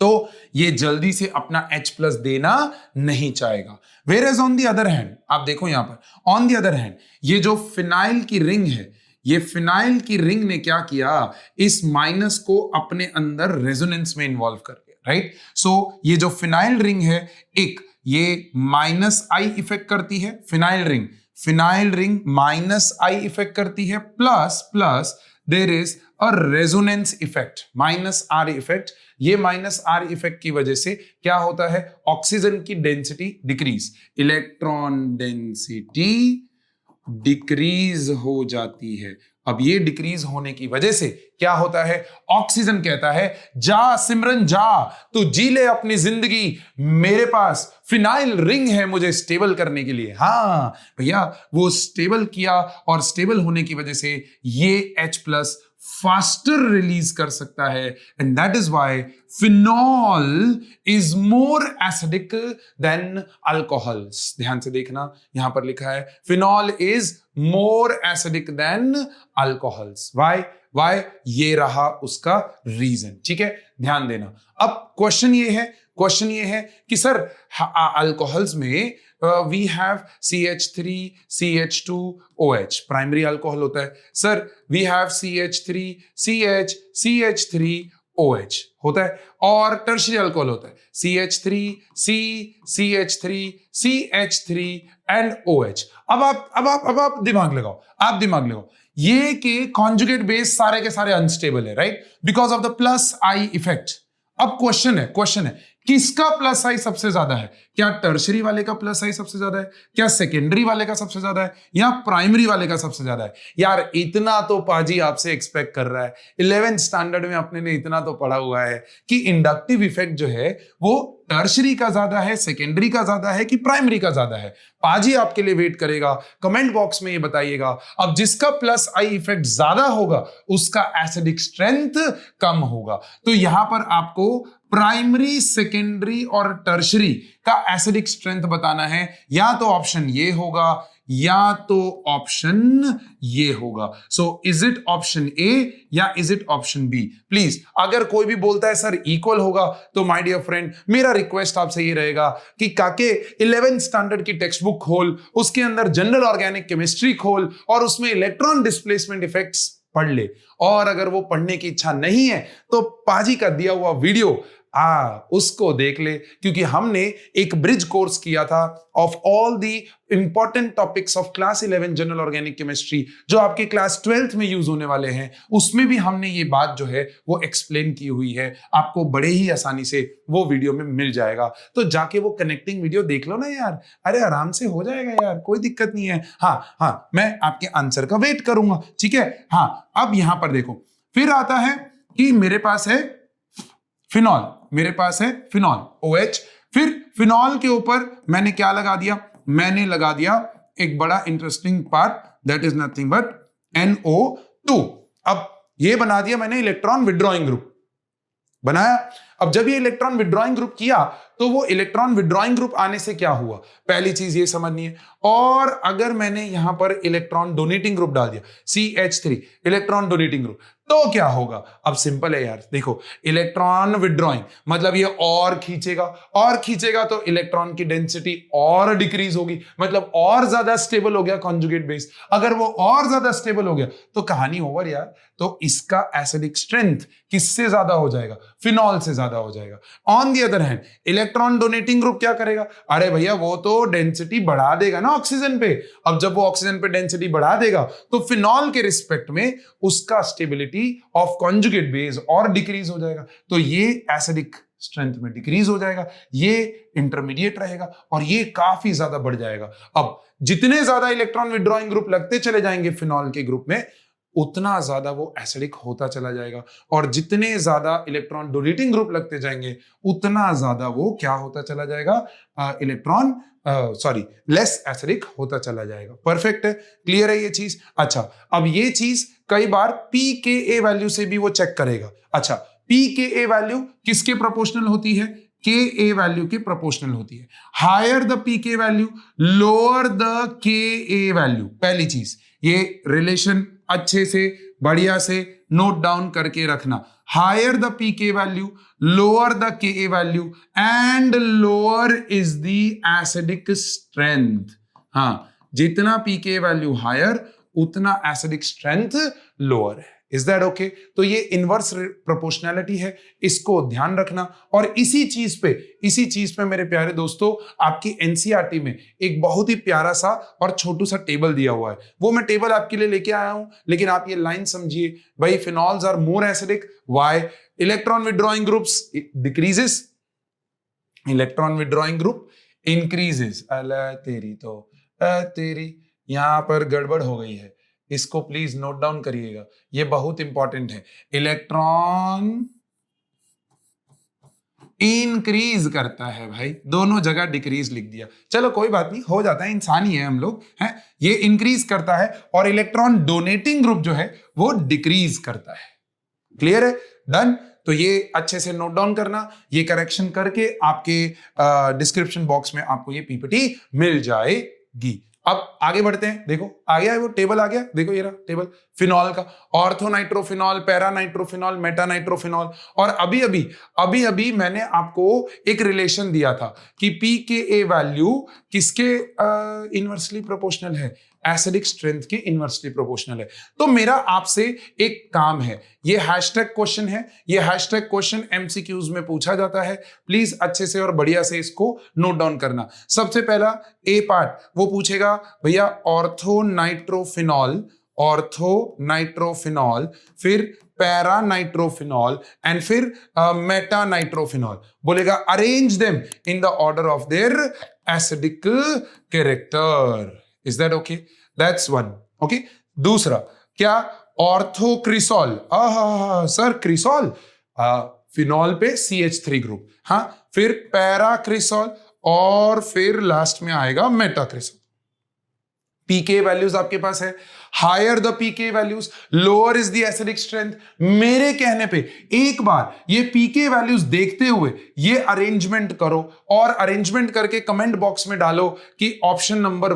तो ये जल्दी से अपना H+ देना नहीं चाहेगा। Whereas on the other hand, आप देखो यहां पर, on the other hand, ये जो फिनाइल की रिंग है, ये फिनाइल की रिंग ने क्या किया? इस माइनस को अपने अंदर रेजोनेंस में इन्वॉल्व कर दिया, राइट? सो ये जो फिनाइल रिंग है, एक ये -I इफेक्ट करती है phenyl ring. Phenyl ring minus I effect करती है, plus plus there is a resonance effect, minus R effect. ये माइनस आर इफेक्ट की वजह से क्या होता है, ऑक्सीजन की density decrease, electron density decrease हो जाती है। अब ये डिक्रीज होने की वजह से क्या होता है, ऑक्सीजन कहता है जा सिमरन जा, तू जी ले अपनी जिंदगी, मेरे पास फिनाइल रिंग है मुझे स्टेबल करने के लिए। हाँ भैया, वो स्टेबल किया और स्टेबल होने की वजह से ये H+ फास्टर रिलीज कर सकता है, and that is why phenol is more acidic then alcohols. ध्यान से देखना, यहां पर लिखा है phenol is more acidic then alcohols. Why ये रहा उसका रीजन। ठीक है, ध्यान देना। अब क्वेश्चन ये है कि सर अल्कोहल्स में we have CH3 CH2OH, primary alcohol होता है। Sir we have CH3 CH3OH होता है, और टर्शियरी अल्कोहल होता है CH3 CH3 CH3 and OH। अब आप दिमाग लगाओ, ये के कॉन्जुगेट बेस सारे के सारे अनस्टेबल है, right, because of the plus I effect. अब क्वेश्चन है किसका प्लस आई सबसे ज्यादा है? क्या टर्शरी वाले का प्लस आई सबसे ज्यादा है, क्या सेकेंडरी वाले का सबसे ज्यादा है, या प्राइमरी वाले का सबसे ज्यादा है? यार इतना तो पाजी आपसे एक्सपेक्ट कर रहा है, 11th स्टैंडर्ड में अपने ने इतना तो पढ़ा हुआ है कि इंडक्टिव इफेक्ट जो है वो टर्शरी का ज्यादा है, सेकेंडरी का ज्यादा है कि प्राइमरी का ज्यादा है। पाजी आपके लिए वेट करेगा, कमेंट बॉक्स में ये बताइएगा। अब जिसका प्लस आई इफेक्ट ज्यादा होगा उसका एसिडिक स्ट्रेंथ कम होगा। तो यहां पर आपको प्राइमरी, सेकेंडरी और टर्शरी का एसिडिक स्ट्रेंथ बताना है। या तो ऑप्शन ये होगा या तो ऑप्शन ये होगा। So is it option A या is it option B? Please, अगर कोई भी बोलता है सर इक्वल होगा, तो माय डियर फ्रेंड मेरा रिक्वेस्ट आपसे ये रहेगा कि काके 11th स्टैंडर्ड की टेक्स्ट बुक खोल, उसके अंदर जनरल ऑर्गेनिक केमिस्ट्री खोल और उसमें इलेक्ट्रॉन डिस्प्लेसमेंट इफेक्ट्स पढ़ ले। और अगर वो पढ़ने की इच्छा नहीं है तो पाजी का दिया हुआ वीडियो उसको देख ले, क्योंकि हमने एक ब्रिज कोर्स किया था of all the important topics of class 11 general organic chemistry, जो आपके क्लास 12th में यूज होने वाले हैं। उसमें भी हमने ये बात जो है वो एक्सप्लेन की हुई है, आपको बड़े ही आसानी से वो वीडियो में मिल जाएगा। तो जाके वो कनेक्टिंग वीडियो देख लो ना यार, अरे आराम से हो जाएगा यार, कोई दिक्कत नहीं है। हाँ, मैं आपके आंसर का वेट करूंगा, ठीक है। हाँ, अब यहां पर देखो, फिर आता है कि मेरे पास है फिनॉल, OH। फिर फिनॉल के ऊपर मैंने क्या लगा दिया? मैंने लगा दिया एक बड़ा interesting part, that is nothing but NO2। अब ये बना दिया मैंने इलेक्ट्रॉन विड्रॉइंग ग्रुप बनाया। अब जब ये इलेक्ट्रॉन विड्रॉइंग ग्रुप किया तो वो इलेक्ट्रॉन विड्रॉइंग ग्रुप आने से क्या हुआ, पहली चीज ये समझनी है। और अगर मैंने यहां पर इलेक्ट्रॉन डोनेटिंग ग्रुप डाल दिया CH3 इलेक्ट्रॉन डोनेटिंग ग्रुप, तो क्या होगा? अब सिंपल है यार, देखो इलेक्ट्रॉन विड्रॉइंग मतलब ये और खींचेगा तो इलेक्ट्रॉन की डेंसिटी और डिक्रीज होगी, मतलब और ज्यादा स्टेबल हो गया कॉन्जुगेट बेस। अगर वो और ज्यादा स्टेबल हो गया तो कहानी ओवर यार। तो इसका एसिडिक स्ट्रेंथ किससे ज्यादा हो जाएगा? फिनॉल से ज्यादा हो जाएगा। On the other hand electron donating group क्या करेगा? अरे भैया वो तो डेंसिटी बढ़ा देगा ना ऑक्सीजन पे। अब जब वो ऑक्सीजन पे डेंसिटी बढ़ा देगा तो फिनॉल के रिस्पेक्ट में उसका स्टेबिलिटी ऑफ कॉन्जुगेट बेस और डिक्रीज हो जाएगा। तो ये एसिडिक स्ट्रेंथ में डिक्रीज हो जाएगा, ये इंटरमीडिएट रहेगा और ये काफी ज्यादा बढ़ जाएगा। अब जितने ज्यादा इलेक्ट्रॉन विड्रॉइंग ग्रुप लगते चले जाएंगे फिनॉल के ग्रुप में, उतना ज्यादा वो एसिडिक होता चला जाएगा, और जितने ज्यादा इलेक्ट्रॉन डोनेटिंग ग्रुप लगते जाएंगे उतना ज्यादा वो क्या होता चला जाएगा? लेस एसिडिक होता चला जाएगा। परफेक्ट है, क्लियर है ये चीज? अच्छा, अब ये चीज कई बार pKa वैल्यू से भी वो चेक करेगा। अच्छा, pKa वैल्यू किसके प्रोपोर्शनल होती है? Ka वैल्यू के प्रोपोर्शनल होती है। Higher the pK value, lower the Ka value. पहली चीज, ये रिलेशन अच्छे से बढ़िया से नोट डाउन करके रखना। Higher the pK value, lower the Ka value and lower is the acidic strength. हाँ, जितना pK वैल्यू हायर उतना एसिडिक स्ट्रेंथ लोअर है। Is that okay? तो ये इनवर्स प्रोपोर्शनैलिटी है, इसको ध्यान रखना। और इसी चीज पे मेरे प्यारे दोस्तों, आपकी एनसीईआरटी में एक बहुत ही प्यारा सा और छोटू सा टेबल दिया हुआ है। वो मैं टेबल आपके लिए लेके आया हूं, लेकिन आप ये लाइन समझिए भाई, phenols are more acidic, why? Electron withdrawing groups decreases, electron withdrawing group increases. अला तेरी तो तेरी, यहां पर गड़बड़ हो गई है, इसको प्लीज नोट डाउन करिएगा, ये बहुत इंपॉर्टेंट है। इलेक्ट्रॉन इंक्रीज करता है भाई, दोनों जगह डिक्रीज लिख दिया, चलो कोई बात नहीं, हो जाता है, इंसान ही है हम लोग हैं। ये इंक्रीज करता है और इलेक्ट्रॉन डोनेटिंग ग्रुप जो है वो डिक्रीज करता है। क्लियर है? डन। तो ये अच्छे से नोट डाउन करना, ये करेक्शन करके आपके डिस्क्रिप्शन बॉक्स में आपको ये पीपीटी मिल जाएगी। अब आगे बढ़ते हैं, देखो आ गया है वो टेबल, आ गया, देखो ये रहा टेबल फिनॉल का, ortho nitrophenol, para nitrophenol, Meta nitrophenol. और अभी अभी मैंने आपको एक रिलेशन दिया था कि पी के ए वैल्यू किसके इनवर्सली प्रोपोर्शनल है? एसिडिक स्ट्रेंथ के इनवर्सली प्रोपोर्शनल है। तो मेरा आपसे एक काम है, ये हैशटैग क्वेश्चन है, ये हैशटैग क्वेश्चन एमसीक्यूज में पूछा जाता है, प्लीज अच्छे से और बढ़िया से इसको नोट डाउन करना। सबसे पहला ए पार्ट वो पूछेगा भैया ऑर्थो नाइट्रोफिनॉल, फिर पैरा नाइट्रोफिनॉल एंड फिर मेटा नाइट्रोफिनॉल। बोलेगा arrange them in the order of their acidic character. Is that okay? That's one. Okay, दूसरा क्या? ऑर्थोक्रिसॉल। सर क्रिसॉल, फिनॉल पे CH3 ग्रुप, हाँ, फिर पैराक्रिसॉल और फिर लास्ट में आएगा मेटाक्रिसॉल। पीके वैल्यूज आपके पास है, higher the pK values lower is the acidic strength. मेरे कहने पे एक बार ये पीके वैल्यूज देखते हुए ये अरेंजमेंट करो और अरेंजमेंट करके कमेंट बॉक्स में डालो कि ऑप्शन नंबर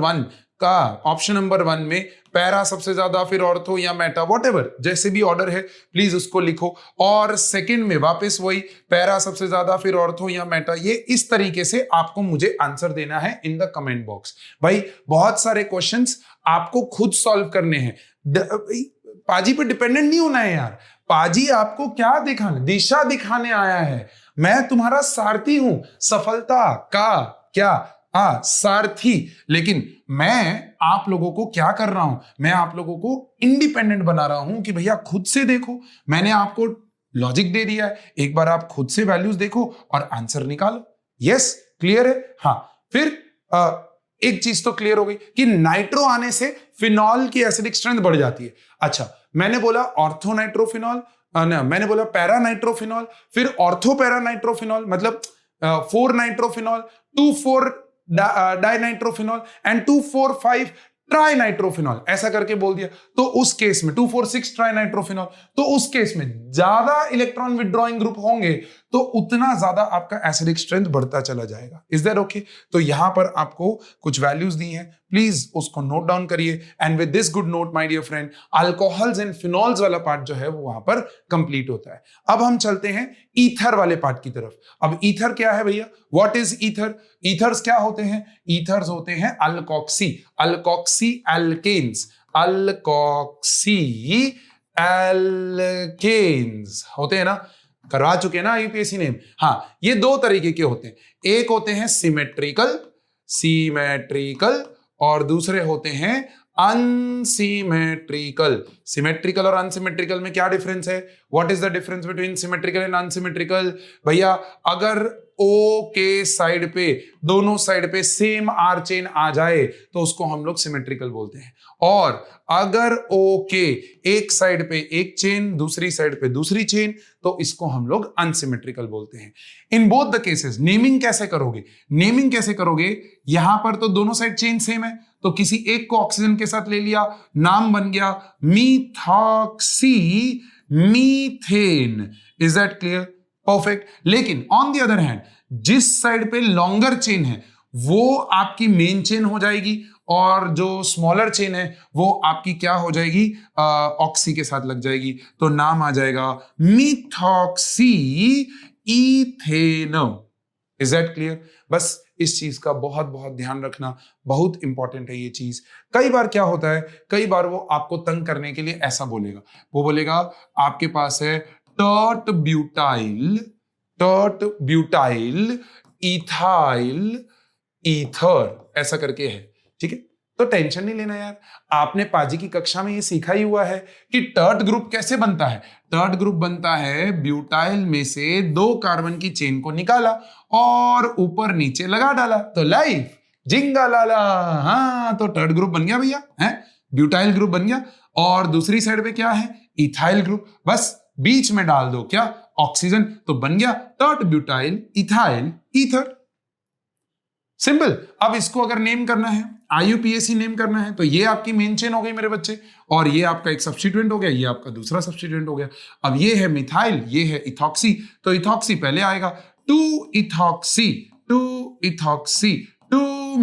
1 में पैरा सबसे ज्यादा, फिर ऑर्थो या मेटा, व्हाटएवर जैसे भी ऑर्डर है प्लीज उसको लिखो। और सेकंड में वापस वही पैरा सबसे ज्यादा, फिर ऑर्थो या मेटा, ये इस तरीके से आपको मुझे आंसर देना है इन द कमेंट बॉक्स। भाई बहुत सारे क्वेश्चंस आपको खुद सॉल्व करने हैं, पाजी पे डिपेंडेंट नहीं होना है यार। पाजी आपको क्या दिखाने, दिशा दिखाने आया है। मैं तुम्हारा सारथी हूं, सफलता का क्या सारथी। लेकिन मैं आप लोगों को क्या कर रहा हूं, मैं आप लोगों को इंडिपेंडेंट बना रहा हूं कि भैया खुद से देखो। मैंने आपको लॉजिक दे दिया है, एक बार आप खुद से वैल्यूज देखो और आंसर निकालो। यस, क्लियर है? हाँ, फिर एक चीज तो क्लियर हो गई कि नाइट्रो आने से फिनॉल की एसिडिक स्ट्रेंथ बढ़ जाती है। अच्छा, मैंने बोला ऑर्थो नाइट्रोफिनॉल, मैंने बोला पैरा नाइट्रोफिनॉल, फिर ऑर्थो पैरा नाइट्रोफिनॉल, मतलब 4 नाइट्रोफिनॉल, 2,4 डाइनाइट्रोफिनॉल एंड 2,4,5 ट्राइनाइट्रोफिनॉल, ऐसा करके बोल दिया। तो उस केस में 2,4,6 ट्राइनाइट्रोफिनॉल, तो उस केस में ज्यादा इलेक्ट्रॉन विड्रॉइंग ग्रुप होंगे तो उतना ज्यादा आपका एसिडिक स्ट्रेंथ बढ़ता चला जाएगा। Is that okay? तो यहां पर आपको कुछ वैल्यूज दी हैं, प्लीज उसको नोट डाउन करिए। And with this good note my dear friend, alcohols and phenols वाला पार्ट जो है वो वहां पर कंप्लीट होता है। अब हम चलते हैं ईथर वाले पार्ट की तरफ। अब ईथर क्या है भैया? What is ether? ईथर्स क्या होते हैं? ईथर्स होते हैं अल्कोक्सी एल्केन्स, अल्कोक्सी एल्केन्स होते हैं ना, करवा चुके हैं ना यूपीएससी ने। हाँ, ये दो तरीके के होते हैं, एक होते हैं सिमेट्रिकल और दूसरे होते हैं अनसिमेट्रिकल। सिमेट्रिकल और अनसिमेट्रिकल में क्या डिफरेंस है? What is the difference between symmetrical and unsymmetrical? भैया अगर ओ के साइड पे, दोनों साइड पे सेम आर चेन आ जाए तो उसको हम लोग सिमेट्रिकल बोलते हैं, और अगर ओ के एक साइड पे एक चेन, दूसरी साइड पे दूसरी चेन, तो इसको हम लोग अनसिमेट्रिकल बोलते हैं। In both the cases naming कैसे करोगे? यहां पर तो दोनों साइड चेन सेम है, तो किसी एक को ऑक्सीजन के साथ ले लिया, नाम बन गया methoxy methane. Is that clear? Perfect. लेकिन ऑन द अदर हैंड जिस साइड पे लॉन्गर चेन है वो आपकी मेन चेन हो जाएगी, और जो स्मॉलर चेन है वो आपकी क्या हो जाएगी? ऑक्सी के साथ लग जाएगी, तो नाम आ जाएगा मीथॉक्सी इथेन। Is that clear? बस इस चीज का बहुत बहुत ध्यान रखना, बहुत इंपॉर्टेंट है ये चीज। कई बार क्या होता है, कई बार वो आपको तंग करने के लिए ऐसा बोलेगा, वो बोलेगा आपके पास है टर्ट ब्यूटाइल इथाइल ईथर, ऐसा करके है, ठीक है। तो टेंशन नहीं लेना यार, आपने पाजी की कक्षा में ये सीखा ही हुआ है कि टर्ट ग्रुप कैसे बनता है। टर्ट ग्रुप बनता है ब्यूटाइल में से 2 कार्बन की चेन को निकाला और ऊपर नीचे लगा डाला, तो लाइफ जिंगा लाला। हाँ, तो टर्ट ग्रुप बन गया भैया, है ब्यूटाइल ग्रुप बन गया। और दूसरी साइड पे क्या है, इथाइल ग्रुप, बस बीच में डाल दो क्या, ऑक्सीजन, तो बन गया tert butyl ethyl ether. Simple. अब इसको अगर नेम करना है, IUPAC नेम करना है, तो ये आपकी मेन चेन हो गई मेरे बच्चे, और ये आपका एक सब्स्टिट्यूएंट हो गया, ये आपका दूसरा सब्स्टिट्यूएंट हो गया। अब ये है मिथाइल, ये है इथॉक्सी, तो इथॉक्सी पहले आएगा, 2 इथॉक्सी 2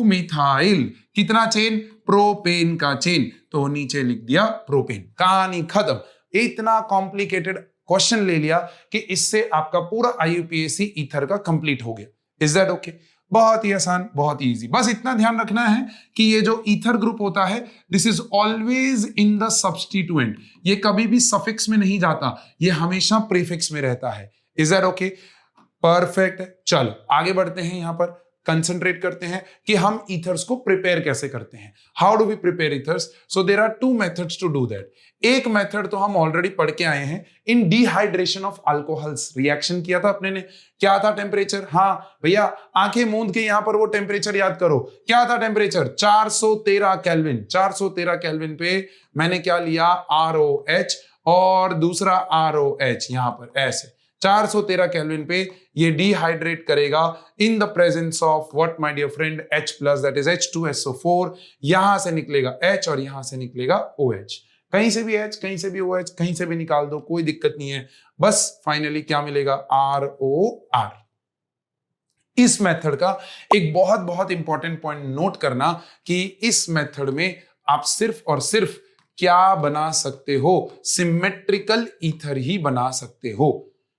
मिथाइल, कितना चेन, प्रोपेन का चेन, तो नीचे लिख दिया प्रोपेन, कहानी खत्म। इतना कॉम्प्लिकेटेड क्वेश्चन ले लिया कि इससे आपका पूरा IUPAC ईथर का कंप्लीट हो गया। Is that okay? बहुत ही आसान, बहुत ही इजी। बस इतना ध्यान रखना है कि ये जो ईथर ग्रुप होता है, this is always in the substituent, ये कभी भी सफिक्स में नहीं जाता, ये हमेशा प्रीफिक्स में रहता है। Is that okay? परफेक्ट। चलो आगे बढ़ते हैं, यहां पर कंसंट्रेट करते हैं कि हम ईथर्स को प्रिपेयर कैसे करते हैं। How do we prepare ethers? So there are 2 methods to do that. एक मेथड तो हम ऑलरेडी पढ़ के आए हैं, in dehydration of alcohols reaction किया था अपने ने, क्या था टेम्परेचर, हाँ भैया आंखें मूंद के यहां पर वो टेम्परेचर याद करो, क्या था टेम्परेचर, 413 केल्विन। 413 केल्विन पे मैंने क्या लिया, ROH, और दूसरा ROH यहां पर ऐसे 413 केल्विन पे ये डिहाइड्रेट करेगा in the presence of what my dear friend, H plus, that is H2SO4, यहां से निकलेगा H और यहां से निकलेगा OH, कहीं से भी H कहीं से भी OH कहीं से भी निकाल दो, कोई दिक्कत नहीं है। बस फाइनली क्या मिलेगा, ROR। इस मेथड का एक बहुत बहुत इंपॉर्टेंट पॉइंट नोट करना कि इस मेथड में आप सिर्फ और सिर्फ क्या बना सकते हो, सिमेट्रिकल ईथर ही बना सकते हो,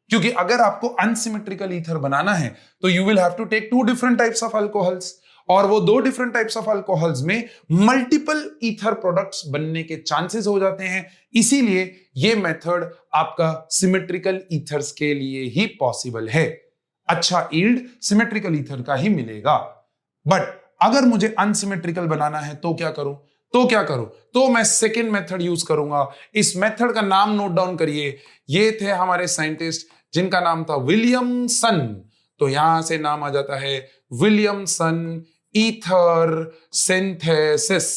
क्योंकि अगर आपको अनसिमेट्रिकल ईथर बनाना है तो you will have to take 2 different types of alcohols, और वो 2 डिफरेंट टाइप्स ऑफ अल्कोहल्स में मल्टीपल ईथर प्रोडक्ट्स बनने के चांसेस हो जाते हैं। इसीलिए ये मेथड आपका सिमेट्रिकल ईथर्स के लिए ही पॉसिबल है। अच्छा यील्ड सिमेट्रिकल ईथर का ही मिलेगा। बट अगर मुझे अनसिमेट्रिकल बनाना है तो क्या करूं, तो मैं सेकेंड मेथड यूज करूंगा। इस मेथड का नाम नोट डाउन करिए, ये थे हमारे साइंटिस्ट जिनका नाम था विलियमसन, तो यहां से नाम आ जाता है Williamson ether synthesis.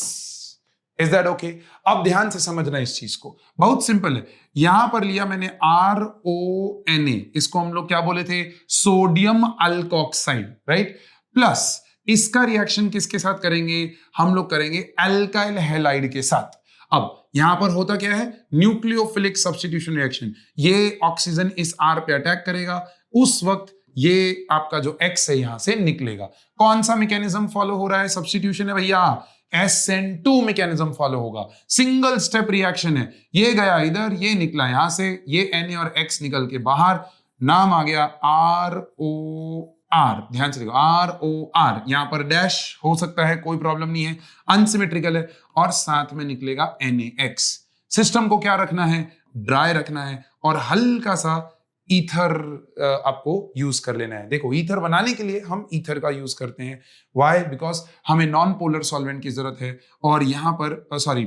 Is that okay? अब ध्यान से समझना इस चीज को, बहुत सिंपल है। यहां पर लिया मैंने RONA, इसको हम लोग क्या बोले थे, सोडियम अल्कोक्साइड, राइट, प्लस इसका रिएक्शन किसके साथ करेंगे, हम लोग करेंगे एल्काइल हैलाइड के साथ। अब यहां पर होता क्या है, न्यूक्लियोफिलिक सब्स्टिट्यूशन रिएक्शन, ये ऑक्सीजन इस R पे अटैक करेगा, उस वक्त ये आपका जो X है यहां से निकलेगा। कौन सा मैकेनिज्म फॉलो हो रहा है, सब्स्टिट्यूशन है भैया, SN2 मैकेनिज्म फॉलो होगा, सिंगल स्टेप रिएक्शन है, ये गया इधर, ये निकला यहां से, ये Na और X निकल के बाहर, नाम आ गया ROR, ध्यान से देखो ROR, यहां पर डैश हो सकता है, कोई प्रॉब्लम नहीं है, अनसिमेट्रिकल है, और साथ में निकलेगा NaX। सिस्टम को क्या रखना है, ड्राई रखना है, और हल्का सा ईथर आपको यूज कर लेना है। देखो ईथर बनाने के लिए हम ईथर का यूज करते हैं, व्हाई, बिकॉज हमें नॉन पोलर सॉल्वेंट की जरूरत है, और यहां पर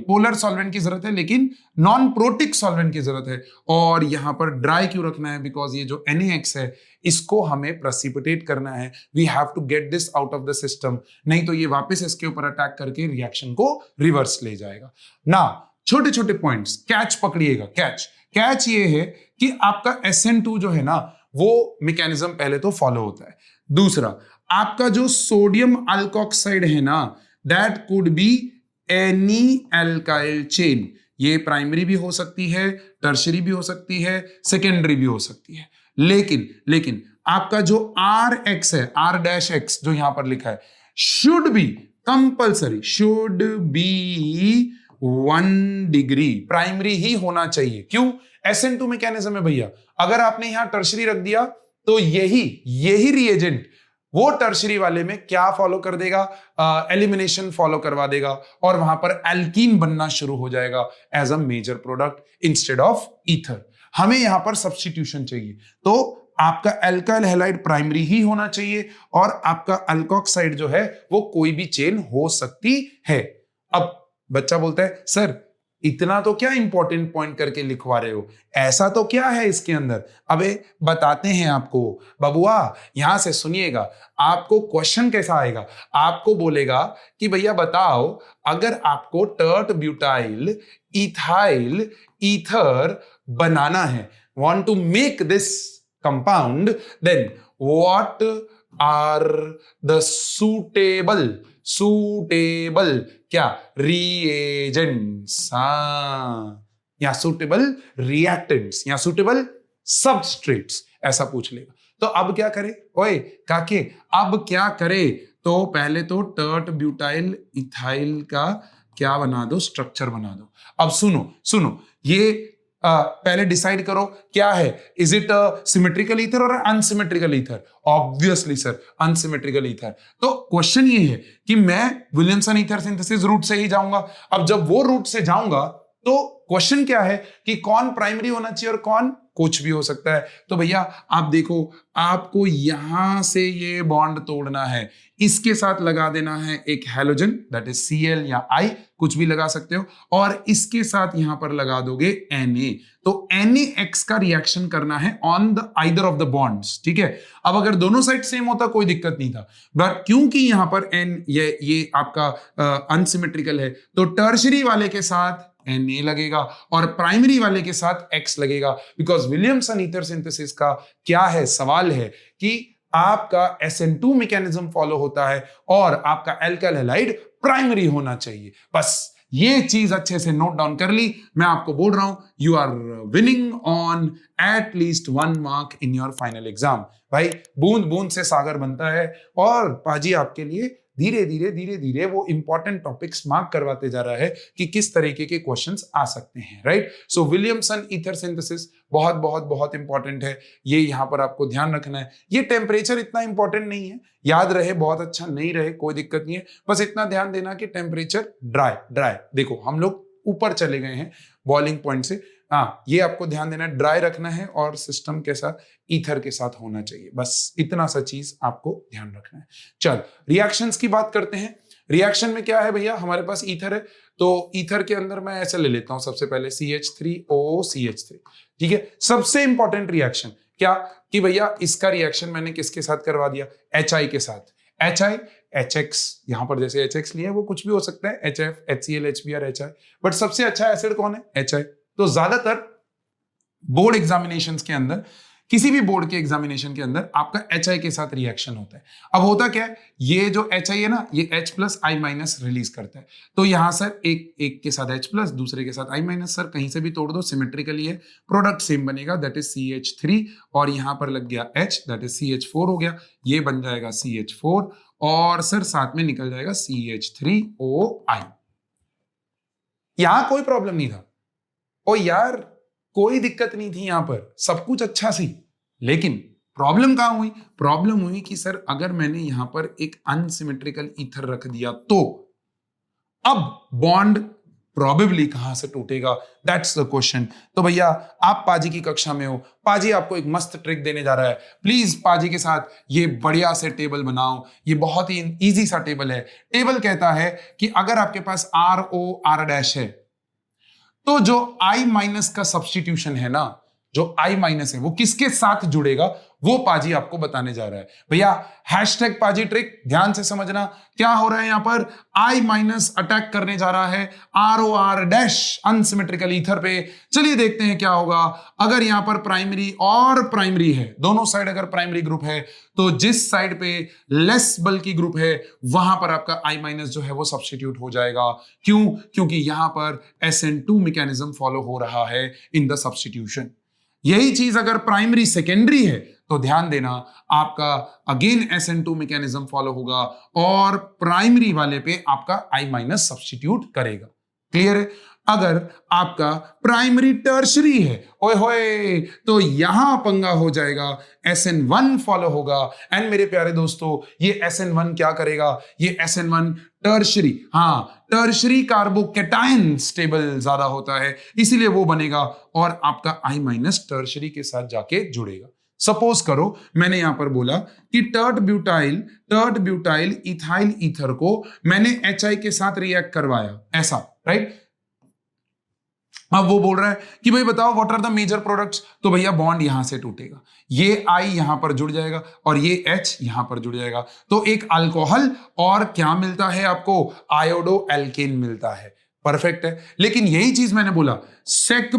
पोलर सॉल्वेंट की जरूरत है लेकिन नॉन प्रोटिक सॉल्वेंट की जरूरत है, और यहां पर ड्राई क्यों रखना है, बिकॉज ये जो NaX है इसको हमें प्रेसिपिटेट करना है, we have to get this out of the system, नहीं तो ये वापस इसके ऊपर अटैक करके रिएक्शन को रिवर्स ले जाएगा ना। छोटे छोटे पॉइंट्स कैच पकड़िएगा, कैच ये है कि आपका SN2 जो है ना वो मैकेनिज्म पहले तो फॉलो होता है। दूसरा, आपका जो सोडियम अल्कोक्साइड है ना, that could be any alkyl chain, ये प्राइमरी भी हो सकती है, टर्शरी भी हो सकती है, सेकेंडरी भी हो सकती है, लेकिन आपका जो RX है, R-X जो यहां पर लिखा है, should be compulsory, should be 1 degree, primary ही होना चाहिए। क्यों? SN2 मैकेनिज्म है भैया, अगर आपने यहां टर्शरी रख दिया तो यही रिएजेंट वो टर्शरी वाले में क्या फॉलो कर देगा, एलिमिनेशन फॉलो करवा देगा और वहां पर एल्कीन बनना शुरू हो जाएगा as a major product instead of ether. हमें यहां पर सब्स्टिट्यूशन चाहिए, तो आपका एल्काइल हैलाइड प्राइमरी ही होना चाहिए और आपका अल्कोक्साइड जो है वो कोई भी चेन हो सकती है। अब बच्चा बोलता है सर इतना तो क्या इंपॉर्टेंट पॉइंट करके लिखवा रहे हो, ऐसा तो क्या है इसके अंदर। अबे बताते हैं आपको बबुआ, यहां से सुनिएगा, आपको क्वेश्चन कैसा आएगा, आपको बोलेगा कि भैया बताओ अगर आपको टर्ट ब्यूटाइल इथाइल ईथर बनाना है, want to make this compound, then what are the suitable क्या रिएजेंट्स, या सुटेबल रिएक्टेंट्स या सुटेबल सबस्ट्रेट्स, ऐसा पूछ लेगा। तो अब क्या करे ओए काके, अब क्या करे, तो पहले तो टर्ट ब्यूटाइल इथाइल का क्या बना दो, स्ट्रक्चर बना दो। अब सुनो ये पहले डिसाइड करो क्या है, इज इट सिमेट्रिकल ईथर और unsymmetrical ether. Obviously sir unsymmetrical ether. तो क्वेश्चन ये है कि मैं विलियमसन ईथर सिंथेसिस रूट से ही जाऊंगा। अब जब वो रूट से जाऊंगा तो क्वेश्चन क्या है कि कौन प्राइमरी होना चाहिए और कौन कुछ भी हो सकता है। तो भैया आप देखो, आपको यहां से ये बॉन्ड तोड़ना है, इसके साथ लगा देना है एक हैलोजन दैट इज Cl या I, कुछ भी लगा सकते हो, और इसके साथ यहां पर लगा दोगे Na। तो NaX का रिएक्शन करना है on the either of the bonds, ठीक है। अब अगर दोनों साइड सेम होता कोई दिक्कत नहीं था, बट क्योंकि यहां पर N ये आपका अनसिमेट्रिकल है, तो टर्शरी वाले के साथ Na लगेगा और प्राइमरी वाले के साथ X लगेगा। बिकॉज विलियमसन ईथर सिंथेसिस का क्या है, सवाल है कि आपका SN2 मैकेनिज्म फॉलो होता है और आपका एल्काइल हैलाइड प्राइमरी होना चाहिए। बस ये चीज अच्छे से नोट डाउन कर ली। मैं आपको बोल रहा हूं you are winning on at least 1 mark in your final exam. भाई बूंद बूंद से सागर बनता है और पाजी आपके लिए धीरे धीरे वो इंपॉर्टेंट टॉपिक्स मार्क करवाते जा रहा है कि किस तरीके के क्वेश्चंस आ सकते हैं, राइट। सो विलियमसन ईथर सिंथेसिस बहुत इंपॉर्टेंट है, ये यहां पर आपको ध्यान रखना है। ये टेम्परेचर इतना इंपॉर्टेंट नहीं है, याद रहे बहुत अच्छा, नहीं रहे कोई दिक्कत नहीं है, बस इतना ध्यान देना कि टेम्परेचर ड्राई। देखो हम लोग ऊपर चले गए हैं बॉइलिंग पॉइंट से, ये आपको ध्यान देना, ड्राई रखना है और सिस्टम के साथ ईथर के साथ होना चाहिए, बस इतना सा चीज आपको ध्यान रखना है। चल रिएक्शंस की बात करते हैं। रिएक्शन में क्या है भैया, हमारे पास ईथर है, तो ईथर के अंदर मैं ऐसे ले लेता हूं सबसे पहले CH3OCH3, ठीक है। सबसे इंपॉर्टेंट रिएक्शन क्या कि भैया इसका रिएक्शन मैंने किसके साथ करवा दिया, HI के साथ। HI HX, यहां पर जैसे HX लिया है वो कुछ भी हो सकता है, HF HCl HBr HI, but सबसे अच्छा एसिड कौन है, HI। तो ज्यादातर बोर्ड एग्जामिनेशंस के अंदर, किसी भी बोर्ड के एग्जामिनेशन के अंदर आपका HI के साथ रिएक्शन होता है। अब होता क्या है, ये जो HI है ना, ये H+I- रिलीज करता है, तो यहां सर एक के साथ H+, दूसरे के साथ I-, सर कहीं से भी तोड़ दो, सिमेट्रिकली है, प्रोडक्ट सेम बनेगा, दैट इज CH3, और यहां पर लग गया H, दैट इज CH4 हो गया, ये बन जाएगा CH4 और सर साथ में निकल जाएगा CH3OI। यहां कोई प्रॉब्लम नहीं था, ओ यार कोई दिक्कत नहीं थी, यहां पर सब कुछ अच्छा सी, लेकिन प्रॉब्लम कहां हुई, प्रॉब्लम हुई कि सर अगर मैंने यहां पर एक अनसिमेट्रिकल ईथर रख दिया तो अब बॉन्ड प्रोबेबली कहां से टूटेगा, दैट्स द क्वेश्चन। तो भैया आप पाजी की कक्षा में हो, पाजी आपको एक मस्त ट्रिक देने जा रहा है, प्लीज पाजी के साथ ये बढ़िया से टेबल बनाओ। ये बहुत ही इजी सा टेबल है। टेबल कहता है कि अगर आपके पास ROR' है तो जो I- का सब्स्टिट्यूशन है ना, जो I- है वो किसके साथ जुड़ेगा, वो पाजी आपको बताने जा रहा है। भैया हैशटैग पाजी ट्रिक ध्यान से समझना, क्या हो रहा है यहां पर, I- अटैक करने जा रहा है ROR' अनसिमेट्रिकल ईथर पे। चलिए देखते हैं क्या होगा। अगर यहां पर प्राइमरी और प्राइमरी है, दोनों साइड अगर प्राइमरी ग्रुप है, तो जिस साइड पे लेस बल्की ग्रुप है वहां पर आपका I- जो है वो सब्स्टिट्यूट हो जाएगा। क्यों, क्योंकि यहां पर SN2 मैकेनिज्म फॉलो हो रहा है इन द सब्स्टिट्यूशन। यही चीज अगर प्राइमरी सेकेंडरी है तो ध्यान देना आपका अगेन SN2 मैकेनिज्म फॉलो होगा और प्राइमरी वाले पे आपका I- सब्स्टिट्यूट करेगा। क्लियर है? अगर आपका प्राइमरी टर्शरी है, ओए होए, तो यहां पंगा हो जाएगा, SN1 फॉलो होगा। एंड मेरे प्यारे दोस्तों, ये SN1 क्या करेगा? ये SN1 tertiary, tertiary carbocation stable ज्यादा होता है, इसीलिए वो बनेगा और आपका I- टर्शरी के साथ जाके जुड़ेगा। सपोज करो मैंने यहां पर बोला कि टर्ट ब्यूटाइल इथाइल ईथर को मैंने HI के साथ रिएक्ट करवाया, ऐसा, राइट? अब वो बोल रहा है कि भाई बताओ what are the major products, तो भैया बॉन्ड यहां से टूटेगा, ये I यहां पर जुड़ जाएगा और ये H यहां पर जुड़ जाएगा, तो एक अल्कोहल और क्या मिलता है आपको? आयोडो एल्केन मिलता है। परफेक्ट है। लेकिन यही चीज मैंने बोला, सेक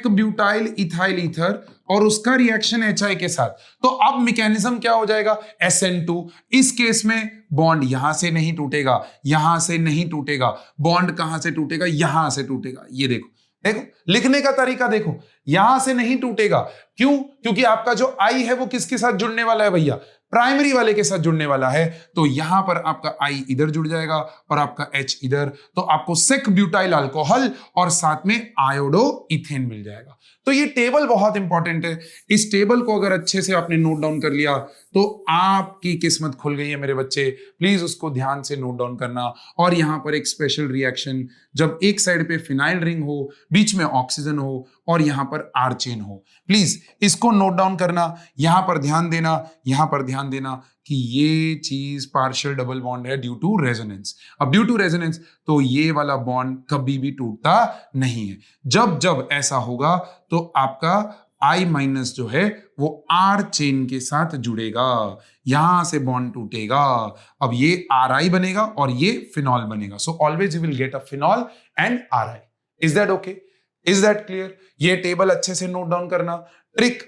ब्यूटाइल इथाइल ईथर और उसका रिएक्शन HI के साथ, तो अब मैकेनिज्म क्या हो जाएगा? SN2। इस केस में बॉन्ड यहां से नहीं टूटेगा, यहां से नहीं टूटेगा, बॉन्ड कहां से टूटेगा? यहां से टूटेगा। ये देखो लिखने का तरीका देखो, यहां से नहीं टूटेगा। क्यों? क्योंकि आपका जो I है वो किसके साथ जुड़ने वाला है भैया? प्राइमरी वाले के साथ जुड़ने वाला है, तो यहां पर आपका I इधर जुड़ जाएगा और आपका H इधर, तो आपको सेक ब्यूटाइल अल्कोहल और साथ में आयोडो इथेन मिल जाएगा। तो ये टेबल बहुत इंपॉर्टेंट है। इस टेबल को अगर अच्छे से आपने नोट डाउन कर लिया तो आपकी किस्मत खुल गई है मेरे बच्चे। प्लीज उसको ध्यान से नोट डाउन करना। और यहां पर एक स्पेशल रिएक्शन, जब एक साइड पे फिनाइल रिंग हो, बीच में ऑक्सीजन हो और यहां पर R चेन हो, प्लीज इसको नोट डाउन करना। यहां पर ध्यान देना कि ये चीज पार्शियल डबल बॉन्ड है ड्यू टू रेजोनेंस। अब ड्यू टू रेजोनेंस तो ये वाला बॉन्ड कभी भी टूटता नहीं है। जब ऐसा होगा तो आपका I- जो है वो R चेन के साथ जुड़ेगा, यहां से बॉन्ड टूटेगा। अब ये RI बनेगा और ये फिनॉल बनेगा। So always you will get a phenol and RI। Is that okay? Is that clear? ये टेबल अच्छे से नोट डाउन करना। ट्रिक,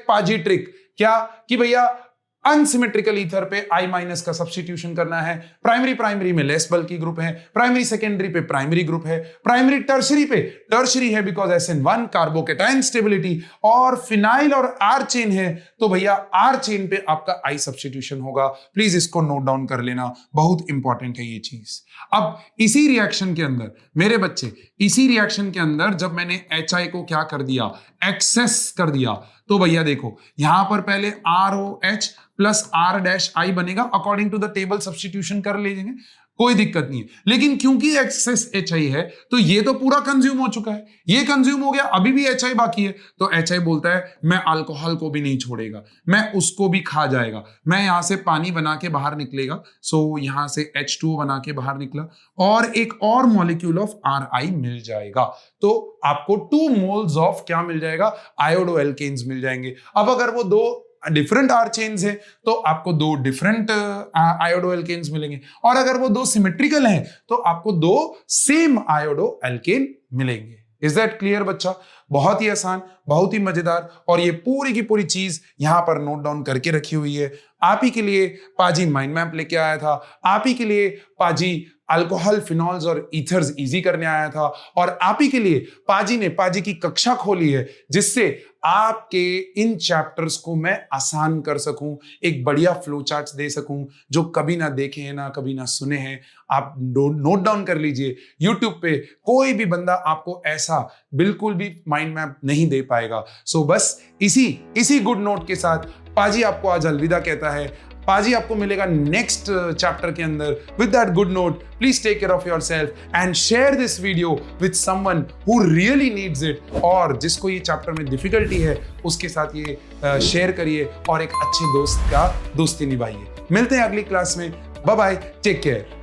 #पाजी ट्रिक, क्या कि भैया अनसिमेट्रिकल ईथर पे I- का सब्स्टिट्यूशन करना है। प्राइमरी में लेस बल्की ग्रुप है, प्राइमरी सेकेंडरी पे प्राइमरी ग्रुप है, प्राइमरी टर्शरी पे टर्शरी है बिकॉज SN1 कार्बोकेटाइन स्टेबिलिटी, और फिनाइल और R चेन है तो भैया R चेन पे आपका I सब्स्टिट्यूशन होगा। प्लीज इसको नोट डाउन कर लेना, बहुत इंपॉर्टेंट है ये चीज। अब इसी रिएक्शन के अंदर मेरे बच्चे, इसी रिएक्शन के अंदर जब मैंने HI को क्या कर दिया? एक्सेस कर दिया, तो भैया देखो यहां पर पहले ROH प्लस R' बनेगा। According to the table substitution कर लीजिएंगे, कोई दिक्कत नहीं है। लेकिन क्योंकि एक्सेस HI है तो ये तो पूरा कंज्यूम हो चुका है, ये कंज्यूम हो गया, अभी भी HI बाकी है। तो HI बोलता है मैं अल्कोहल को भी नहीं छोड़ेगा, मैं उसको भी खा जाएगा। मैं यहां से पानी बना के बाहर निकलेगा, सो यहां से H2O बना के बाहर निकला और एक और मॉलिक्यूल ऑफ RI मिल जाएगा। तो आपको 2 मोल्स ऑफ क्या मिल जाएगा? आयोडो एल्केन्स मिल जाएंगे। अब अगर वो दो डिफरेंट R चेन्स है तो आपको 2 डिफरेंट आयोडो एल्केन्स मिलेंगे, और अगर वो 2 सिमेट्रिकल हैं तो आपको 2 सेम आयोडो एल्केन मिलेंगे। इज दैट क्लियर बच्चा? बहुत ही आसान, बहुत ही मजेदार, और ये पूरी की पूरी चीज यहां पर नोट डाउन करके रखी हुई है। आप ही के लिए पाजी माइंड मैप लेके आया था, आप ही के लिए पाजी अल्कोहल, फिनॉल्स और ईथर्स इजी करने आया था, और आप ही के लिए पाजी ने पाजी की कक्षा खोली है जिससे आपके इन चैप्टर्स को मैं आसान कर सकूं, एक बढ़िया फ्लो चार्ट दे सकूं। जो कभी ना देखे हैं ना कभी ना सुने हैं, आप नोट डाउन कर लीजिए। यूट्यूब पे कोई भी बंदा आपको ऐसा बिल्कुल भी माइंड मैप नहीं दे पाएगा। सो बस इसी गुड नोट के साथ पाजी आपको आज अलविदा कहता है। पाजी आपको मिलेगा नेक्स्ट चैप्टर के अंदर with that good note. Please take care of yourself and share this video with someone who really needs it, और जिसको ये चैप्टर में डिफिकल्टी है उसके साथ ये शेयर करिए और एक अच्छे दोस्त का दोस्ती निभाइए। मिलते हैं अगली क्लास में। Bye bye, take care.